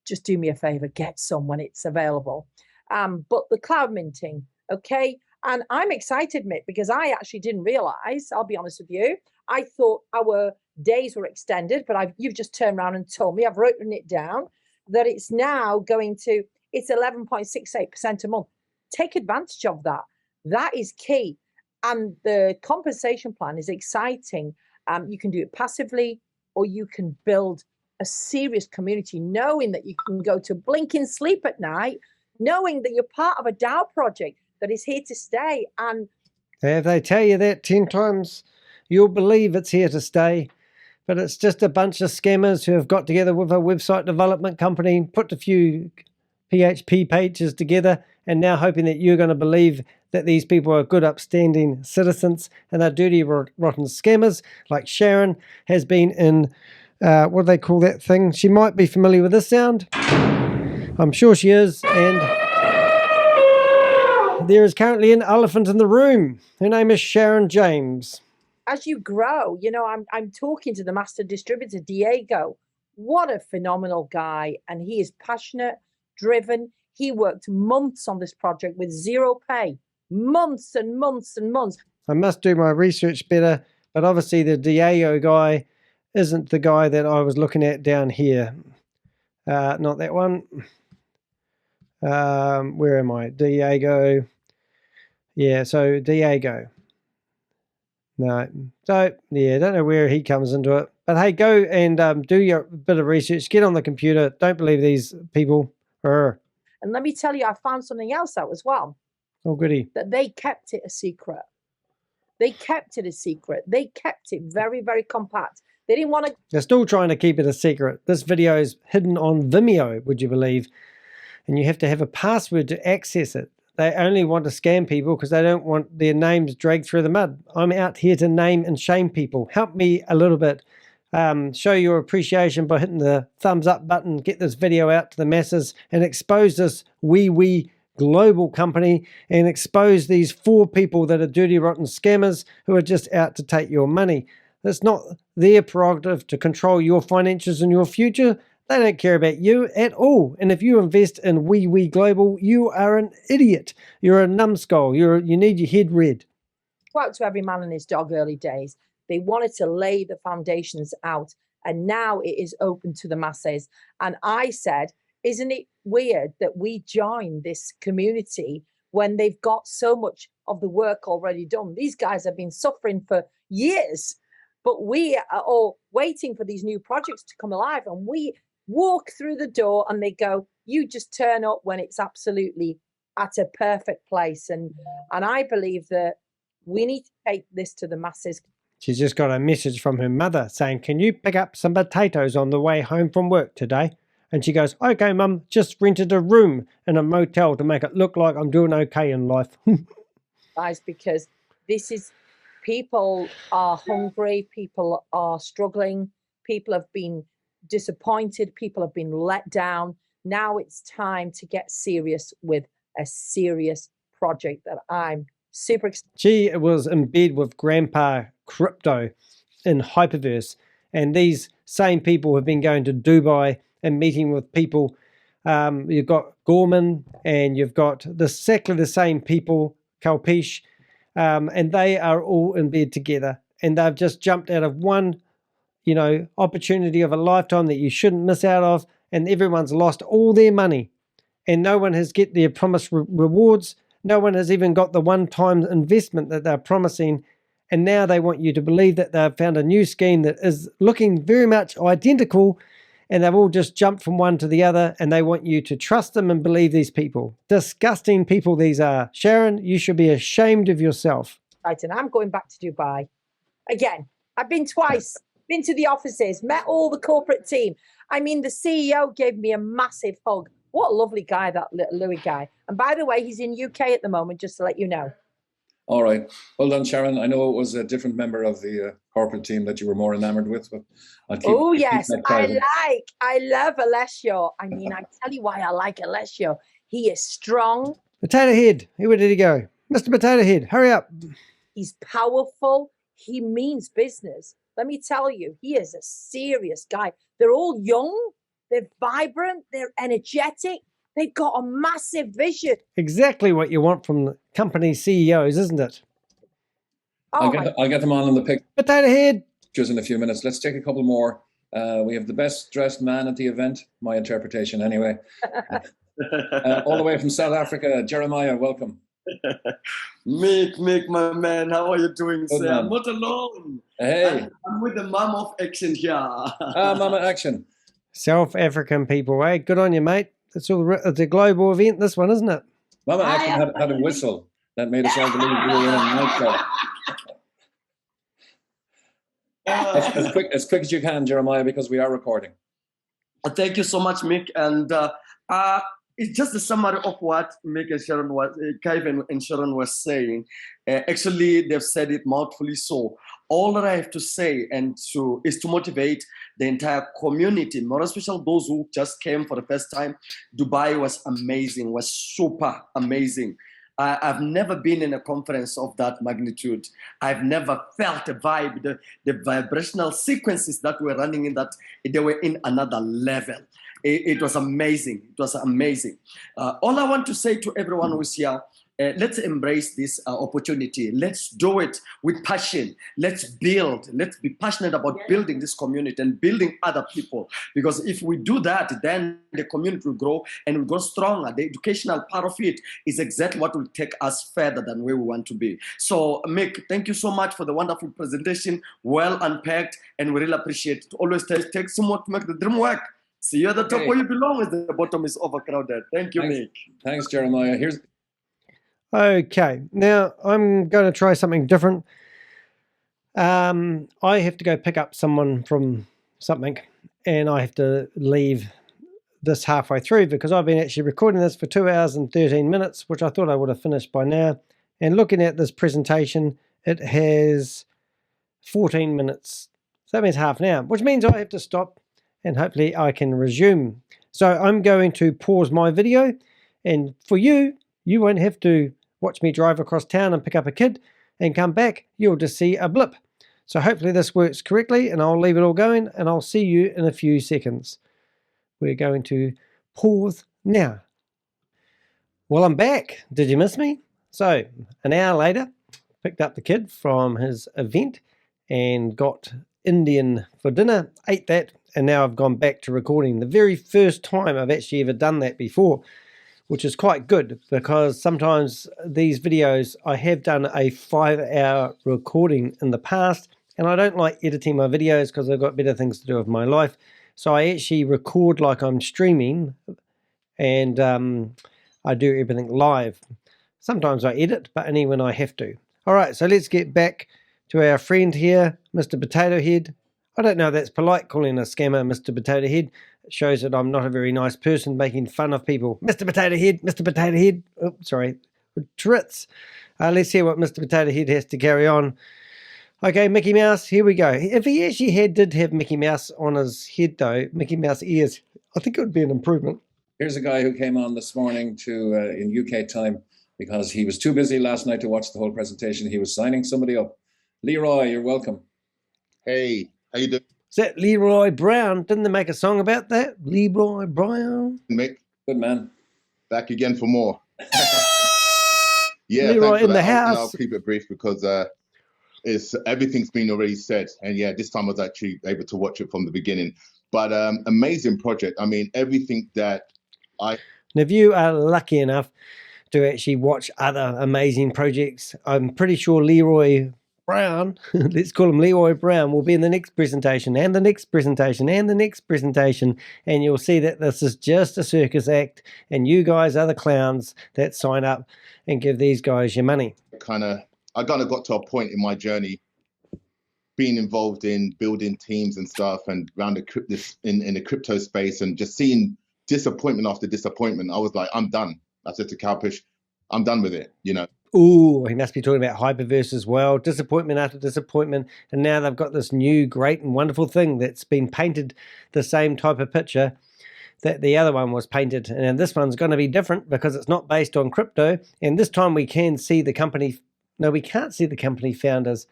Just do me a favor, get some when it's available. But the cloud minting, okay? And I'm excited, Mick, because I actually didn't realize, I'll be honest with you, I thought our days were extended, but you've just turned around and told me, I've written it down, that it's now going to, it's 11.68% a month. Take advantage of that. That is key. And the compensation plan is exciting. You can do it passively, or you can build a serious community, knowing that you can go to blink and sleep at night, knowing that you're part of a DAO project that is here to stay. And if they tell you that 10 times, you'll believe it's here to stay. But it's just a bunch of scammers who have got together with a website development company, put a few PHP pages together, and now hoping that you're going to believe that these people are good, upstanding citizens and they're dirty, rotten scammers, like Sharon has been in, what do they call that thing? She might be familiar with this sound. I'm sure she is. And there is currently an elephant in the room. Her name is Sharon James. As you grow, you know, I'm talking to the master distributor, Diego. What a phenomenal guy. And he is passionate, driven. He worked months on this project with zero pay. Months and months and months. I must do my research better, but obviously the Diego guy isn't the guy that I was looking at down here. Not that one. Where am I? Diego. Yeah, so Diego. No. So, yeah, don't know where he comes into it. But hey, go and do your bit of research. Get on the computer. Don't believe these people. And let me tell you, I found something else out as well. Oh, goody. That they kept it a secret. They kept it a secret. They kept it very, very compact. They didn't want to... They're still trying to keep it a secret. This video is hidden on Vimeo, would you believe? And you have to have a password to access it. They only want to scam people because they don't want their names dragged through the mud. I'm out here to name and shame people. Help me a little bit. Show your appreciation by hitting the thumbs up button. Get this video out to the masses and expose this Wewe.Global company and expose these 4 people that are dirty, rotten scammers who are just out to take your money. It's not their prerogative to control your finances and your future. They don't care about you at all. And if you invest in Wewe.Global, you are an idiot. You're a numbskull. You need your head read. Out to every man and his dog early days. They wanted to lay the foundations out, and now it is open to the masses. And I said, isn't it weird that we join this community when they've got so much of the work already done? These guys have been suffering for years, but we are all waiting for these new projects to come alive, and we walk through the door and they go, you just turn up when it's absolutely at a perfect place. And I believe that we need to take this to the masses. She's just got a message from her mother saying, can you pick up some potatoes on the way home from work today? And she goes, okay, Mum, just rented a room in a motel to make it look like I'm doing okay in life. Guys, because this is, people are hungry, people are struggling, people have been disappointed, people have been let down. Now it's time to get serious with a serious project that I'm super excited. She was in bed with Grandpa Crypto in HyperVerse, and these same people have been going to Dubai and meeting with people. You've got Gorman, and you've got exactly the same people, Kalpesh, and they are all in bed together, and they've just jumped out of one, opportunity of a lifetime that you shouldn't miss out of, and everyone's lost all their money, and no one has get their promised rewards. No one has even got the one-time investment that they're promising, and now they want you to believe that they've found a new scheme that is looking very much identical, and they've all just jumped from one to the other, and they want you to trust them and believe these people. Disgusting people these are. Sharon, you should be ashamed of yourself. Right, and I'm going back to Dubai. Again, I've been twice, been to the offices, met all the corporate team. I mean, the CEO gave me a massive hug. What a lovely guy, that little Louis guy. And by the way, he's in UK at the moment, just to let you know. All right. Well done, Sharon. I know it was a different member of the corporate team that you were more enamored with, but I'll keep. Oh, yes. I love Alessio. I mean, I tell you why I like Alessio. He is strong. Potato Head. Where did he go? Mr. Potato Head, hurry up. He's powerful. He means business. Let me tell you, he is a serious guy. They're all young. They're vibrant. They're energetic. They've got a massive vision. Exactly what you want from the company CEOs, isn't it? I'll get them on in the pic. Potato Head. Just in a few minutes. Let's take a couple more. We have the best dressed man at the event. My interpretation, anyway. All the way from South Africa, Jeremiah. Welcome. Mick, my man, how are you doing, Good, sir? man. I'm not alone. Hey. I'm with the mom of action here. Mama Action. South African people, eh? Good on you, mate. It's a global event, this one, isn't it? Mama Action had a whistle that made us all believe we were in a nightclub. As quick as you can, Jeremiah, because we are recording. Thank you so much, Mick. And it's just a summary of what Mick and Sharon Kevin and Sharon was saying. Actually, they've said it mouthfully. So all that I have to say is to motivate the entire community, more especially those who just came for the first time. Dubai was amazing, was super amazing. I've never been in a conference of that magnitude. I've never felt a vibe, the vibrational sequences that were running in that, they were in another level. It was amazing. It was amazing. All I want to say to everyone who's here, let's embrace this opportunity. Let's do it with passion. Let's build. Let's be passionate about building this community and building other people. Because if we do that, then the community will grow and will grow stronger. The educational part of it is exactly what will take us further than where we want to be. So, Mick, thank you so much for the wonderful presentation. Well unpacked, and we really appreciate it. Always take some more to make the dream work. See you at the top where you belong, as the bottom is overcrowded. Thank you, Mick. Thanks, Jeremiah. Okay, now I'm going to try something different. I have to go pick up someone from something, and I have to leave this halfway through because I've been actually recording this for 2 hours and 13 minutes, which I thought I would have finished by now. And looking at this presentation, it has 14 minutes. So that means half an hour, which means I have to stop and hopefully I can resume. So I'm going to pause my video, and for you, you won't have to watch me drive across town and pick up a kid and come back. You'll just see a blip. So hopefully this works correctly, and I'll leave it all going, and I'll see you in a few seconds. we're going to pause now. Well, I'm back. Did you miss me? So, an hour later, picked up the kid from his event and got Indian for dinner, ate that, and now I've gone back to recording. The very first time I've actually ever done that before, which is quite good because sometimes these videos, I have done a 5-hour recording in the past, and I don't like editing my videos because I've got better things to do with my life. So I actually record like I'm streaming, and I do everything live. Sometimes I edit, but only when I have to. All right, so let's get back to our friend here, Mr. Potato Head. I don't know if that's polite, calling a scammer Mr. Potato Head. It shows that I'm not a very nice person making fun of people. Mr. Potato Head, Mr. Potato Head. Oh, sorry, Tritz. Let's hear what Mr. Potato Head has to carry on. Okay, Mickey Mouse, here we go. If he actually did have Mickey Mouse on his head, though, Mickey Mouse ears, I think it would be an improvement. Here's a guy who came on this morning in UK time because he was too busy last night to watch the whole presentation. He was signing somebody up. Leroy, you're welcome. Hey, how you doing, Is that Leroy Brown? Didn't they make a song about that? Leroy Brown? Mick? Good man. Back again for more. Yeah, Leroy thanks for in the that. house. I'll keep it brief because everything's been already said. And yeah, this time I was actually able to watch it from the beginning. But amazing project. I mean, everything that And if you are lucky enough to actually watch other amazing projects, I'm pretty sure Leroy Brown, let's call him Leroy Brown, will be in the next presentation and the next presentation and the next presentation, and you'll see that this is just a circus act and you guys are the clowns that sign up and give these guys your money. I kind of got to a point in my journey being involved in building teams and stuff and around in the crypto space and just seeing disappointment after disappointment. I was like, I'm done. I said to Kalpesh, I'm done with it, you know. Ooh, he must be talking about HyperVerse as well. Disappointment after disappointment. And now they've got this new great and wonderful thing that's been painted the same type of picture that the other one was painted. And this one's going to be different because it's not based on crypto. And this time we can see the company. No, we can't see the company founders.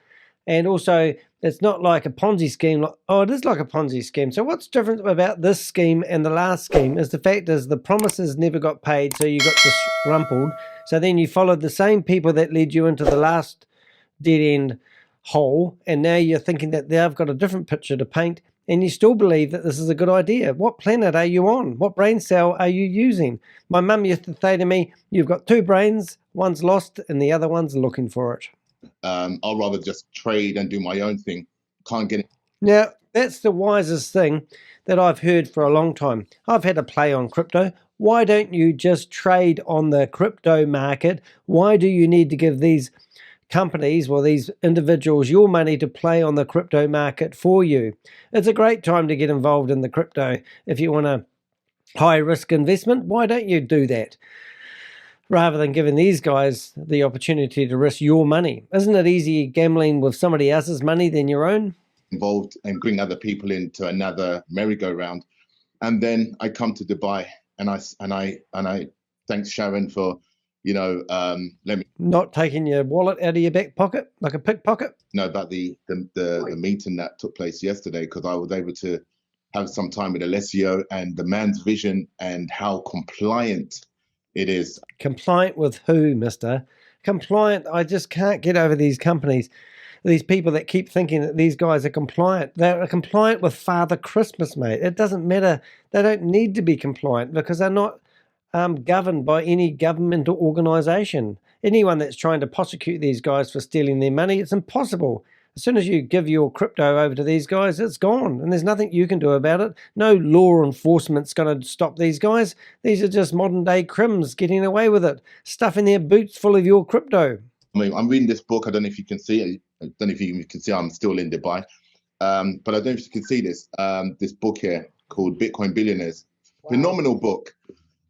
And also, it's not like a Ponzi scheme. Oh, it is like a Ponzi scheme. So what's different about this scheme and the last scheme is the fact is the promises never got paid, so you got disgruntled. So then you followed the same people that led you into the last dead-end hole, and now you're thinking that they've got a different picture to paint, and you still believe that this is a good idea. What planet are you on? What brain cell are you using? My mum used to say to me, you've got two brains, one's lost and the other one's looking for it. I'll rather just trade and do my own thing. Can't get it. Now, that's the wisest thing that I've heard for a long time. I've had a play on crypto. Why don't you just trade on the crypto market? Why do you need to give these companies, well, these individuals, your money to play on the crypto market for you? It's a great time to get involved in the crypto. If you want a high risk investment, why don't you do that? Rather than giving these guys the opportunity to risk your money. Isn't it easier gambling with somebody else's money than your own? Involved and bring other people into another merry-go-round. And then I come to Dubai and I thank Sharon for, you know, not taking your wallet out of your back pocket like a pickpocket. No, about the meeting that took place yesterday, because I was able to have some time with Alessio and the man's vision and how compliant it is. Compliant with who, mister? Compliant. I just can't get over these companies. These people that keep thinking that these guys are compliant. They're compliant with Father Christmas, mate. It doesn't matter. They don't need to be compliant because they're not governed by any governmental organization. Anyone that's trying to prosecute these guys for stealing their money, it's impossible. As soon as you give your crypto over to these guys, it's gone, and there's nothing you can do about it. No law enforcement's going to stop these guys. These are just modern-day crims getting away with it, stuffing their boots full of your crypto. I mean, I'm reading this book. I don't know if you can see it. I don't know if you can see I'm still in Dubai. But I don't know if you can see this book here called Bitcoin Billionaires. Wow. Phenomenal book.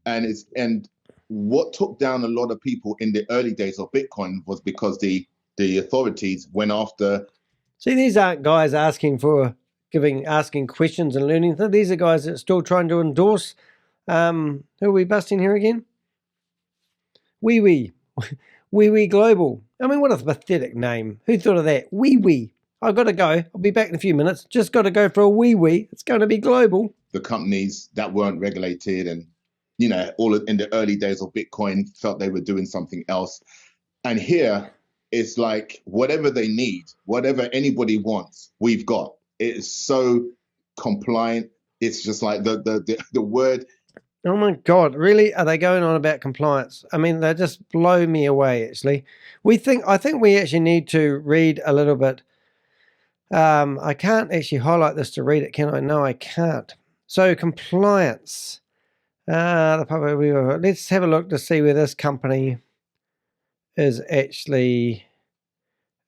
And what took down a lot of people in the early days of Bitcoin was because the authorities went after. See, these aren't guys asking questions and learning. These are guys that are still trying to endorse. Who are we busting here again? Wewe.Global. I mean, what a pathetic name. Who thought of that? Wewe. I've got to go. I'll be back in a few minutes. Just got to go for a Wewe. It's going to be global. the companies that weren't regulated and, you know, in the early days of Bitcoin felt they were doing something else. And here it's like whatever they need, whatever anybody wants, we've got. It is so compliant. It's just like the word. Oh my God, really? Are they going on about compliance? I mean, they just blow me away, actually. I think we actually need to read a little bit. I can't actually highlight this to read it, can I? No, I can't. So compliance. Let's have a look to see where this company is actually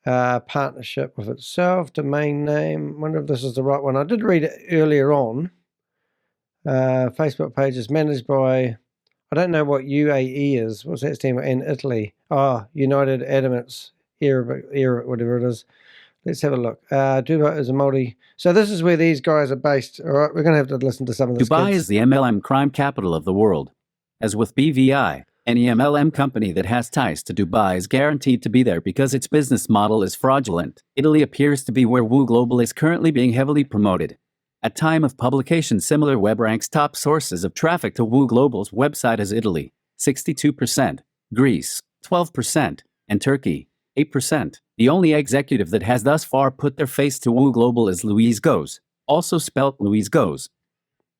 partnership with itself, domain name. Wonder if this is the right one. I did read it earlier on. Facebook page is managed by, I don't know what UAE is. What's that stand for? In Italy. Oh, United Emirates, Arabic, whatever it is. Let's have a look. Dubai is a multi. So this is where these guys are based. All right, we're going to have to listen to some of this. Dubai is the MLM crime capital of the world. As with BVI, any MLM company that has ties to Dubai is guaranteed to be there because its business model is fraudulent. Italy appears to be where Wewe.Global is currently being heavily promoted. At time of publication, similar web ranks top sources of traffic to Wewe.Global's website as Italy, 62%, Greece, 12%, and Turkey, 8%. The only executive that has thus far put their face to Wewe.Global is Luis Goes, also spelt Luis Goes.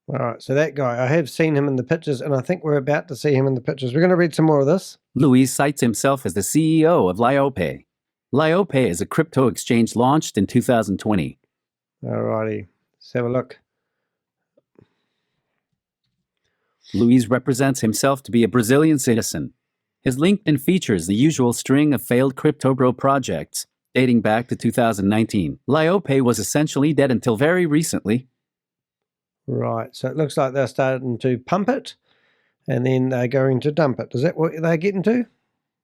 All right, so that guy, I have seen him in the pictures, and I think we're about to see him in the pictures. We're going to read some more of this. Luis cites himself as the CEO of LYO Pay. LYO Pay is a crypto exchange launched in 2020. All righty. Let's have a look. Luis represents himself to be a Brazilian citizen. His LinkedIn features the usual string of failed crypto bro projects, dating back to 2019. LYO Pay was essentially dead until very recently. Right, so it looks like they're starting to pump it, and then they're going to dump it. Is that what they're getting to?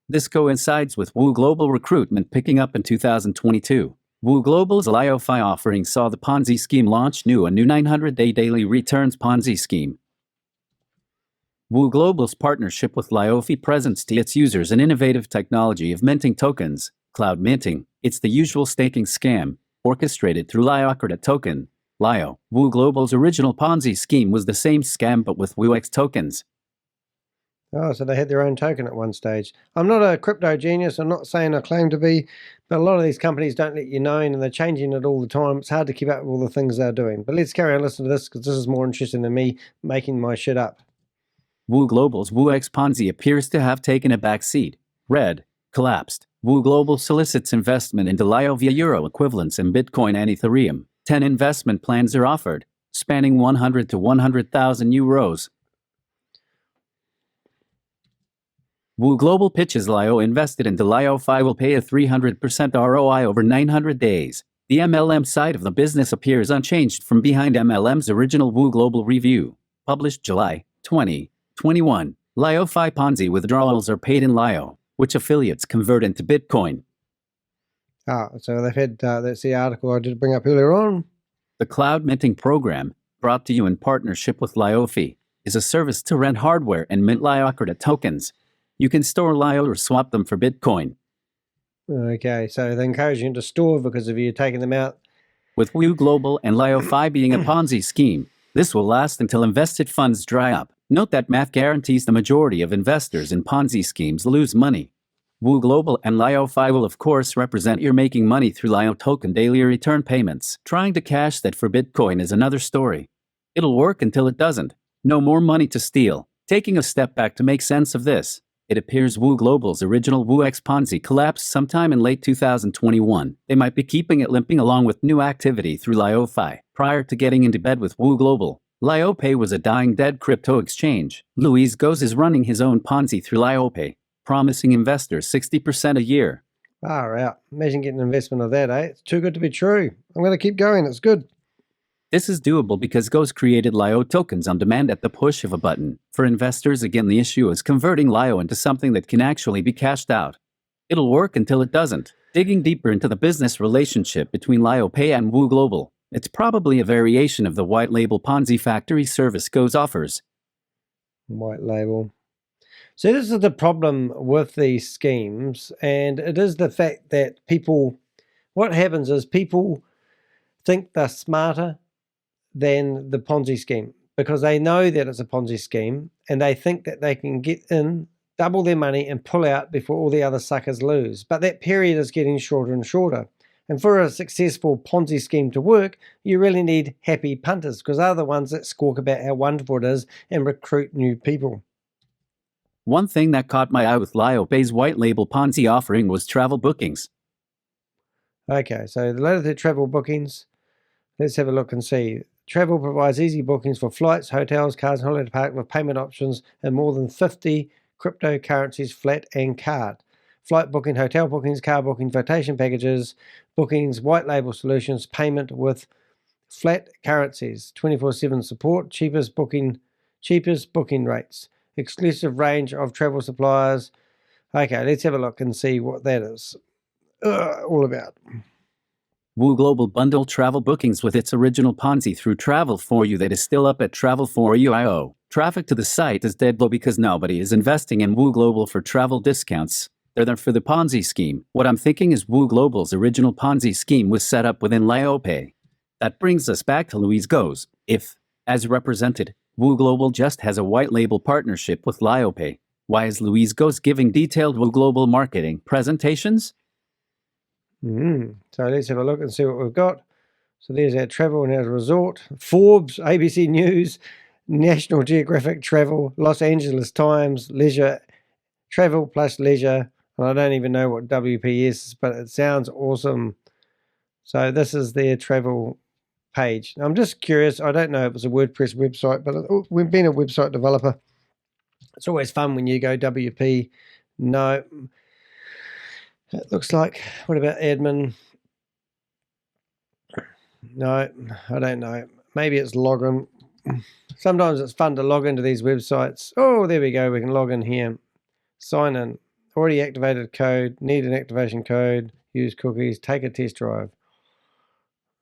This coincides with Wewe.Global recruitment picking up in 2022. Wewe.Global's LYO offering saw the Ponzi scheme launch a new 900-day daily returns Ponzi scheme. Wewe.Global's partnership with LYO presents to its users an innovative technology of minting tokens, cloud minting. It's the usual staking scam, orchestrated through LYO Credit Token, LYO. Wewe.Global's original Ponzi scheme was the same scam but with WeWX tokens. Oh, so they had their own token at one stage. I'm not a crypto genius. I'm not saying I claim to be, but a lot of these companies don't let you know, and they're changing it all the time. It's hard to keep up with all the things they're doing. But let's carry on listening to this, because this is more interesting than me making my shit up. Wewe.Global's WeWX Ponzi appears to have taken a back seat. Red, collapsed. Wewe.Global solicits investment into LYO via euro equivalents in Bitcoin and Ethereum. 10 investment plans are offered, spanning 100 to 100,000 euros. Wewe.Global pitches LYO invested into LYO will pay a 300% ROI over 900 days. The MLM side of the business appears unchanged from behind MLM's original Wewe.Global review, published July 2021. LYO Ponzi withdrawals are paid in LYO, which affiliates convert into Bitcoin. Ah, so they've had, that's the article I did bring up earlier on. The cloud minting program, brought to you in partnership with LYO, is a service to rent hardware and mint LYO Credit tokens. You can store LYO or swap them for Bitcoin. Okay, so they encourage you to store because if you're taking them out. With Wewe.Global and LYO being a Ponzi scheme, this will last until invested funds dry up. Note that math guarantees the majority of investors in Ponzi schemes lose money. Wewe.Global and LYO will of course represent you're making money through LYO token daily return payments. Trying to cash that for Bitcoin is another story. It'll work until it doesn't. No more money to steal. Taking a step back to make sense of this, it appears Wewe.Global's original WeWX Ponzi collapsed sometime in late 2021. They might be keeping it limping along with new activity through LYO prior to getting into bed with Wewe.Global. LYO Pay was a dying dead crypto exchange. Luis Goes is running his own Ponzi through LYO Pay, promising investors 60% a year. Far out. Imagine getting an investment of that, eh? It's too good to be true. I'm going to keep going. It's good. This is doable because Goes created LYO tokens on demand at the push of a button. For investors, again, the issue is converting LYO into something that can actually be cashed out. It'll work until it doesn't. Digging deeper into the business relationship between LYO Pay and Wewe.Global, it's probably a variation of the white label Ponzi factory service Goes offers. White label. So this is the problem with these schemes, and it is the fact that people, what happens is people think they're smarter than the Ponzi scheme, because they know that it's a Ponzi scheme and they think that they can get in, double their money and pull out before all the other suckers lose. But that period is getting shorter and shorter. And for a successful Ponzi scheme to work, you really need happy punters, because they're the ones that squawk about how wonderful it is and recruit new people. One thing that caught my eye with LYO Pay's white label Ponzi offering was travel bookings. Okay, so the later the travel bookings, let's have a look and see. Travel provides easy bookings for flights, hotels, cars, and holiday park with payment options and more than 50 cryptocurrencies, flat and card. Flight booking, hotel bookings, car booking, vacation packages, bookings, white label solutions, payment with flat currencies, 24/7 support, cheapest booking rates, exclusive range of travel suppliers. Okay, let's have a look and see what that is all about. Wewe.Global bundled travel bookings with its original Ponzi through Travel For You that is still up at Travel4You.io. Traffic to the site is dead low because nobody is investing in Wewe.Global for travel discounts. They're there for the Ponzi scheme. What I'm thinking is Wewe.Global's original Ponzi scheme was set up within LYO Pay. That brings us back to Louise Goes. If, as represented, Wewe.Global just has a white label partnership with LYO Pay, why is Louise Goes giving detailed Wewe.Global marketing presentations? So let's have a look and see what we've got. So there's our travel and our resort. Forbes, ABC News, National Geographic Travel, Los Angeles Times, Leisure, Travel plus Leisure. And I don't even know what WP is, but it sounds awesome. So this is their travel page. I'm just curious. I don't know if it's a WordPress website, but we've been a website developer. It's always fun when you go WP. No. It looks like, what about admin? No, I don't know. Maybe it's login. Sometimes it's fun to log into these websites. Oh, there we go. We can log in here. Sign in. Already activated code. Need an activation code. Use cookies. Take a test drive.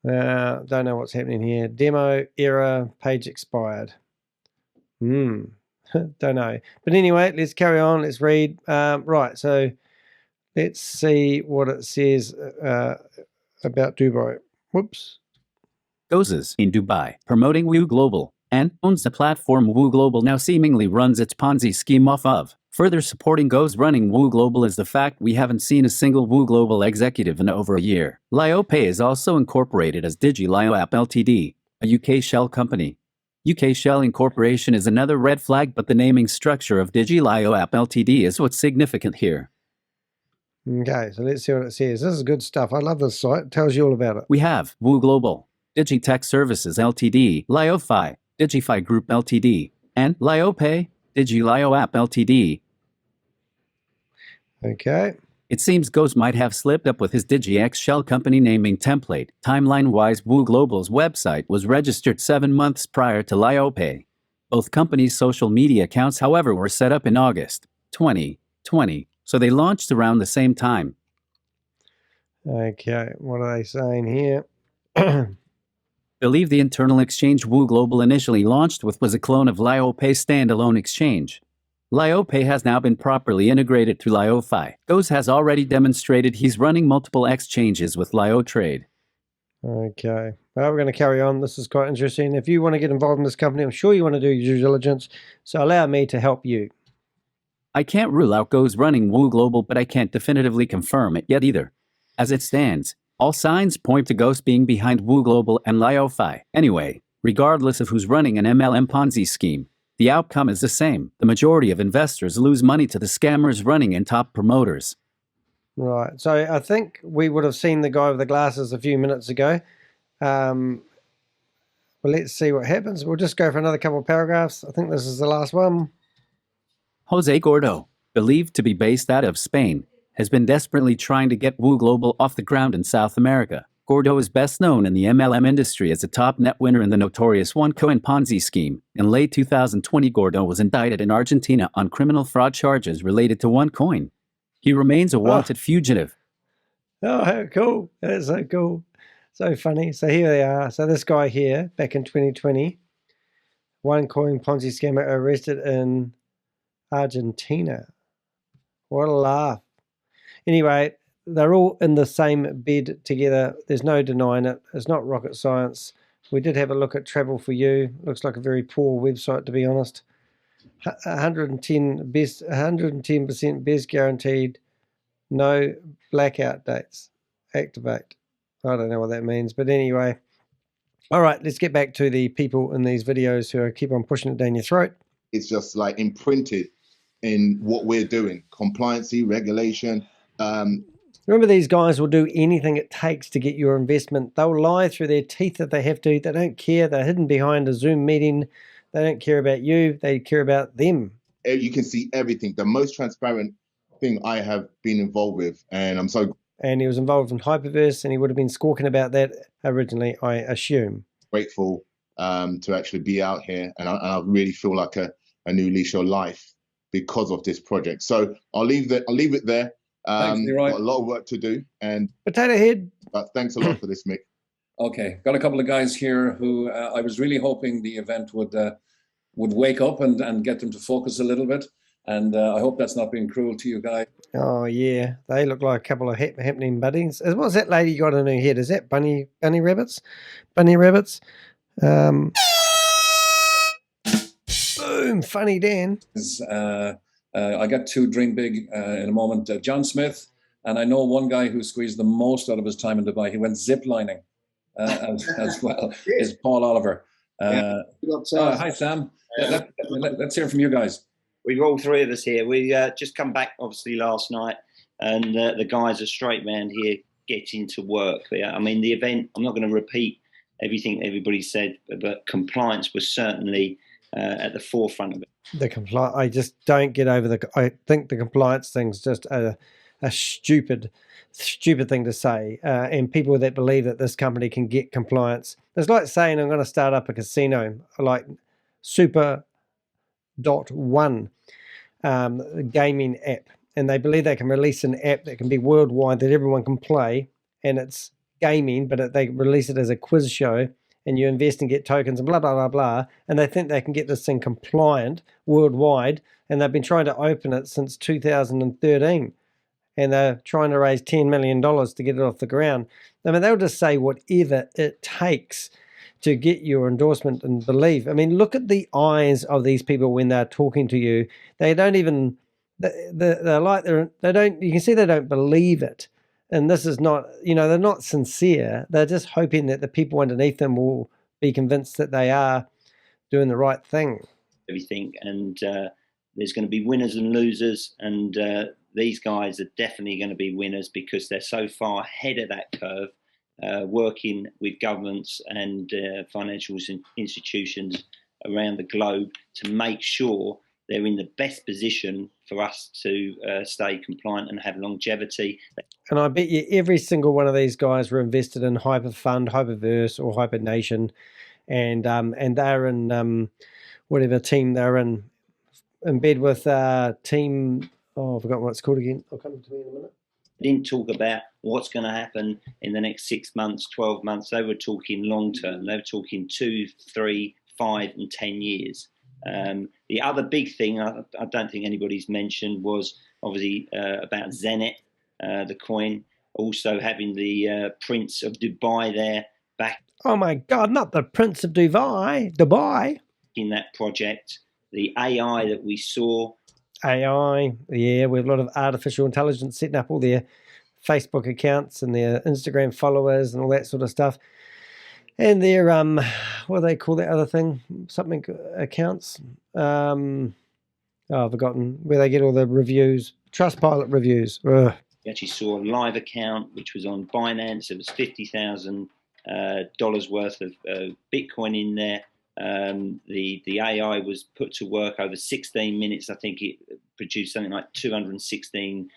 Don't know what's happening here. Demo, error, page expired. Don't know. But anyway, let's carry on. Let's read. Right, so let's see what it says about Dubai. Whoops. Goes in Dubai, promoting Wewe.Global, and owns the platform Wewe.Global now seemingly runs its Ponzi scheme off of. Further supporting Goes running Wewe.Global is the fact we haven't seen a single Wewe.Global executive in over a year. LYO Pay is also incorporated as LYO App Ltd, a UK shell company. UK shell incorporation is another red flag, but the naming structure of LYO App Ltd is what's significant here. Okay, so let's see what it says. This is good stuff. I love this site. It tells you all about it. We have Wewe.Global, Digitech Services Ltd, LYO-Fi, Digify Group Ltd, and LYO Pay, LYO App Ltd. Okay. It seems Goes might have slipped up with his DigiX shell company naming template. Timeline-wise, Wewe.Global's website was registered 7 months prior to LYO Pay. Both companies' social media accounts, however, were set up in August 2020, so they launched around the same time. Okay, what are they saying here? Believe the internal exchange Wewe.Global initially launched with was a clone of LYO Pay standalone exchange. LYO Pay has now been properly integrated through LYO-Fi. Goes has already demonstrated he's running multiple exchanges with LYO Trade. Okay, well, we're going to carry on. This is quite interesting. If you want to get involved in this company, I'm sure you want to do your due diligence, so allow me to help you. I can't rule out Goes running Wewe.Global, but I can't definitively confirm it yet either. As it stands, all signs point to Goes being behind Wewe.Global and LYO-Fi. Anyway, regardless of who's running an MLM Ponzi scheme, the outcome is the same. The majority of investors lose money to the scammers running and top promoters. Right, so I think we would have seen the guy with the glasses a few minutes ago. Well, let's see what happens. We'll just go for another couple of paragraphs. I think this is the last one. Jose Gordo, believed to be based out of Spain, has been desperately trying to get Wewe.Global off the ground in South America. Gordo is best known in the MLM industry as a top net winner in the notorious OneCoin Ponzi scheme. In late 2020, Gordo was indicted in Argentina on criminal fraud charges related to OneCoin. He remains a wanted fugitive. Oh, how cool. That's so cool. So funny. So here they are. So this guy here, back in 2020, OneCoin Ponzi scammer arrested in Argentina. What a laugh. Anyway, they're all in the same bed together. There's no denying it. It's not rocket science. We did have a look at Travel for You. Looks like a very poor website, to be honest. 110% best guaranteed. No blackout dates. Activate. I don't know what that means, but anyway. All right, let's get back to the people in these videos who keep on pushing it down your throat. It's just like imprinted in what we're doing. Compliancy, regulation. Remember, these guys will do anything it takes to get your investment. They'll lie through their teeth if they have to. They don't care. They're hidden behind a Zoom meeting. They don't care about you. They care about them. You can see everything. The most transparent thing I have been involved with, and I'm so and he was involved in HyperVerse, and he would have been squawking about that originally, I assume. Grateful to actually be out here, and I really feel like a new leash of life because of this project. So I'll leave it there. Thanks, Leroy. Got a lot of work to do, and Potato Head. But thanks a lot for this, Mick. Okay, got a couple of guys here who I was really hoping the event would wake up and get them to focus a little bit. And I hope that's not being cruel to you guys. Oh, yeah. They look like a couple of happening buddies. What's that lady got in her head? Is that bunny rabbits? Bunny rabbits? Boom, funny Dan. I got to dream big in a moment. John Smith, and I know one guy who squeezed the most out of his time in Dubai. He went ziplining as well, is Paul Oliver. Hi, Sam. Let's hear from you guys. We've all three of us here. We just come back, obviously, last night, and the guys are straight round here getting to work. I mean, the event, I'm not going to repeat everything everybody said, but compliance was certainly at the forefront of it. I just don't get over I think the compliance thing's just a stupid thing to say. And people that believe that this company can get compliance. It's like saying I'm going to start up a casino like Super.1 gaming app, and they believe they can release an app that can be worldwide that everyone can play, and it's gaming, but they release it as a quiz show, and you invest and get tokens and blah blah blah blah, and they think they can get this thing compliant worldwide, and they've been trying to open it since 2013, and they're trying to raise $10 million to get it off the ground. I mean, they'll just say whatever it takes to get your endorsement and believe. I mean, look at the eyes of these people when they're talking to you. They don't even, they're like, you can see they don't believe it. And this is not, they're not sincere. They're just hoping that the people underneath them will be convinced that they are doing the right thing. Everything, and there's going to be winners and losers, and these guys are definitely going to be winners because they're so far ahead of that curve. Working with governments and financial institutions around the globe to make sure they're in the best position for us to stay compliant and have longevity. And I bet you every single one of these guys were invested in HyperFund, HyperVerse, or HyperNation, and they're in whatever team they're in bed with team. Oh, I've forgotten what it's called again. I'll come to me in a minute. Didn't talk about what's going to happen in the next 6 months, 12 months. They were talking long term. They were talking 2, 3, 5, and 10 years. The other big thing I don't think anybody's mentioned was obviously about Zenit, the coin, also having the Prince of Dubai there back. Oh my God, not the Prince of Dubai. In that project, the AI that we saw. AI, yeah, we have a lot of artificial intelligence setting up all their Facebook accounts and their Instagram followers and all that sort of stuff. And their, what do they call that other thing? Something accounts. I've forgotten where they get all the reviews. Trustpilot Reviews. Ugh. We actually saw a live account, which was on Binance. It was $50,000 worth of Bitcoin in there. The AI was put to work over 16 minutes. I think it produced something like $216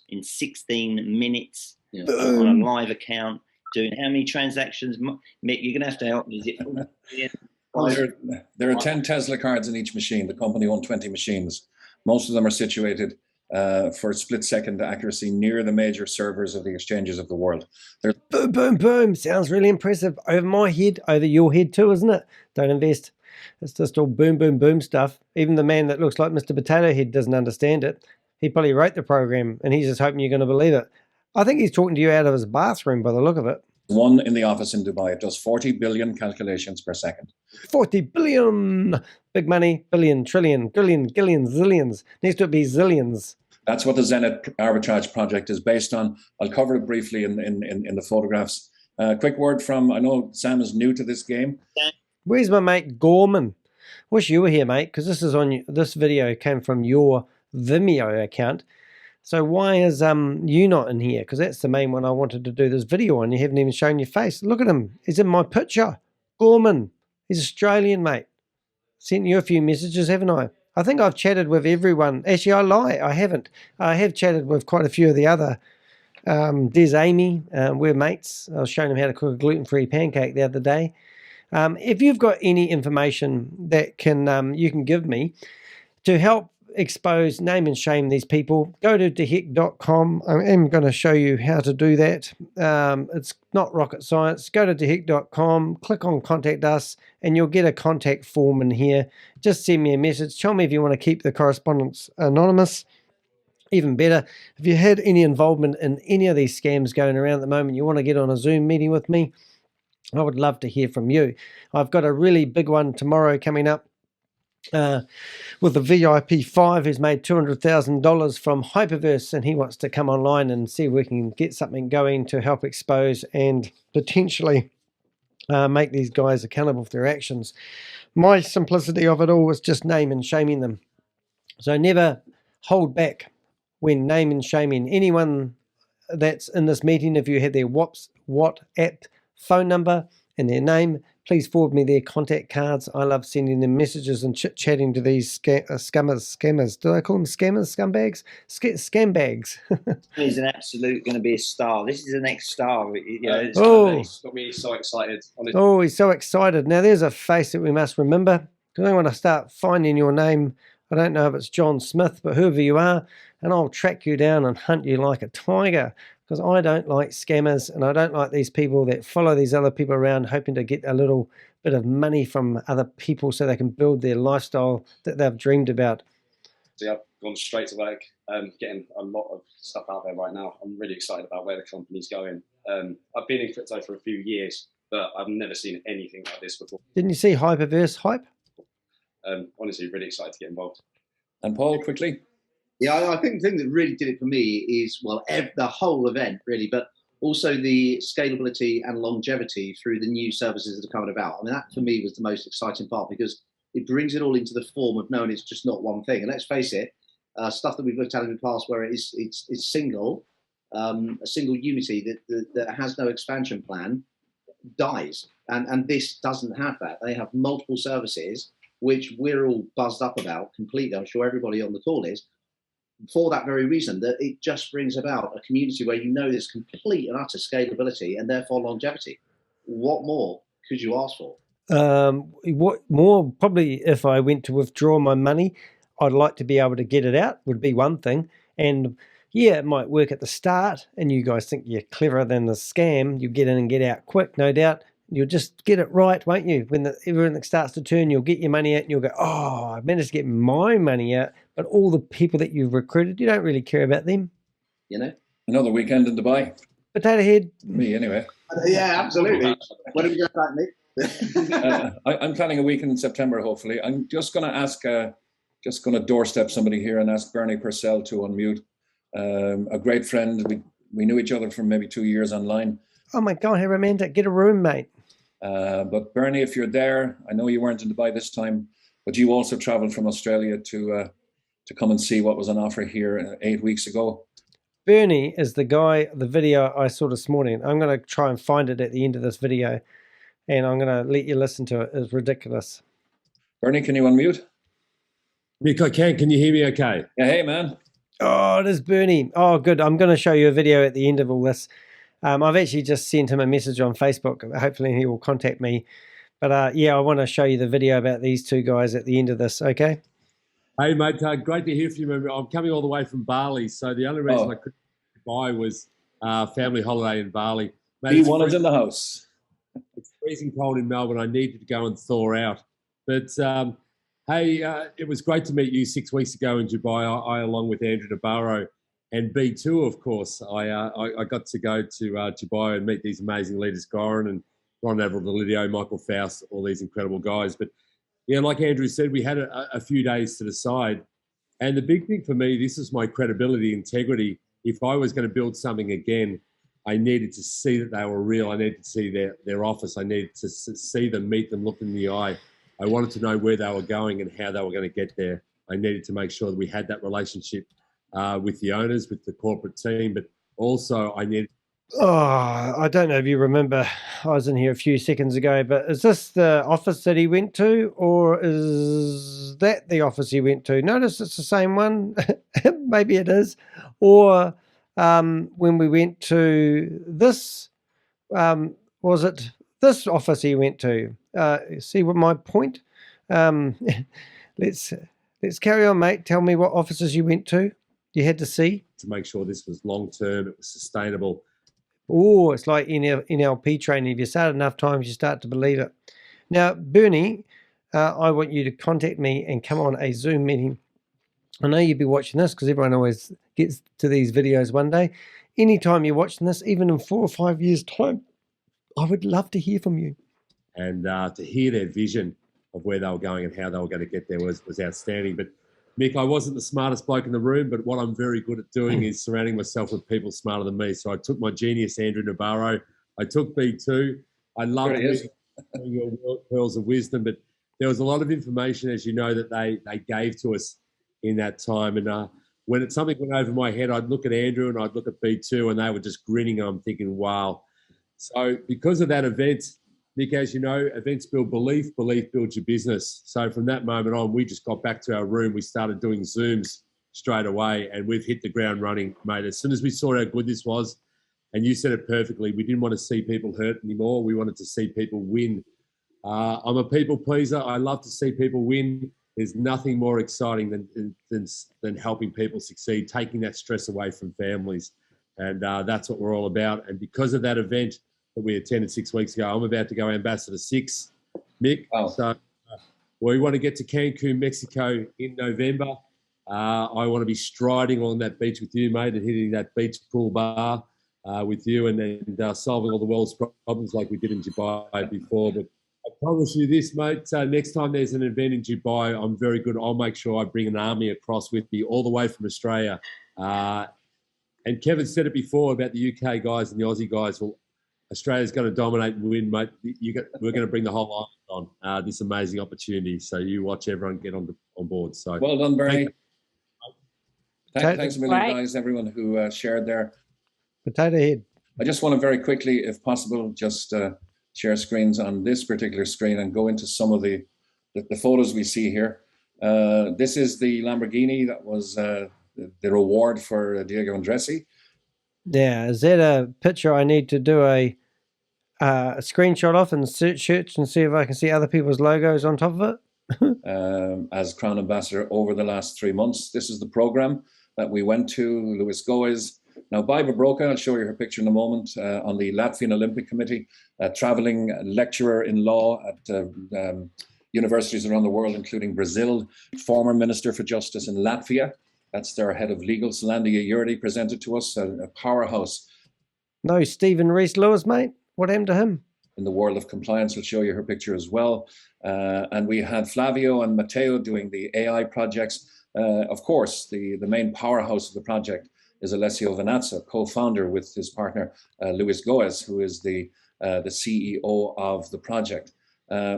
in 16 minutes on a live account. Doing how many transactions? Mick, you're going to have to help me. Is it? There are 10 Tesla cards in each machine. The company owned 20 machines. Most of them are situated for split-second accuracy near the major servers of the exchanges of the world. Boom, boom, boom. Sounds really impressive. Over my head, over your head too, isn't it? Don't invest. It's just all boom, boom, boom stuff. Even the man that looks like Mr. Potato Head doesn't understand it. He probably wrote the program, and he's just hoping you're going to believe it. I think he's talking to you out of his bathroom by the look of it. one in the office in Dubai. It does 40 billion calculations per second. 40 billion. Big money. Billion, trillion, gillion, zillions. Needs to be zillions. That's what the Zenith arbitrage project is based on. I'll cover it briefly in the photographs. Quick word from, I know Sam is new to this game. Where's my mate Gorman? Wish you were here, mate, because this video came from your Vimeo account. So why is you not in here? Because that's the main one I wanted to do this video on. You haven't even shown your face. Look at him. He's in my picture. Gorman. He's Australian, mate. Sent you a few messages, haven't I? I think I've chatted with everyone. Actually, I lie. I haven't. I have chatted with quite a few of the other. There's Amy. We're mates. I was showing him how to cook a gluten-free pancake the other day. If you've got any information that you can give me to help expose, name and shame these people, go to deheck.com. I am going to show you how to do that. It's not rocket science. Go to deheck.com, click on contact us, and you'll get a contact form in here. Just send me a message. Tell me if you want to keep the correspondence anonymous. Even better, if you had any involvement in any of these scams going around at the moment, you want to get on a Zoom meeting with me, I would love to hear from you. I've got a really big one tomorrow coming up with the VIP 5 who's made $200,000 from HyperVerse, and he wants to come online and see if we can get something going to help expose and potentially make these guys accountable for their actions. My simplicity of it all is just name and shaming them. So never hold back when name and shaming anyone that's in this meeting. If you had their WhatsApp phone number and their name, please forward me their contact cards. I love sending them messages and chit-chatting to these scammers. Do I call them scammers, scumbags? Scambags. He's an absolute going to be a star. This is the next star. It's got me so excited. Honestly. Oh, he's so excited. Now, there's a face that we must remember, because I want to start finding your name. I don't know if it's John Smith, but whoever you are, and I'll track you down and hunt you like a tiger. Because I don't like scammers, and I don't like these people that follow these other people around hoping to get a little bit of money from other people so they can build their lifestyle that they've dreamed about. So I've gone straight to work, getting a lot of stuff out there right now. I'm really excited about where the company's going. I've been in crypto for a few years, but I've never seen anything like this before. Didn't you see HyperVerse hype? Honestly, really excited to get involved. And Paul, quickly. Yeah, I think the thing that really did it for me is, well, the whole event really, but also the scalability and longevity through the new services that are coming about. I mean, that for me was the most exciting part, because it brings it all into the form of knowing it's just not one thing. And let's face it, stuff that we've looked at in the past where it's single, a single unity that has no expansion plan dies. And this doesn't have that. They have multiple services, which we're all buzzed up about completely. I'm sure everybody on the call is. For that very reason, that it just brings about a community where you know there's complete and utter scalability and therefore longevity. What more could you ask for? What more? Probably if I went to withdraw my money, I'd like to be able to get it out, would be one thing. And yeah, it might work at the start, and you guys think you're cleverer than the scam. You get in and get out quick, no doubt. You'll just get it right, won't you? When everything starts to turn, you'll get your money out and you'll go, oh, I managed to get my money out. But all the people that you've recruited, you don't really care about them. You know? Another weekend in Dubai. Potato head. Me, anyway. Yeah, absolutely. When are we going back, Nick? I'm planning a weekend in September, hopefully. I'm just going to ask, just going to doorstep somebody here and ask Bernie Purcell to unmute. A great friend. We knew each other for maybe 2 years online. Oh my God, how romantic. Get a room, mate. But Bernie, if you're there, I know you weren't in Dubai this time, but you also traveled from Australia to come and see what was on offer here 8 weeks ago. Bernie is the guy, the video I saw this morning. I'm going to try and find it at the end of this video, and I'm going to let you listen to it. It's ridiculous. Bernie, can you unmute? Mick, I can. Can you hear me okay? Yeah, hey, man. Oh, it is Bernie. Oh, good. I'm going to show you a video at the end of all this. I've actually just sent him a message on Facebook. Hopefully he will contact me. But yeah, I want to show you the video about these two guys at the end of this, okay? Hey, mate, great to hear from you. I'm coming all the way from Bali, so the only reason I couldn't buy was family holiday in Bali. Mate, He wanted in the house. It's freezing cold in Melbourne. I needed to go and thaw out. But, hey, it was great to meet you 6 weeks ago in Dubai. I along with Andrew Nabarro, And B2, of course, I got to go to Dubai and meet these amazing leaders, Goran and Ron Avril, Michael Faust, all these incredible guys. But yeah, like Andrew said, we had a few days to decide. And the big thing for me, this is my credibility, integrity. If I was going to build something again, I needed to see that they were real. I needed to see their office. I needed to see them, meet them, look in the eye. I wanted to know where they were going and how they were going to get there. I needed to make sure that we had that relationship with the owners, with the corporate team, but also I needed. Oh, I don't know if you remember, I was in here a few seconds ago, but is this the office that he went to, or is that the office he went to? Notice it's the same one. Maybe it is. Or when we went to this, was it this office he went to? See what my point? Let's carry on, mate. Tell me what offices you went to. You had to see to make sure this was long term, it was sustainable. Oh, it's like NLP training. If you say it enough times, you start to believe it. Now, Bernie, I want you to contact me and come on a Zoom meeting. I know you'll be watching this because everyone always gets to these videos one day. Anytime you're watching this, even in 4 or 5 years' time, I would love to hear from you. And to hear their vision of where they were going and how they were going to get there was outstanding. But Mick, I wasn't the smartest bloke in the room, but what I'm very good at doing is surrounding myself with people smarter than me. So I took my genius, Andrew Nabarro. I took B2. I loved your pearls of wisdom, but there was a lot of information, as you know, that they gave to us in that time. And when something went over my head, I'd look at Andrew and I'd look at B2 and they were just grinning. I'm thinking, wow. So because of that event, Mick, as you know, events build belief, belief builds your business. So from that moment on, we just got back to our room. We started doing Zooms straight away, and we've hit the ground running, mate. As soon as we saw how good this was, and you said it perfectly, we didn't want to see people hurt anymore. We wanted to see people win. I'm a people pleaser. I love to see people win. There's nothing more exciting than helping people succeed, taking that stress away from families. And that's what we're all about. And because of that event that we attended 6 weeks ago, I'm about to go Ambassador 6, Mick. Oh. So we want to get to Cancun, Mexico in November. I want to be striding on that beach with you, mate, and hitting that beach pool bar with you and solving all the world's problems like we did in Dubai before. But I promise you this, mate, next time there's an event in Dubai, I'm very good. I'll make sure I bring an army across with me all the way from Australia. And Kevin said it before about the UK guys and the Aussie guys. Well, Australia's going to dominate and win, mate. We're going to bring the whole island on this amazing opportunity. So you watch everyone get on board. So well done, Bernie. Thanks a million, guys, everyone who shared there. Potato head. I just want to very quickly, if possible, just share screens on this particular screen and go into some of the photos we see here. This is the Lamborghini that was the reward for Diego Andresi. Yeah, is that a picture I need to do a screenshot off and search and see if I can see other people's logos on top of it? As Crown Ambassador over the last 3 months, this is the program that we went to. Luis Goes. Now, Baiba Broca, I'll show you her picture in a moment, on the Latvian Olympic Committee, traveling lecturer in law at universities around the world, including Brazil, former Minister for Justice in Latvia. That's their head of legal, Salandia Yurdi, presented to us, a powerhouse. No, Stephen Rees-Lewis, mate. What happened to him? In the world of compliance, we'll show you her picture as well. And we had Flavio and Matteo doing the AI projects. Of course, the main powerhouse of the project is Alessio Vinassa, co-founder with his partner, Luis Goes, who is the CEO of the project.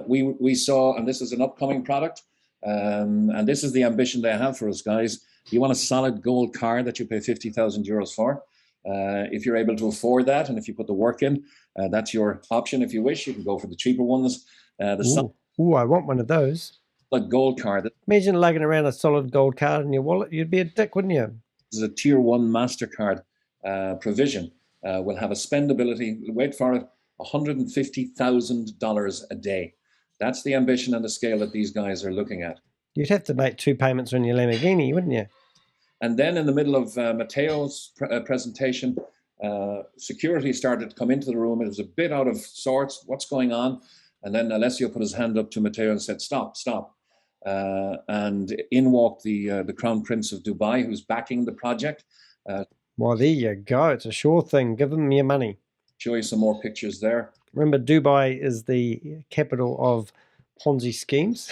We saw, and this is an upcoming product, and this is the ambition they have for us, guys. You want a solid gold card that you pay 50,000 euros for. If you're able to afford that, and if you put the work in, that's your option. If you wish, you can go for the cheaper ones. Ooh, I want one of those. A gold card. Imagine lugging around a solid gold card in your wallet. You'd be a dick, wouldn't you? This is a tier 1 MasterCard provision. Will have a spendability, wait for it, $150,000 a day. That's the ambition and the scale that these guys are looking at. You'd have to make 2 payments on your Lamborghini, wouldn't you? And then in the middle of Matteo's presentation, security started to come into the room. It was a bit out of sorts. What's going on? And then Alessio put his hand up to Matteo and said, stop. And in walked the Crown Prince of Dubai, who's backing the project. Well, there you go. It's a sure thing. Give them your money. Show you some more pictures there. Remember, Dubai is the capital of Ponzi schemes.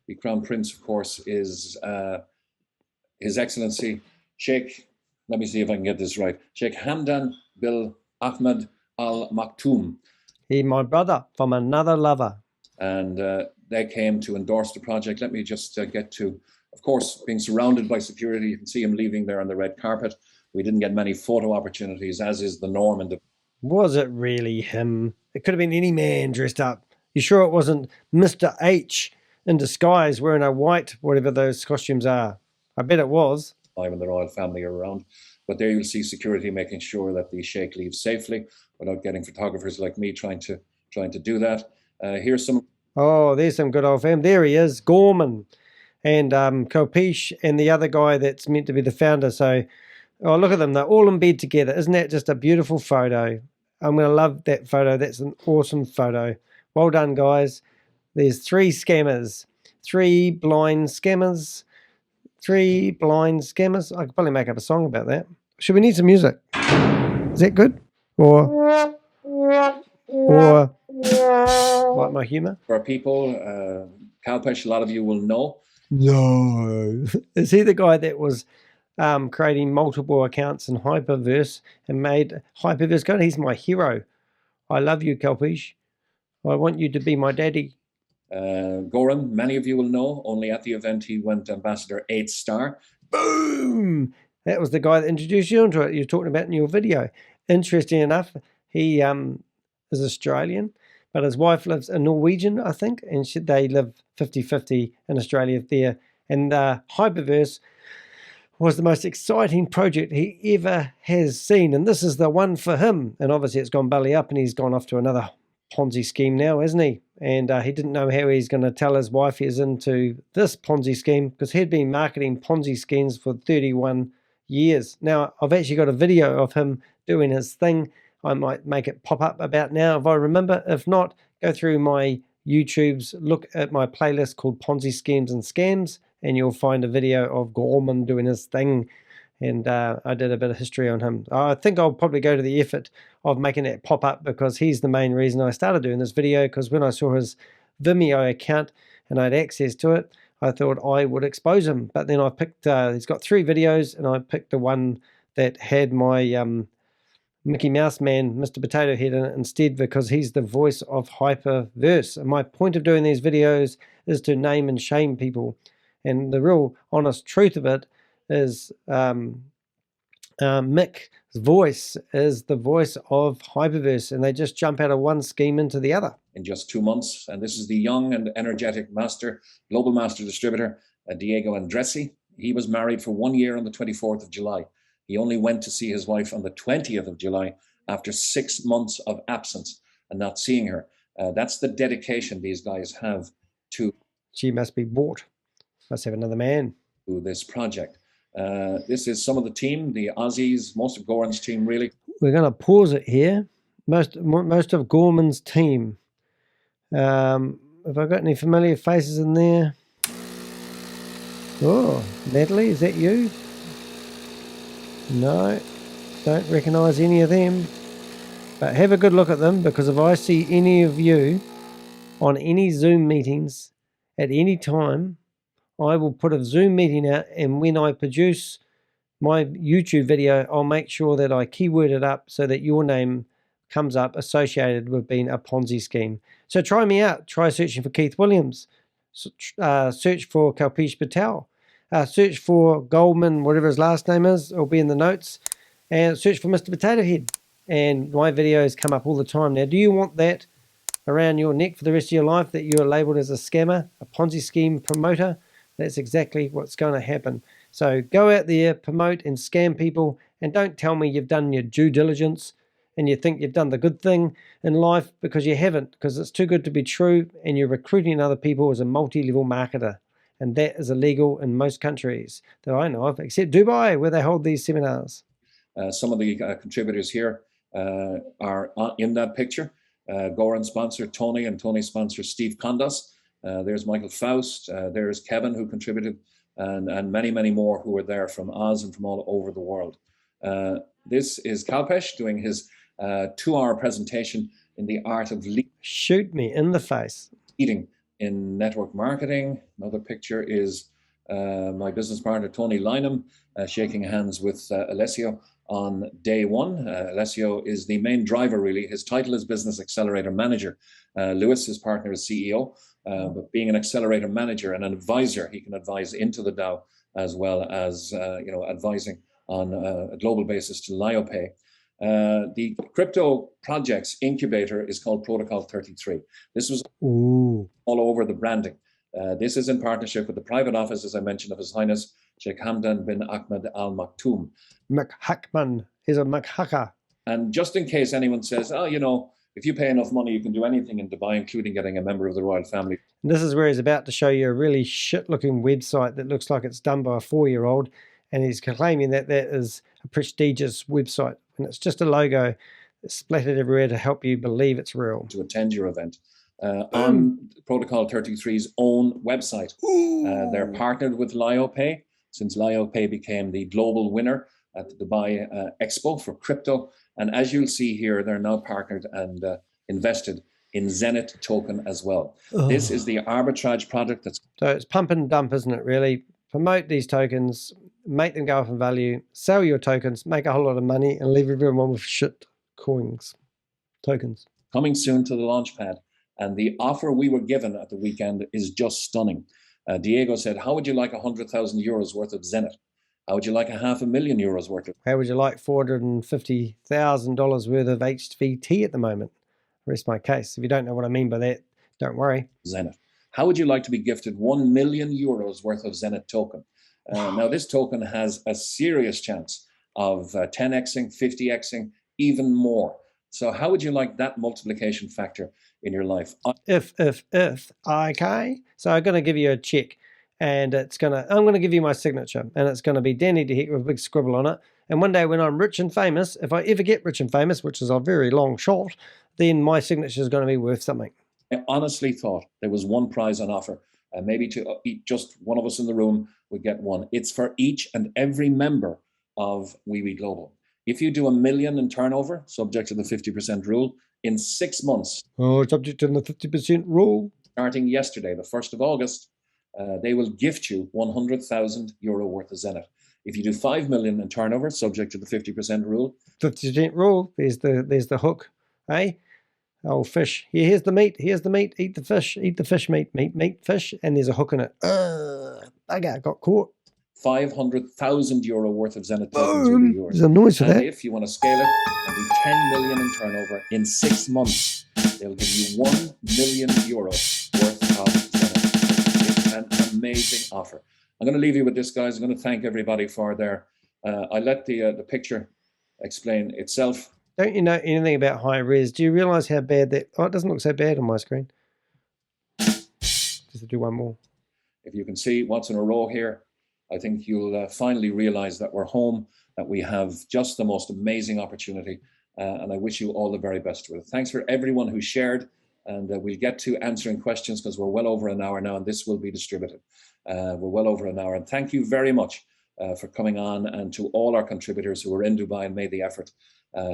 The Crown Prince, of course, is His Excellency Sheikh, let me see if I can get this right, Sheikh Hamdan bin Ahmed Al Maktoum. He, my brother from another lover. And they came to endorse the project. Let me just get to, of course, being surrounded by security. You can see him leaving there on the red carpet. We didn't get many photo opportunities, as is the norm in the... Was it really him? It could have been any man dressed up. You sure it wasn't Mr. H in disguise wearing a white, whatever those costumes are? I bet it was. And the royal family are around. But there you'll see security making sure that the Sheikh leaves safely without getting photographers like me trying to do that. Here's some... Oh, there's some good old fam. There he is, Gorman. And Kalpesh and the other guy that's meant to be the founder. So, oh, look at them. They're all in bed together. Isn't that just a beautiful photo? I'm going to love that photo. That's an awesome photo. Well done, guys. There's 3 scammers. 3 blind scammers. 3 blind scammers. I could probably make up a song about that. Should we need some music? Is that good? Or like my humor? For people, Kalpesh, a lot of you will know. No. Is he the guy that was creating multiple accounts in HyperVerse and made HyperVerse go? He's my hero. I love you, Kalpesh. I want you to be my daddy. Goran, many of you will know, only at the event he went Ambassador 8-star. Boom! That was the guy that introduced you into it. You're talking about in your video. Interesting enough, he is Australian, but his wife lives in Norwegian, I think, and they live 50-50 in Australia there. And HyperVerse was the most exciting project he ever has seen, and this is the one for him. And obviously it's gone belly up and he's gone off to another Ponzi scheme now, isn't he? And he didn't know how he's going to tell his wife he's into this Ponzi scheme because he'd been marketing Ponzi schemes for 31 years. Now, I've actually got a video of him doing his thing. I might make it pop up about now if I remember. If not, go through my YouTubes, look at my playlist called Ponzi Schemes and Scams, and you'll find a video of Gorman doing his thing. And I did a bit of history on him. I think I'll probably go to the effort of making it pop up because he's the main reason I started doing this video, because when I saw his Vimeo account and I had access to it, I thought I would expose him. But then I picked, he's got 3 videos, and I picked the one that had my Mickey Mouse man, Mr. Potato Head, in it instead, because he's the voice of HyperVerse. And my point of doing these videos is to name and shame people. And the real honest truth of it is Mick's voice is the voice of HyperVerse, and they just jump out of one scheme into the other. In just 2 months. And this is the young and energetic global master distributor, Diego Andresi. He was married for 1 year on the 24th of July. He only went to see his wife on the 20th of July after 6 months of absence and not seeing her. That's the dedication these guys have to... She must be bought. Must have another man. To this project. This is some of the team, the Aussies, most of Goran's team, really. We're going to pause it here. Most of Gorman's team. Have I got any familiar faces in there? Oh, Natalie, is that you? No, don't recognise any of them. But have a good look at them, because if I see any of you on any Zoom meetings at any time, I will put a Zoom meeting out, and when I produce my YouTube video, I'll make sure that I keyword it up so that your name comes up associated with being a Ponzi scheme. So try me out. Try searching for Keith Williams. Search for Kalpesh Patel. Search for Goldman, whatever his last name is. It'll be in the notes. And search for Mr. Potato Head. And my videos come up all the time. Now, do you want that around your neck for the rest of your life, that you are labelled as a scammer, a Ponzi scheme promoter? That's exactly what's going to happen. So go out there, promote and scam people, and don't tell me you've done your due diligence and you think you've done the good thing in life, because you haven't, because it's too good to be true, and you're recruiting other people as a multi-level marketer. And that is illegal in most countries that I know of, except Dubai, where they hold these seminars. Some of the contributors here are in that picture. Goran sponsor Tony, and Tony sponsor Steve Condas. There's Michael Faust. There's Kevin, who contributed, and many, many more who were there from Oz and from all over the world. This is Kalpesh doing his 2-hour presentation in the art of shoot me in the face. Leading in network marketing. Another picture is my business partner, Tony Lynham, shaking hands with Alessio on day one. Alessio is the main driver, really. His title is Business Accelerator Manager. Lewis, his partner, is CEO, but being an accelerator manager and an advisor, he can advise into the DAO as well as advising on a global basis to LYO Pay. The crypto projects incubator is called Protocol 33. This was all over the branding. This is in partnership with the private office, as I mentioned, of His Highness Sheikh Hamdan bin Ahmed Al Maktoum. McHackman is a McHacker. And just in case anyone says, oh, you know, if you pay enough money, you can do anything in Dubai, including getting a member of the royal family. And this is where he's about to show you a really shit-looking website that looks like it's done by a 4-year-old, and he's claiming that that is a prestigious website, and it's just a logo splattered everywhere to help you believe it's real. To attend your event. On Protocol 33's own website. They're partnered with LYO Pay, since LYO Pay became the global winner at the Dubai Expo for crypto. And as you'll see here, they're now partnered and invested in Zenith token as well. This is the arbitrage product that's... So it's pump and dump, isn't it, really? Promote these tokens, make them go up in value, sell your tokens, make a whole lot of money, and leave everyone with shit coins, tokens. Coming soon to the launch pad. And the offer we were given at the weekend is just stunning. Diego said, how would you like 100,000 euros worth of Zenith? How would you like €500,000 worth of... How would you like $450,000 worth of HVT at the moment? Rest my case. If you don't know what I mean by that, don't worry. Zenith. How would you like to be gifted €1 million worth of Zenith token? Now, this token has a serious chance of 10xing, 50xing, even more. So how would you like that multiplication factor in your life? If, okay. So I'm going to give you a check, and I'm going to give you my signature, and it's going to be Danny de Heck with a big scribble on it. And one day when I'm rich and famous, if I ever get rich and famous, which is a very long shot, then my signature is going to be worth something. I honestly thought there was one prize on offer, and maybe to just one of us in the room would get one. It's for each and every member of Wewe.Global. If you do $1 million in turnover, subject to the 50% rule, in 6 months. Oh, subject to the 50% rule. Starting yesterday, the 1st of August, they will gift you €100,000 worth of Zenith. If you do 5 million in turnover, subject to the 50% rule. 50% rule, there's the hook, eh? Oh, fish. Here's the meat, here's the meat, eat the fish meat, meat, fish, and there's a hook in it. Bugger, got caught. €500,000 worth of Zenith tokens will be yours. There's a noise for that. If you want to scale it and do 10 million in turnover in 6 months, they'll give you €1 million worth of Zenith. It's an amazing offer. I'm going to leave you with this, guys. I'm going to thank everybody for their... I let the picture explain itself. Don't you know anything about high res? Do you realize how bad that... Oh, it doesn't look so bad on my screen. Just to do one more. If you can see what's in a row here, I think you'll finally realize that we're home, that we have just the most amazing opportunity, and I wish you all the very best with it. Thanks for everyone who shared, and we'll get to answering questions because we're well over an hour now, and this will be distributed. We're well over an hour, and thank you very much for coming on, and to all our contributors who were in Dubai and made the effort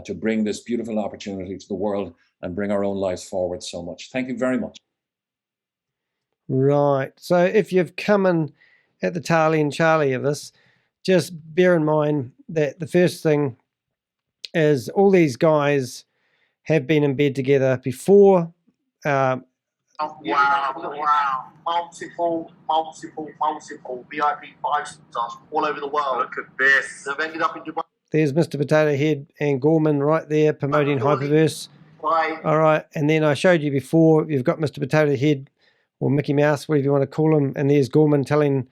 to bring this beautiful opportunity to the world and bring our own lives forward so much. Thank you very much. Right. So if you've come in at the Tali and Charlie of this, just bear in mind that the first thing is all these guys have been in bed together before. Wow. Multiple VIP 5-stars all over the world. Look at this. They've ended up in Dubai. There's Mr. Potato Head and Gorman right there promoting HyperVerse. All right. And then I showed you before, you've got Mr. Potato Head or Mickey Mouse, whatever you want to call him. And there's Gorman telling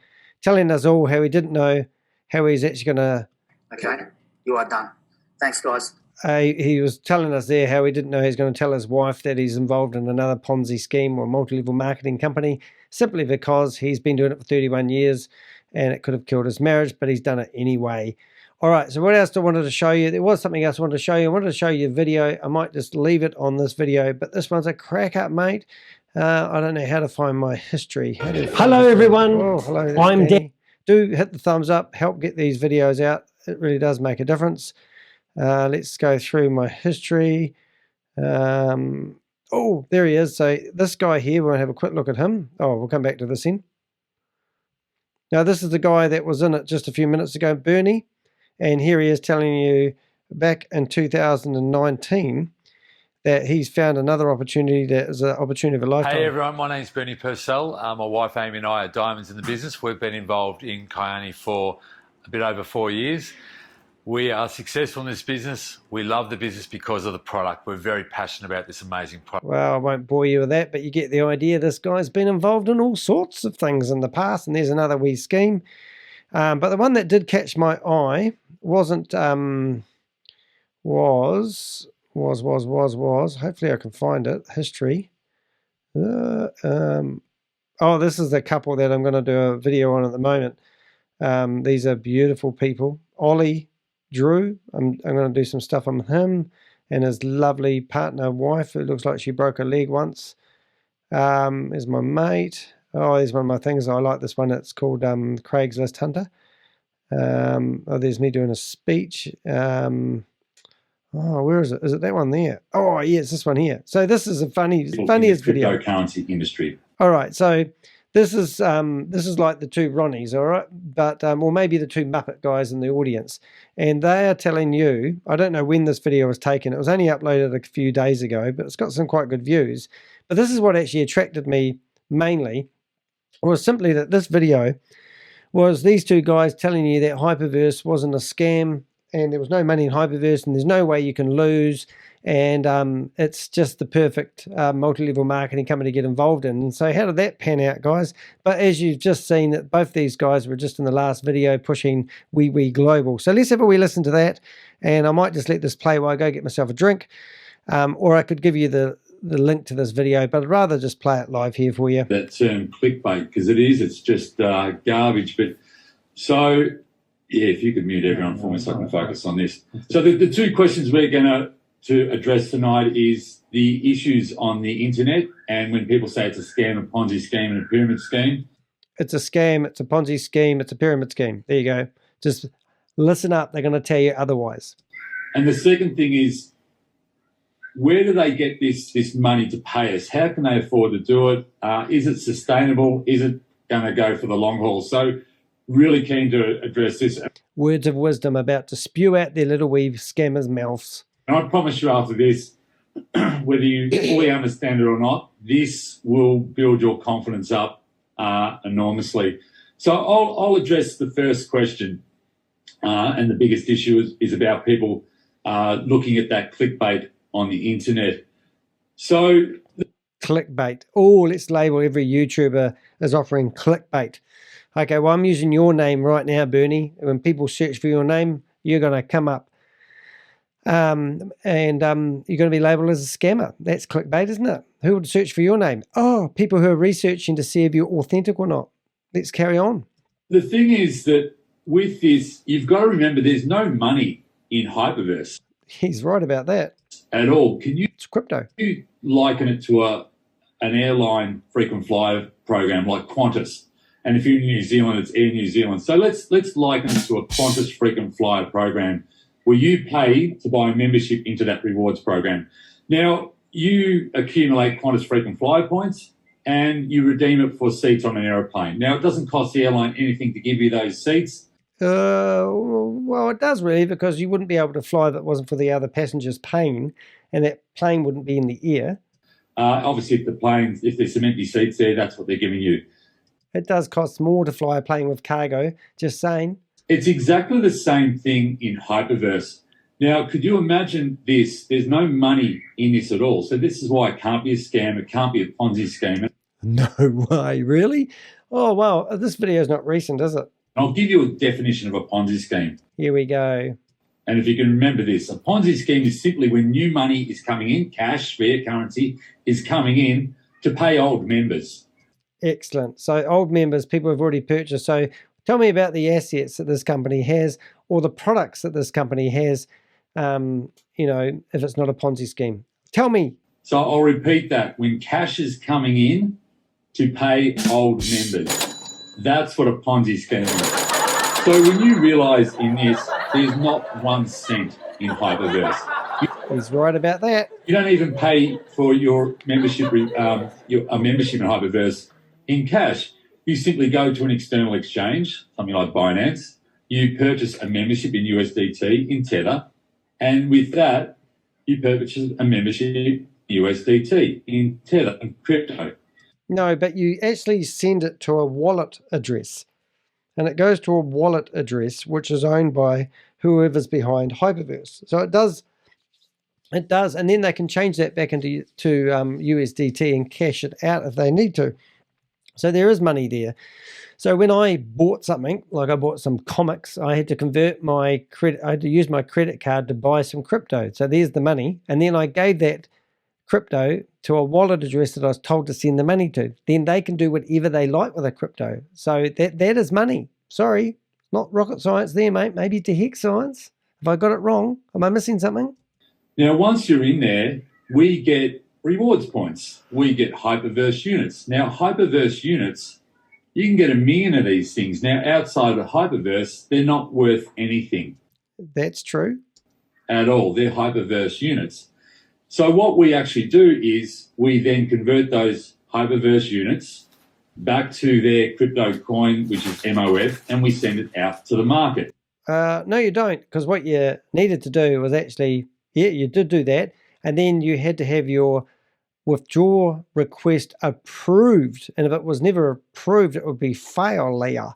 us all how he didn't know how he's actually going to... Okay, you are done. Thanks, guys. He was telling us there how he didn't know he's going to tell his wife that he's involved in another Ponzi scheme or multi-level marketing company, simply because he's been doing it for 31 years and it could have killed his marriage, but he's done it anyway. All right, so what else I wanted to show you? There was something else I wanted to show you. I wanted to show you a video. I might just leave it on this video, but this one's a crack up, mate. I don't know how to find my history. Hello, everyone. Oh, hello, I'm Danny. Do hit the thumbs up. Help get these videos out. it really does make a difference. Let's go through my history. Oh, there he is. So this guy here, we'll have a quick look at him. Oh, we'll come back to this in. Now, this is the guy that was in it just a few minutes ago, Bernie. And here he is telling you back in 2019 that he's found another opportunity that is an opportunity of a lifetime. Hey everyone, my name's Bernie Purcell. My wife Amy and I are diamonds in the business. We've been involved in Kyani for a bit over 4 years. We are successful in this business. We love the business because of the product. We're very passionate about this amazing product. Well, I won't bore you with that, but you get the idea. This guy's been involved in all sorts of things in the past, and there's another wee scheme. But the one that did catch my eye wasn't, was, hopefully I can find it, history. Oh, this is the couple that I'm going to do a video on at the moment. These are beautiful people. Ollie Trew, I'm going to do some stuff on him and his lovely partner wife. It looks like she broke her leg once. There's my mate. Oh, there's one of my things. I like this one. It's called Craigslist Hunter. Oh, there's me doing a speech. Oh, where is it? Is it that one there? Oh, yeah, it's this one here. So this is a funniest video. Cryptocurrency industry. All right, so this is like the two Ronnies, all right, but or maybe the two Muppet guys in the audience, and they are telling you. I don't know when this video was taken. It was only uploaded a few days ago, but it's got some quite good views. But this is what actually attracted me mainly, was simply that this video was these two guys telling you that HyperVerse wasn't a scam, and there was no money in HyperVerse, and there's no way you can lose, and it's just the perfect multi-level marketing company to get involved in. And so how did that pan out, guys? But as you've just seen, that both these guys were just in the last video pushing Wewe.Global. So let's have a wee listen to that, and I might just let this play while I go get myself a drink, or I could give you the link to this video, but I'd rather just play it live here for you. That term clickbait, because it's just garbage. But so, yeah, if you could mute everyone for me so I can focus on this. So the two questions we're going to address tonight is the issues on the internet, and when people say it's a scam, a Ponzi scheme, and a pyramid scheme. It's a scam, it's a Ponzi scheme, it's a pyramid scheme. There you go. Just listen up. They're going to tell you otherwise. And the second thing is, where do they get this money to pay us? How can they afford to do it? Is it sustainable? Is it going to go for the long haul? So really keen to address this. Words of wisdom about to spew out their little wee scammers' mouths. And I promise you after this, whether you fully understand it or not, this will build your confidence up enormously. So I'll address the first question, and the biggest issue is about people looking at that clickbait on the internet. So clickbait. Oh, let's label every YouTuber as offering clickbait. Okay, well, I'm using your name right now, Bernie. When people search for your name, you're going to come up. And you're going to be labeled as a scammer. That's clickbait, isn't it? Who would search for your name? Oh, people who are researching to see if you're authentic or not. Let's carry on. The thing is that with this, you've got to remember there's no money in HyperVerse. He's right about that. At all. It's crypto. Can you liken it to an airline frequent flyer program like Qantas? And if you're in New Zealand, it's Air New Zealand. So let's liken it to a Qantas frequent flyer program where you pay to buy a membership into that rewards program. Now, you accumulate Qantas frequent flyer points and you redeem it for seats on an aeroplane. Now, it doesn't cost the airline anything to give you those seats. Well, it does really, because you wouldn't be able to fly if it wasn't for the other passengers paying, and that plane wouldn't be in the air. Obviously, if there's some empty seats there, that's what they're giving you. It does cost more to fly a plane with cargo, just saying. It's exactly the same thing in HyperVerse. Now, could you imagine this? There's no money in this at all. So this is why it can't be a scam. It can't be a Ponzi scheme. No way, really? Oh, wow. This video is not recent, is it? I'll give you a definition of a Ponzi scheme. Here we go. And if you can remember this, a Ponzi scheme is simply when new money is coming in, cash, fiat currency, is coming in to pay old members. Excellent. So old members, people have already purchased. So tell me about the assets that this company has, or the products that this company has, if it's not a Ponzi scheme. Tell me. So I'll repeat that. When cash is coming in to pay old members, that's what a Ponzi scheme is. So when you realise in this, there's not 1 cent in HyperVerse. He's right about that. You don't even pay for your membership, a membership in HyperVerse in cash. You simply go to an external exchange, something like Binance. You purchase a membership in USDT in Tether, and with that, you purchase a membership USDT in Tether and crypto. No, but you actually send it to a wallet address, and it goes to a wallet address which is owned by whoever's behind HyperVerse. So it does, and then they can change that back into USDT and cash it out if they need to. So there is money there. So when I bought something, like I bought some comics, I had to convert my credit, I had to use my credit card to buy some crypto. So there's the money. And then I gave that crypto to a wallet address that I was told to send the money to. Then they can do whatever they like with a crypto. So that is money. Sorry, not rocket science there, mate. Maybe to hex science. Have I got it wrong? Am I missing something? Now, once you're in there, we get rewards points. We get HyperVerse units. Now, HyperVerse units, you can get 1 million of these things. Now, outside of HyperVerse, they're not worth anything. That's true. At all. They're HyperVerse units. So what we actually do is we then convert those HyperVerse units back to their crypto coin, which is MOF, and we send it out to the market. No, you don't, because what you needed to do was actually, yeah, you did do that, and then you had to have your withdraw request approved, and if it was never approved, it would be failure,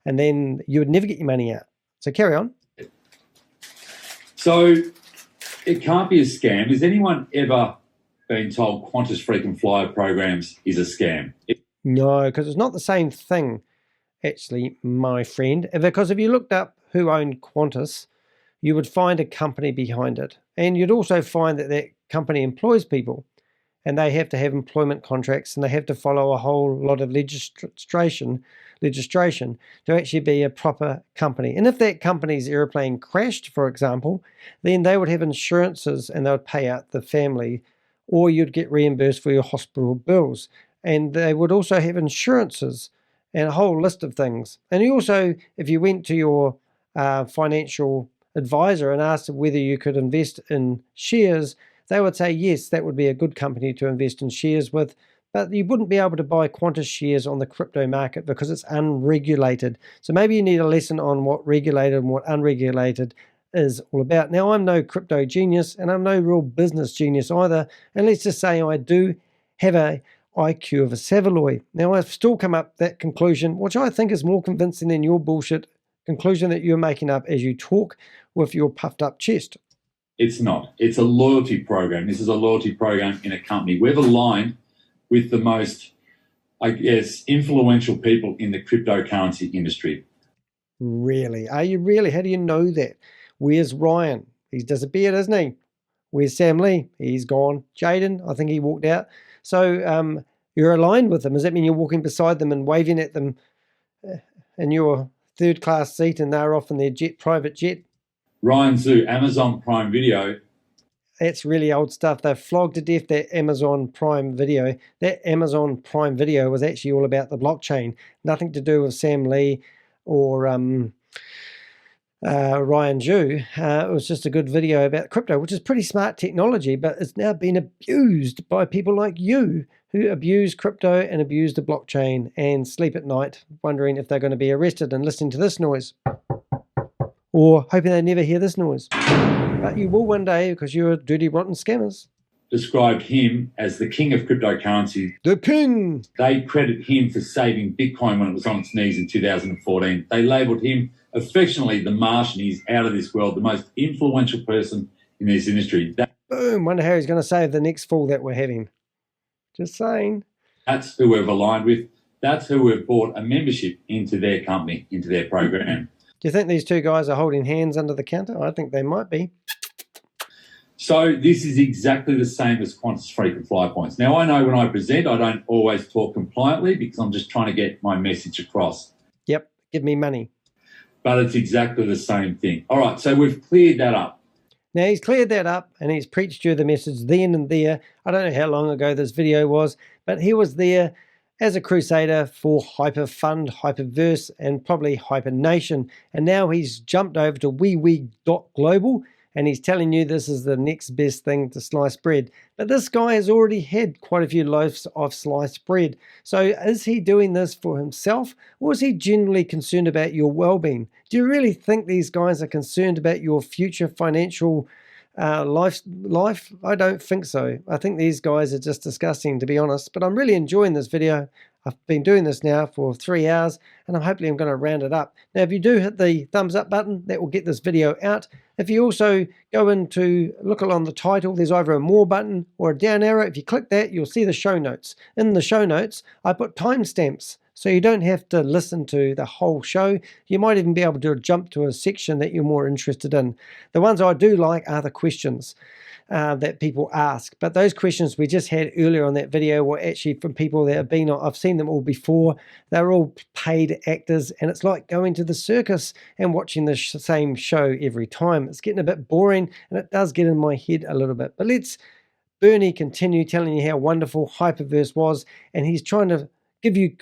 and then you would never get your money out. So carry on. So it can't be a scam. Has anyone ever been told Qantas frequent flyer programs is a scam? No, because it's not the same thing, actually, my friend. Because if you looked up who owned Qantas, you would find a company behind it. And you'd also find that that company employs people, and they have to have employment contracts, and they have to follow a whole lot of legislation to actually be a proper company. And if that company's airplane crashed, for example, then they would have insurances and they would pay out the family, or you'd get reimbursed for your hospital bills. And they would also have insurances and a whole list of things. And you also, if you went to your financial advisor and asked whether you could invest in shares, they would say, yes, that would be a good company to invest in shares with, but you wouldn't be able to buy Qantas shares on the crypto market because it's unregulated. So maybe you need a lesson on what regulated and what unregulated is all about. Now, I'm no crypto genius, and I'm no real business genius either, and let's just say I do have a IQ of a Savaloy. Now, I've still come up that conclusion, which I think is more convincing than your bullshit conclusion that you're making up as you talk with your puffed up chest. It's not. It's a loyalty program. This is a loyalty program in a company. We've aligned with the most, I guess, influential people in the cryptocurrency industry. Really? Are you really? How do you know that? Where's Ryan? He's disappeared, isn't he? Where's Sam Lee? He's gone. Jaden, I think he walked out. So you're aligned with them. Does that mean you're walking beside them and waving at them in your third-class seat, and they're off in their private jet? Ryan Zhu, Amazon Prime Video. That's really old stuff. They've flogged to death that Amazon Prime Video. That Amazon Prime Video was actually all about the blockchain. Nothing to do with Sam Lee or Ryan Zhu. It was just a good video about crypto, which is pretty smart technology, but it's now been abused by people like you who abuse crypto and abuse the blockchain and sleep at night wondering if they're going to be arrested and listening to this noise, or hoping they never hear this noise. But you will one day, because you're dirty, rotten scammers. Described him as the king of cryptocurrency. The king! They credit him for saving Bitcoin when it was on its knees in 2014. They labelled him affectionately the Martian. He's out of this world, the most influential person in this industry. Boom! Wonder how he's going to save the next fall that we're having. Just saying. That's who we've aligned with. That's who we've bought a membership into their company, into their program. Do you think these two guys are holding hands under the counter? I think they might be. So this is exactly the same as Qantas frequent flyer points. Now, I know when I present, I don't always talk compliantly because I'm just trying to get my message across. Yep, give me money. But it's exactly the same thing. All right, so we've cleared that up. Now, he's cleared that up and he's preached you the message then and there. I don't know how long ago this video was, but he was there as a crusader for HyperFund, HyperVerse, and probably HyperNation. And now he's jumped over to Wewe.Global, and he's telling you this is the next best thing to slice bread. But this guy has already had quite a few loaves of sliced bread. So is he doing this for himself, or is he generally concerned about your well-being? Do you really think these guys are concerned about your future financial life? I don't think so. I think these guys are just disgusting, to be honest. But I'm really enjoying this video. I've been doing this now for 3 hours, and hopefully I'm going to round it up. Now, if you do hit the thumbs up button, that will get this video out. If you also go into, look along the title, there's either a more button or a down arrow. If you click that, you'll see the show notes. In the show notes, I put timestamps, so you don't have to listen to the whole show. You might even be able to jump to a section that you're more interested in. The ones I do like are the questions that people ask. But those questions we just had earlier on that video were actually from people that have been on. I've seen them all before. They're all paid actors, and it's like going to the circus and watching the same show every time. It's getting a bit boring, and it does get in my head a little bit. But let's Bernie continue telling you how wonderful HyperVerse was, and he's trying to give you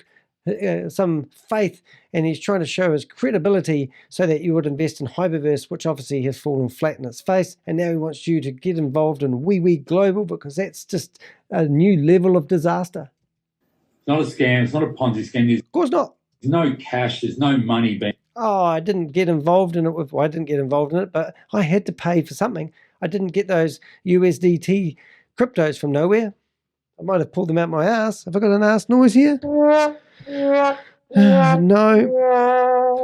some faith, and he's trying to show his credibility so that you would invest in HyperVerse, which obviously has fallen flat in its face. And now he wants you to get involved in Wewe.Global, because that's just a new level of disaster. It's not a scam. It's not a Ponzi scheme. Of course not. There's no cash. There's no money being. Oh, I didn't get involved in it. Well, I didn't get involved in it, but I had to pay for something. I didn't get those USDT cryptos from nowhere. I might have pulled them out my ass. Have I got an ass noise here? No.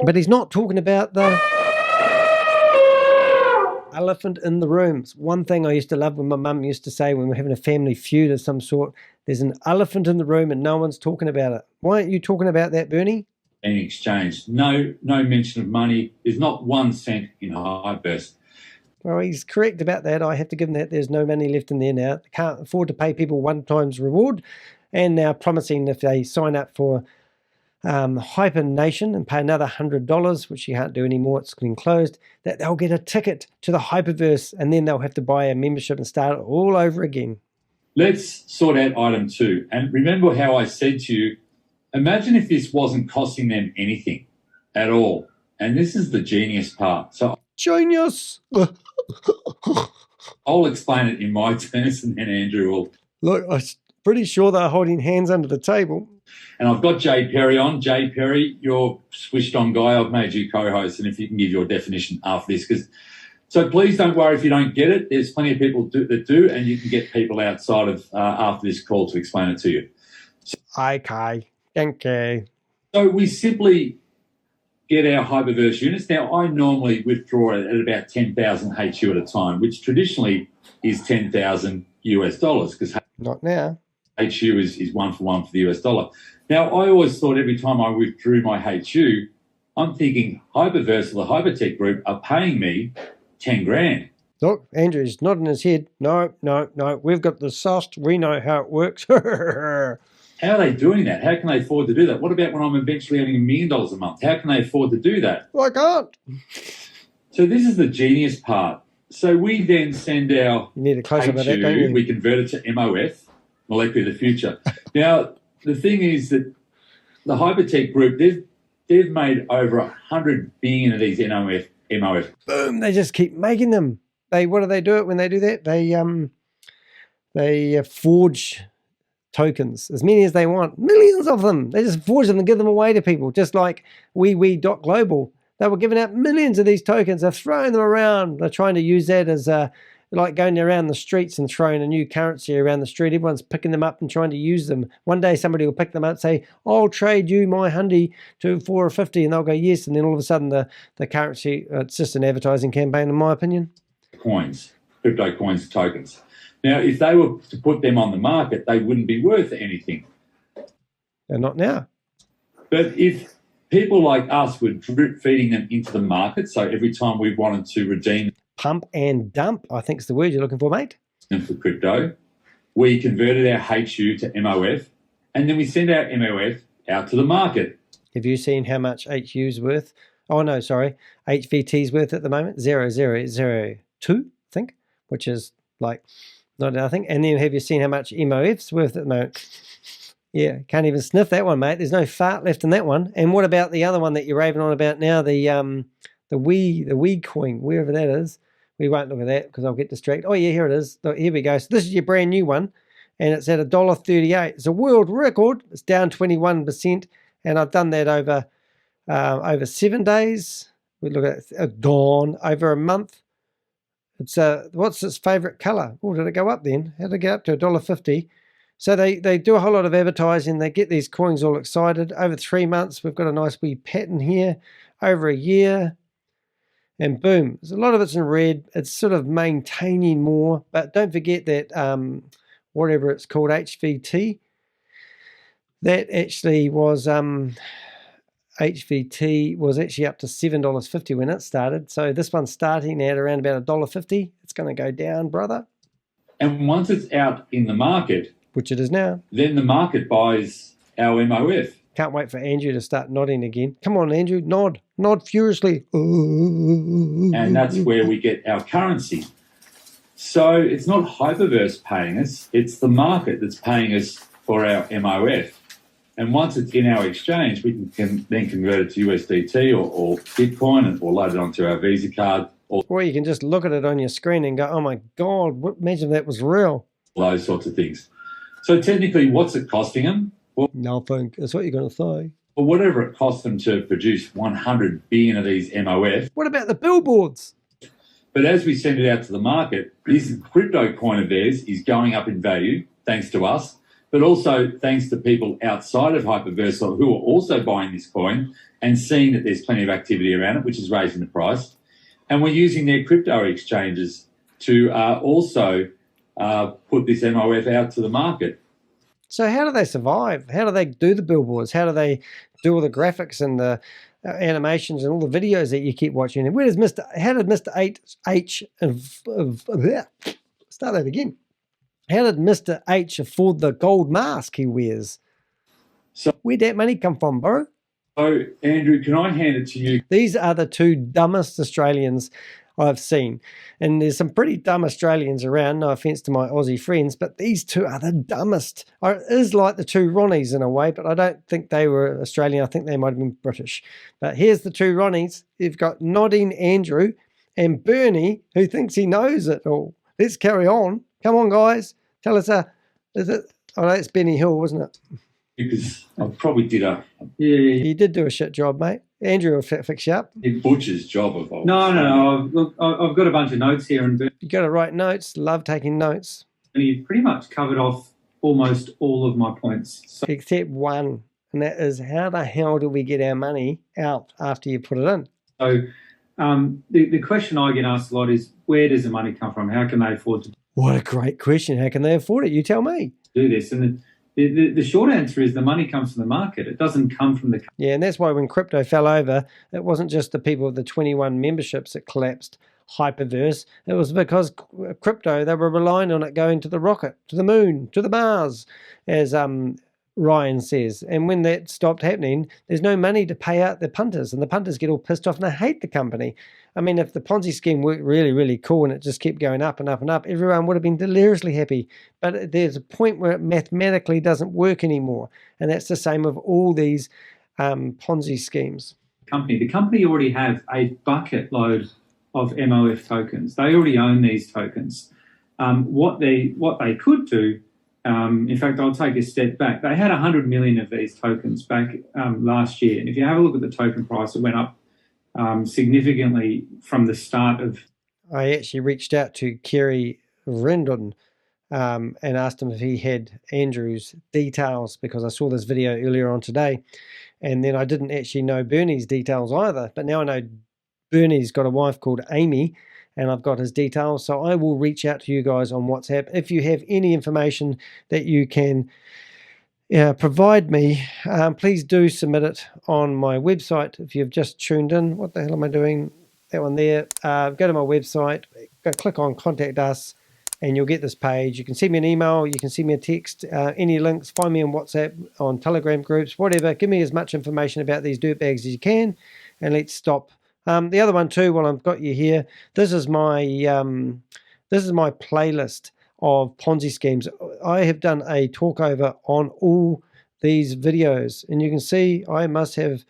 But he's not talking about the elephant in the room. It's one thing I used to love when my mum used to say when we're having a family feud of some sort, there's an elephant in the room and no one's talking about it. Why aren't you talking about that, Bernie? In exchange. No mention of money. There's not 1 cent in HyperVerse. Well, he's correct about that. I have to give him that. There's no money left in there now. They can't afford to pay people one times reward, and now promising if they sign up for HyperNation and pay another $100, which you can't do anymore, it's been closed, that they'll get a ticket to the HyperVerse, and then they'll have to buy a membership and start it all over again. Let's sort out item 2. And remember how I said to you, imagine if this wasn't costing them anything at all. And this is the genius part. So genius. I'll explain it in my terms, and then Andrew will. Look, I'm pretty sure they're holding hands under the table. And I've got Jay Perry on. Jay Perry, you're switched on guy. I've made you co-host, and if you can give your definition after this, so please don't worry if you don't get it. There's plenty of people that do, and you can get people outside of after this call to explain it to you. Okay, thank you. So we simply get our HyperVerse units. Now, I normally withdraw it at about 10,000 HU at a time, which traditionally is 10,000 US dollars, because not now. HU is 1 for 1 for the US dollar. Now, I always thought every time I withdrew my HU, I'm thinking HyperVerse or the Hypertech group are paying me 10 grand. Look, Andrew's nodding his head. No. We've got the SOST. We know how it works. How are they doing that? How can they afford to do that? What about when I'm eventually earning $1 million a month? How can they afford to do that? Well, I can't. So this is the genius part. So we then send our you need a close-up of that, don't you? We convert it to MOF, Molecular of the Future. Now, the thing is that the Hypertech group, they've made over 100 billion of these MOF. Boom! They just keep making them. What do they do it when they do that? They forge tokens, as many as they want, millions of them. They just forge them and give them away to people, just like Wewe.Global. They were giving out millions of these tokens. They're throwing them around. They're trying to use that as like going around the streets and throwing a new currency around the street. Everyone's picking them up and trying to use them. One day somebody will pick them up and say, I'll trade you my hundy for a 50, and they'll go yes, and then all of a sudden the currency, it's just an advertising campaign in my opinion. Coins, crypto coins, tokens. Now, if they were to put them on the market, they wouldn't be worth anything. They're not now. But if people like us were drip feeding them into the market, so every time we wanted to redeem... Pump and dump, I think is the word you're looking for, mate. ...for crypto, we converted our HU to MOF, and then we send our MOF out to the market. Have you seen how much HU's worth? Oh, no, sorry. HVT's worth at the moment? 0.002, I think, which is like... not nothing. And then have you seen how much MOF's worth at the moment? Yeah, can't even sniff that one, mate. There's no fart left in that one. And what about the other one that you're raving on about now, the Wee coin, wherever that is? We won't look at that because I'll get distracted. Oh yeah, here it is. Look, here we go. So this is your brand new one, and it's at $1.38. It's a world record. It's down 21%, and I've done that over 7 days. We look at it gone over a month. It's what's its favorite color? Oh, did it go up then? How did it get up to $1.50? So they do a whole lot of advertising. They get these coins all excited. Over 3 months, we've got a nice wee pattern here. Over a year, and boom. There's a lot of it's in red. It's sort of maintaining more. But don't forget that whatever it's called, HVT, that actually was HVT was actually up to $7.50 when it started. So this one's starting at around about $1.50. It's going to go down, brother. And once it's out in the market, which it is now, then the market buys our MOF. Can't wait for Andrew to start nodding again. Come on, Andrew, nod furiously. And that's where we get our currency. So it's not HyperVerse paying us, it's the market that's paying us for our MOF. And once it's in our exchange, we can then convert it to USDT or Bitcoin or load it onto our Visa card. Or you can just look at it on your screen and go, oh my God, imagine that was real. Those sorts of things. So technically, what's it costing them? Well, nothing. That's what you're going to say. Well, whatever it costs them to produce 100 billion of these MOF. What about the billboards? But as we send it out to the market, this crypto coin of theirs is going up in value, thanks to us, but also thanks to people outside of HyperVerse who are also buying this coin and seeing that there's plenty of activity around it, which is raising the price. And we're using their crypto exchanges to also put this MOF out to the market. So how do they survive? How do they do the billboards? How do they do all the graphics and the animations and all the videos that you keep watching? And how did Mr. H start that again? How did Mr. H afford the gold mask he wears? So where'd that money come from, bro? So, Andrew, can I hand it to you? These are the two dumbest Australians I've seen. And there's some pretty dumb Australians around, no offence to my Aussie friends, but these two are the dumbest. It is like the two Ronnies in a way, but I don't think they were Australian. I think they might have been British. But here's the two Ronnies. You've got nodding Andrew and Bernie, who thinks he knows it all. Let's carry on. Come on, guys. Tell us, is it? Oh, no, it's Benny Hill, wasn't it? Because I probably did Yeah, you did do a shit job, mate. Andrew will fix you up. a butcher's job of all. No. Look, I've got a bunch of notes here, and You got to write notes. Love taking notes. you've pretty much covered off almost all of my points. So, Except one, and that is how the hell do we get our money out after you put it in? so the question I get asked a lot is, where does the money come from? How can they afford to What a great question. How can they afford it? You tell me. do this? And the short answer is the money comes from the market. It doesn't come from the Yeah, and that's why when crypto fell over, it wasn't just the people with the 21 memberships that collapsed HyperVerse. It was because crypto, they were relying on it going to the rocket, to the moon, to the Mars, as Ryan says. And when that stopped happening, there's no money to pay out the punters, and the punters get all pissed off and they hate the company. I mean, if the Ponzi scheme worked really, really cool and it just kept going up and up and up, everyone would have been deliriously happy. But there's a point where it mathematically doesn't work anymore. And that's the same with all these Ponzi schemes. company. The company already have a bucket load of MOF tokens. They already own these tokens. What they could do, in fact, I'll take a step back. They had 100 million of these tokens back last year. And if you have a look at the token price, it went up significantly from the start of... I actually reached out to Kerry Rendon and asked him if he had Andrew's details, because I saw this video earlier on today. And then I didn't actually know Bernie's details either. But now I know Bernie's got a wife called Amy, and I've got his details. So I will reach out to you guys on WhatsApp. If you have any information that you can provide me, please do submit it on my website. If you've just tuned in, what the hell am I doing? That one there. Go to my website, click on Contact Us, and you'll get this page. You can send me an email, you can send me a text, any links, find me on WhatsApp, on Telegram groups, whatever. Give me as much information about these dirtbags as you can, and let's stop. The other one too, while I've got you here, this is my playlist of Ponzi schemes. I have done a talk over on all these videos. And you can see I must have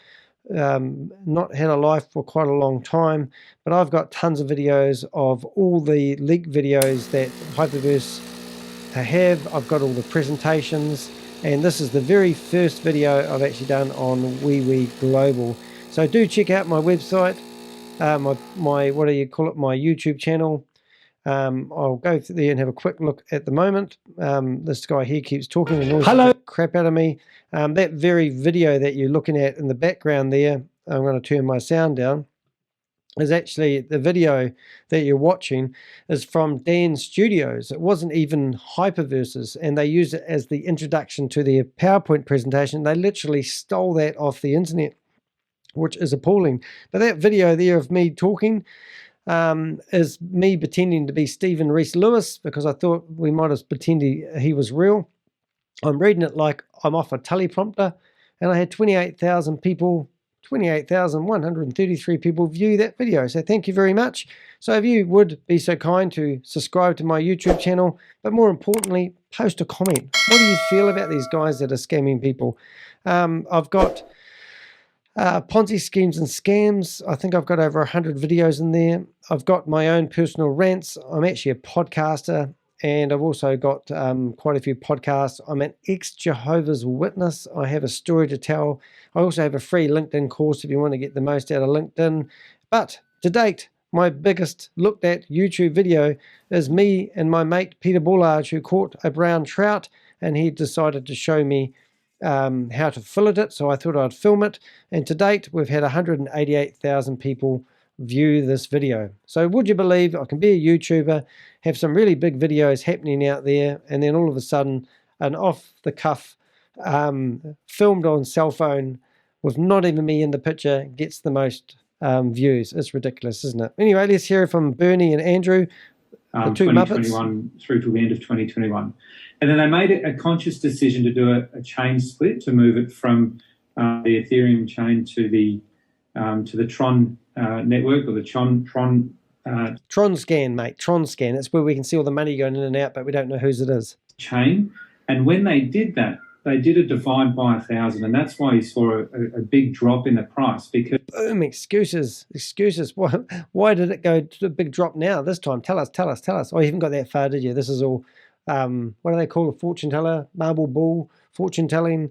not had a life for quite a long time, but I've got tons of videos of all the leak videos that HyperVerse have. I've got all the presentations, and this is the very first video I've actually done on Wewe.Global. So do check out my website, my what do you call it, my YouTube channel. I'll go through there and have a quick look at the moment. This guy here keeps talking and noises the crap out of me. That very video that you're looking at in the background there, I'm going to turn my sound down, is actually the video that you're watching is from Dan's Studios. It wasn't even HyperVerse's, and they used it as the introduction to their PowerPoint presentation. They literally stole that off the internet, which is appalling. But that video there of me talking is me pretending to be Stephen Reese Lewis, because I thought we might have pretended he was real. I'm reading it like I'm off a teleprompter, and I had 28,000 people, 28,133 people view that video. So thank you very much. So if you would be so kind to subscribe to my YouTube channel, but more importantly, post a comment. What do you feel about these guys that are scamming people? I've got Ponzi schemes and scams. I think I've got over 100 videos in there. I've got my own personal rants. I'm actually a podcaster, and I've also got quite a few podcasts. I'm an ex-Jehovah's Witness. I have a story to tell. I also have a free LinkedIn course if you want to get the most out of LinkedIn. But to date, my biggest looked at YouTube video is me and my mate Peter Bullard, who caught a brown trout, and he decided to show me how to fillet it, so I thought I'd film it. And to date, we've had 188,000 people view this video. So would you believe I can be a YouTuber, have some really big videos happening out there, and then all of a sudden an off-the-cuff filmed on cell phone with not even me in the picture gets the most views? It's ridiculous, isn't it? Anyway, let's hear from Bernie and Andrew, the two 2021 Muppets. through to the end of 2021. And then they made a conscious decision to do a chain split, to move it from the Ethereum chain to the Tron network, or the Tron Scan, mate. Tron Scan. It's where we can see all the money going in and out, but we don't know whose it is. chain. And when they did that, they did a divide by 1,000, and that's why you saw a big drop in the price. Because boom, excuses. Why did it go to a big drop now this time? Tell us. Oh, you haven't got that far, did you? This is all, what do they call a fortune teller? Marble bull, fortune telling.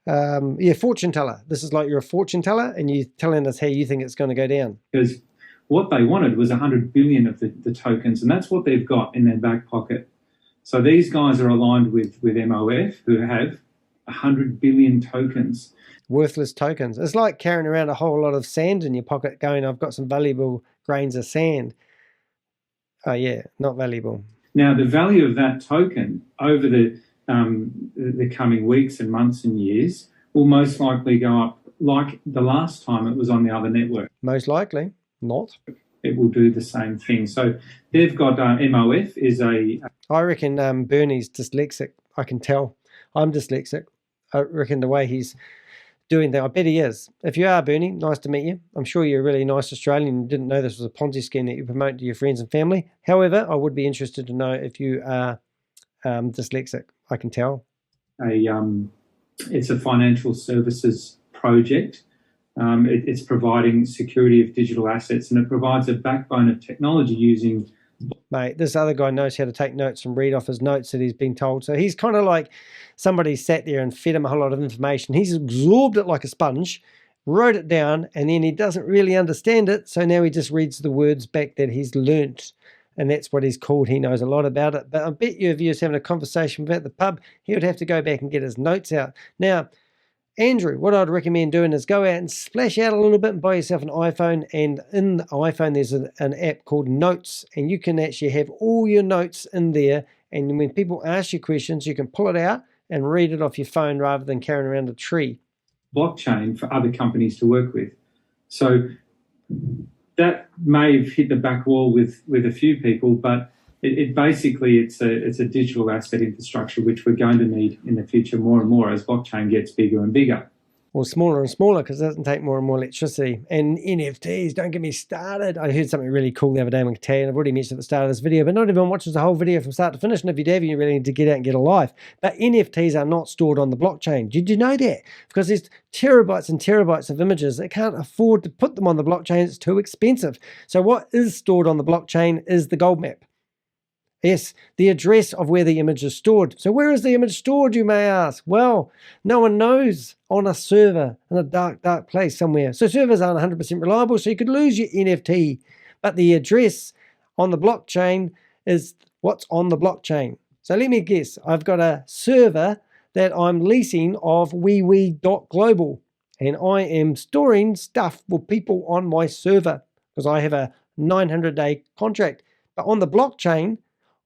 Fortune teller. This is like you're a fortune teller and you're telling us how you think it's going to go down. Because what they wanted was 100 billion of the tokens, and that's what they've got in their back pocket. So these guys are aligned with MOF, who have 100 billion tokens. Worthless tokens. It's like carrying around a whole lot of sand in your pocket going, I've got some valuable grains of sand. Oh yeah, not valuable. Now, the value of that token over the coming weeks and months and years will most likely go up like the last time it was on the other network. Most likely not. It will do the same thing. So they've got MOF is a... I reckon Bernie's dyslexic. I can tell. I'm dyslexic. I reckon the way he's doing that, I bet he is. If you are, Bernie, nice to meet you. I'm sure you're a really nice Australian and didn't know this was a Ponzi scheme that you promote to your friends and family. However, I would be interested to know if you are dyslexic. I can tell. It's a financial services project. It's providing security of digital assets, and it provides a backbone of technology using... Mate, this other guy knows how to take notes and read off his notes that he's been told. So he's kind of like somebody sat there and fed him a whole lot of information. He's absorbed it like a sponge, wrote it down, and then he doesn't really understand it. So now he just reads the words back that he's learnt, and that's what he's called. He knows a lot about it. But I bet you if he was having a conversation about the pub, he would have to go back and get his notes out. Now, Andrew, what I'd recommend doing is go out and splash out a little bit and buy yourself an iPhone. And in the iPhone, there's an app called Notes, and you can actually have all your notes in there. And when people ask you questions, you can pull it out and read it off your phone rather than carrying around a tree. Blockchain for other companies to work with. So that may have hit the back wall with a few people, but it basically it's a digital asset infrastructure which we're going to need in the future more and more as blockchain gets bigger and bigger. or smaller and smaller because it doesn't take more and more electricity. And NFTs, don't get me started. I heard something really cool the other day on Tay, and I've already mentioned at the start of this video, but not everyone watches the whole video from start to finish. And if you do, you really need to get out and get a life. But NFTs are not stored on the blockchain. Did you know that? Because there's terabytes and terabytes of images. They can't afford to put them on the blockchain. It's too expensive. So what is stored on the blockchain is the gold map. Yes, the address of where the image is stored. So where is the image stored, you may ask? Well, no one knows. On a server in a dark, dark place somewhere. So servers aren't 100% reliable, so you could lose your NFT. But the address on the blockchain is what's on the blockchain. So let me guess. I've got a server that I'm leasing of Wewe.Global. And I am storing stuff for people on my server because I have a 900-day contract. But on the blockchain,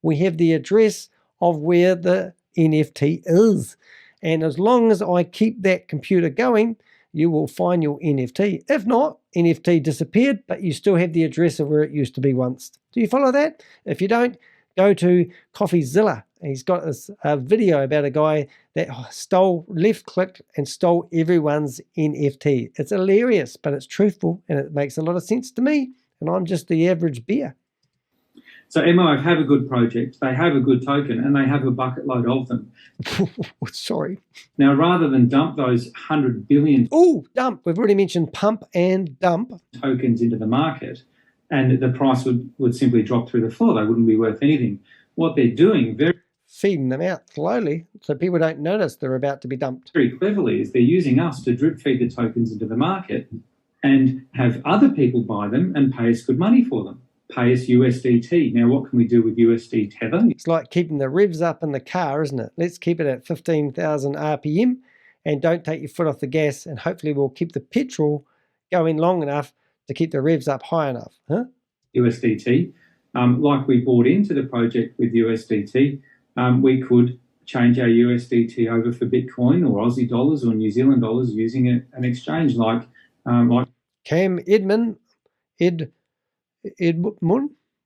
we have the address of where the NFT is. And as long as I keep that computer going, you will find your NFT. If not, NFT disappeared, but you still have the address of where it used to be once. Do you follow that? If you don't, go to CoffeeZilla. He's got this video about a guy that left-clicked and stole everyone's NFT. It's hilarious, but it's truthful, and it makes a lot of sense to me, and I'm just the average bear. So MLF have a good project, they have a good token, and they have a bucket load of them. Sorry. Now, rather than dump those 100 billion... Oh, dump. We've already mentioned pump and dump. ...tokens into the market, and the price would simply drop through the floor. They wouldn't be worth anything. What they're doing feeding them out slowly so people don't notice they're about to be dumped. Very cleverly is they're using us to drip feed the tokens into the market and have other people buy them and pay us good money for them. Pay us USDT. Now, what can we do with USD Tether? It's like keeping the revs up in the car, isn't it? Let's keep it at 15,000 RPM and don't take your foot off the gas, and hopefully we'll keep the petrol going long enough to keep the revs up high enough. Huh? USDT. Like we bought into the project with USDT, we could change our USDT over for Bitcoin or Aussie dollars or New Zealand dollars using an exchange like Cam Edmund, Edmund. I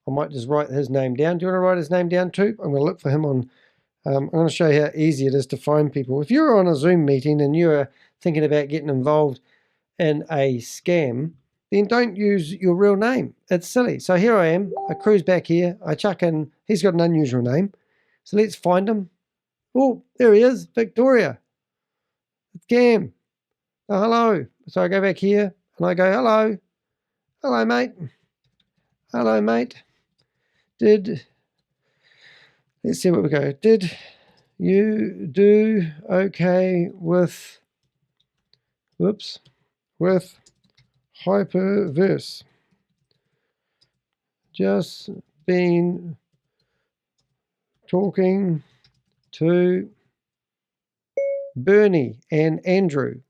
might just write his name down. Do you want to write his name down too? I'm going to look for him on... I'm going to show you how easy it is to find people. If you're on a Zoom meeting and you're thinking about getting involved in a scam, then don't use your real name. It's silly. So here I am. I cruise back here. I chuck in... He's got an unusual name. So let's find him. Oh, there he is. Victoria. It's Cam. Oh, hello. So I go back here and I go, hello. Hello, mate. Hello, mate. Let's see what we go. Did you do okay with HyperVerse? Just been talking to Bernie and Andrew.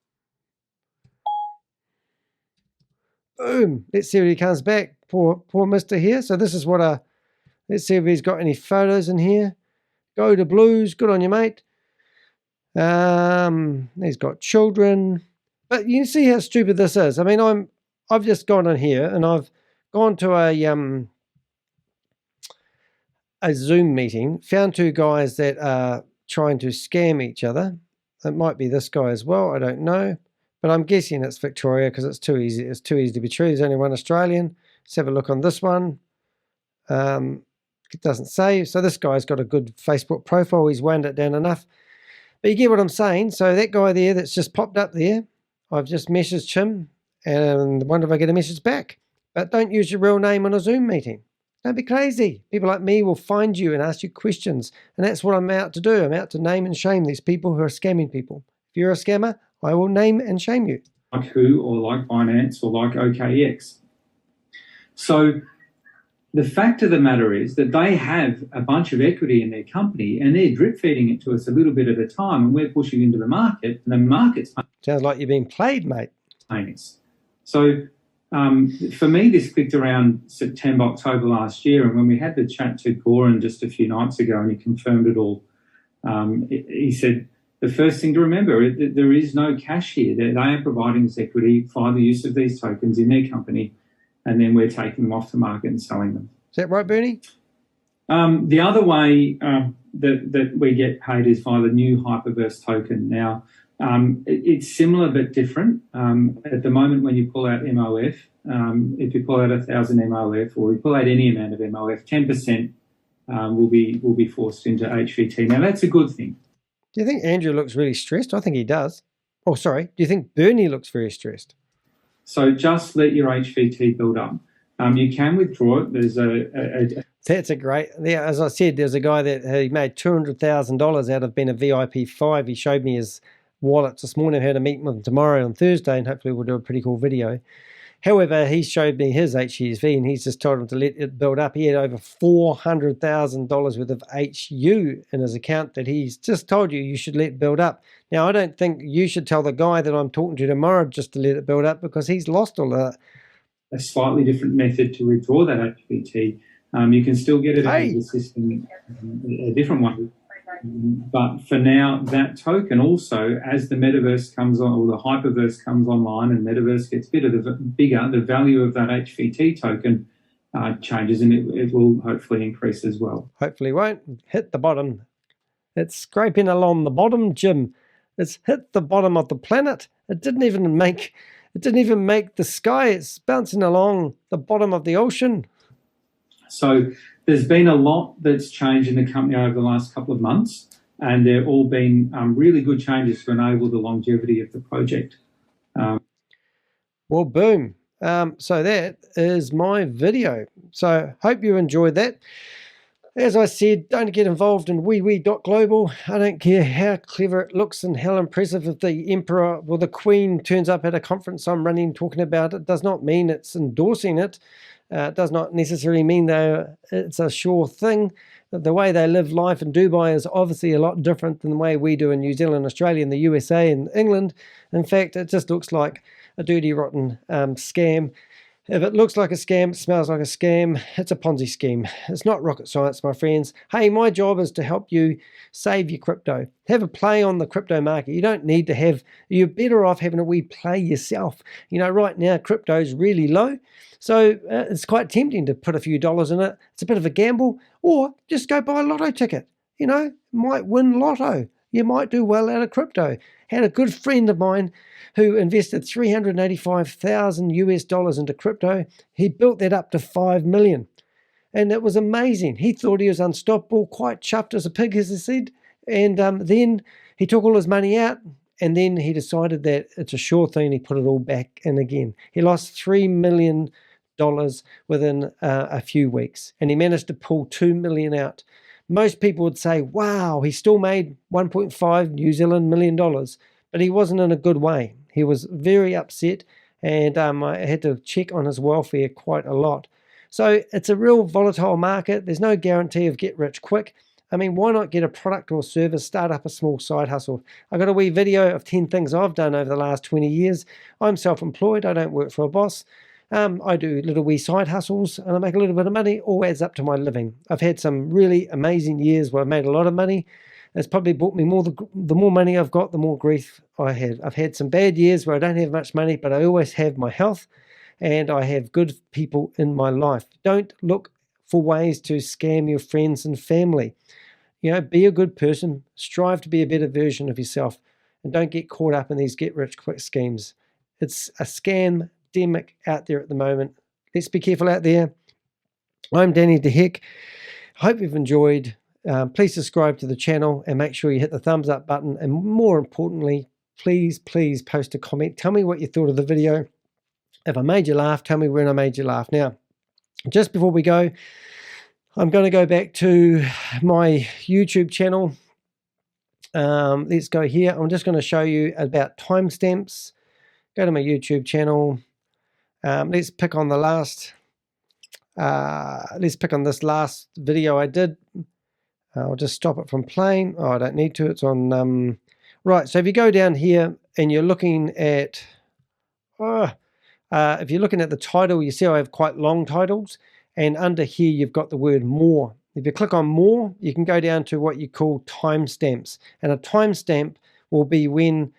Boom. Let's see what he comes back. Poor Mr. here. So this is what let's see if he's got any photos in here. Go to Blues. Good on you, mate. He's got children. But you can see how stupid this is. I mean, I've just gone in here and I've gone to a Zoom meeting, found two guys that are trying to scam each other. It might be this guy as well. I don't know. But I'm guessing it's Victoria because it's too easy. It's too easy to be true. There's only one Australian. Let's have a look on this one. It doesn't say. So this guy's got a good Facebook profile. He's wound it down enough. But you get what I'm saying. So that guy there that's just popped up there, I've just messaged him and wonder if I get a message back. But don't use your real name on a Zoom meeting. Don't be crazy. People like me will find you and ask you questions. And that's what I'm out to do. I'm out to name and shame these people who are scamming people. If you're a scammer, I will name and shame you. Like who, or like Binance, or like OKX. So the fact of the matter is that they have a bunch of equity in their company and they're drip feeding it to us a little bit at a time, and we're pushing into the market, and the market's... Sounds like you're being played, mate. So for me, this clicked around September, October last year, and when we had the chat to Goran just a few nights ago and he confirmed it all, he said, the first thing to remember is that there is no cash here. They are providing this equity via the use of these tokens in their company, and then we're taking them off the market and selling them. Is that right, Bernie? The other way that we get paid is via the new HyperVerse token. Now, It's similar but different. At the moment, when you pull out MOF, if you pull out 1,000 MOF or you pull out any amount of MOF, 10% will be forced into HVT. Now, that's a good thing. Do you think Andrew looks really stressed? I think he does. Oh, sorry. Do you think Bernie looks very stressed? So just let your HVT build up. You can withdraw it. There's That's a great, yeah, as I said, there's a guy that he made $200,000 out of being a VIP 5. He showed me his wallets this morning. I had a meeting with him tomorrow on Thursday, and hopefully we'll do a pretty cool video. However, he showed me his HUSV, and he's just told him to let it build up. He had over $400,000 worth of HU in his account that he's just told you should let build up. Now, I don't think you should tell the guy that I'm talking to tomorrow just to let it build up, because he's lost all of that. a slightly different method to withdraw that HVT. You can still get it out of the system, a different one. But for now, that token also, as the metaverse comes on, or the hyperverse comes online and metaverse gets bigger, the value of that HVT token changes, and it will hopefully increase as well. Hopefully won't hit the bottom. It's scraping along the bottom, Jim. It's hit the bottom of the planet. It didn't even make the sky. It's bouncing along the bottom of the ocean. So there's been a lot that's changed in the company over the last couple of months, and they've all been really good changes to enable the longevity of the project. Well, boom. So that is my video. So hope you enjoyed that. As I said, don't get involved in Wewe.Global. I don't care how clever it looks and how impressive if the emperor or the queen turns up at a conference I'm running talking about it. Does not mean it's endorsing it. It does not necessarily mean that it's a sure thing. The way they live life in Dubai is obviously a lot different than the way we do in New Zealand, Australia, and the USA and England. In fact, it just looks like a dirty, rotten scam. If it looks like a scam, it smells like a scam, it's a Ponzi scheme. It's not rocket science, my friends. Hey, my job is to help you save your crypto. Have a play on the crypto market. You don't need to have, you're better off having a wee play yourself. You know, right now, crypto is really low. So it's quite tempting to put a few dollars in it. It's a bit of a gamble. Or just go buy a lotto ticket. You know, might win lotto. You might do well out of crypto. Had a good friend of mine who invested $385,000 into crypto. He built that up to 5 million. And it was amazing. He thought he was unstoppable, quite chuffed as a pig, as he said. And then he took all his money out, and then he decided that it's a sure thing. He put it all back in again. He lost $3 million within a few weeks, and he managed to pull 2 million out. Most people would say, wow, he still made 1.5 New Zealand million dollars, but he wasn't in a good way. He was very upset, and I had to check on his welfare quite a lot. So it's a real volatile market. There's no guarantee of get rich quick. I mean, why not get a product or service, start up a small side hustle? I got a wee video of 10 things I've done over the last 20 years. I'm self-employed. I don't work for a boss. I do little wee side hustles, and I make a little bit of money. All adds up to my living. I've had some really amazing years where I've made a lot of money. It's probably brought me more. The more money I've got, the more grief I have. I've had some bad years where I don't have much money, but I always have my health, and I have good people in my life. Don't look for ways to scam your friends and family. You know, be a good person. Strive to be a better version of yourself, and don't get caught up in these get-rich-quick schemes. It's a scam-demic out there at the moment. Let's be careful out there. I'm Danny the Heck. Hope you've enjoyed. Please subscribe to the channel and make sure you hit the thumbs up button. And more importantly, please post a comment. Tell me what you thought of the video. If I made you laugh, tell me when I made you laugh. Now, just before we go, I'm going to go back to my YouTube channel. Let's go here. I'm just going to show you about timestamps. Go to my YouTube channel. Let's pick on the last. Let's pick on this last video I did. I'll just stop it from playing. Oh, I don't need to. It's on. Right. So if you go down here and you're looking at. If you're looking at the title, you see I have quite long titles. And under here, you've got the word more. If you click on more, you can go down to what you call timestamps. And a timestamp will be when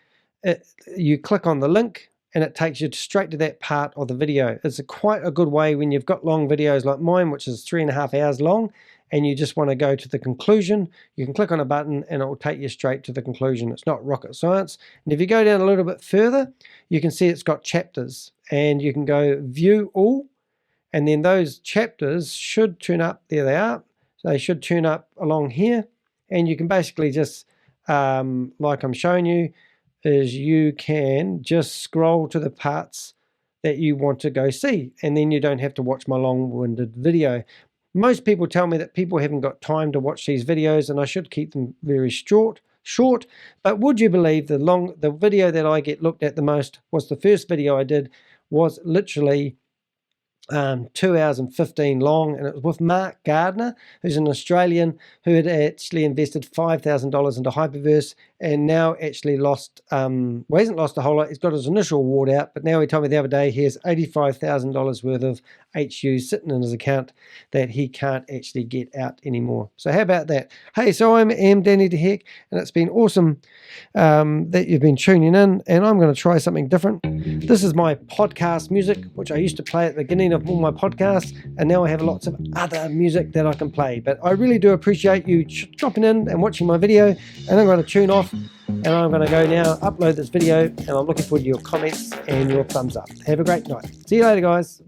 you click on the link and it takes you straight to that part of the video. It's quite a good way when you've got long videos like mine, which is 3.5 hours long, and you just want to go to the conclusion, you can click on a button and it will take you straight to the conclusion. It's not rocket science. And if you go down a little bit further, you can see it's got chapters, and you can go view all, and then those chapters should turn up. There they are. So they should turn up along here, and you can basically just, like I'm showing you, is you can just scroll to the parts that you want to go see, and then you don't have to watch my long-winded video. Most people tell me that people haven't got time to watch these videos, and I should keep them very short. But would you believe the video that I get looked at the most was the first video I did, was literally 2 hours and 15 long, and it was with Mark Gardner, who's an Australian who had actually invested $5,000 into HyperVerse, and now actually lost, well, he hasn't lost a whole lot. He's got his initial award out, but now he told me the other day he has $85,000 worth of HU sitting in his account that he can't actually get out anymore. So how about that? Hey, so I am Danny De Heck, and it's been awesome that you've been tuning in, and I'm going to try something different. This is my podcast music, which I used to play at the beginning of all my podcasts, and now I have lots of other music that I can play. But I really do appreciate you dropping in and watching my video, and I'm going to tune off, and I'm going to go now upload this video, and I'm looking forward to your comments and your thumbs up. Have a great night. See you later, guys.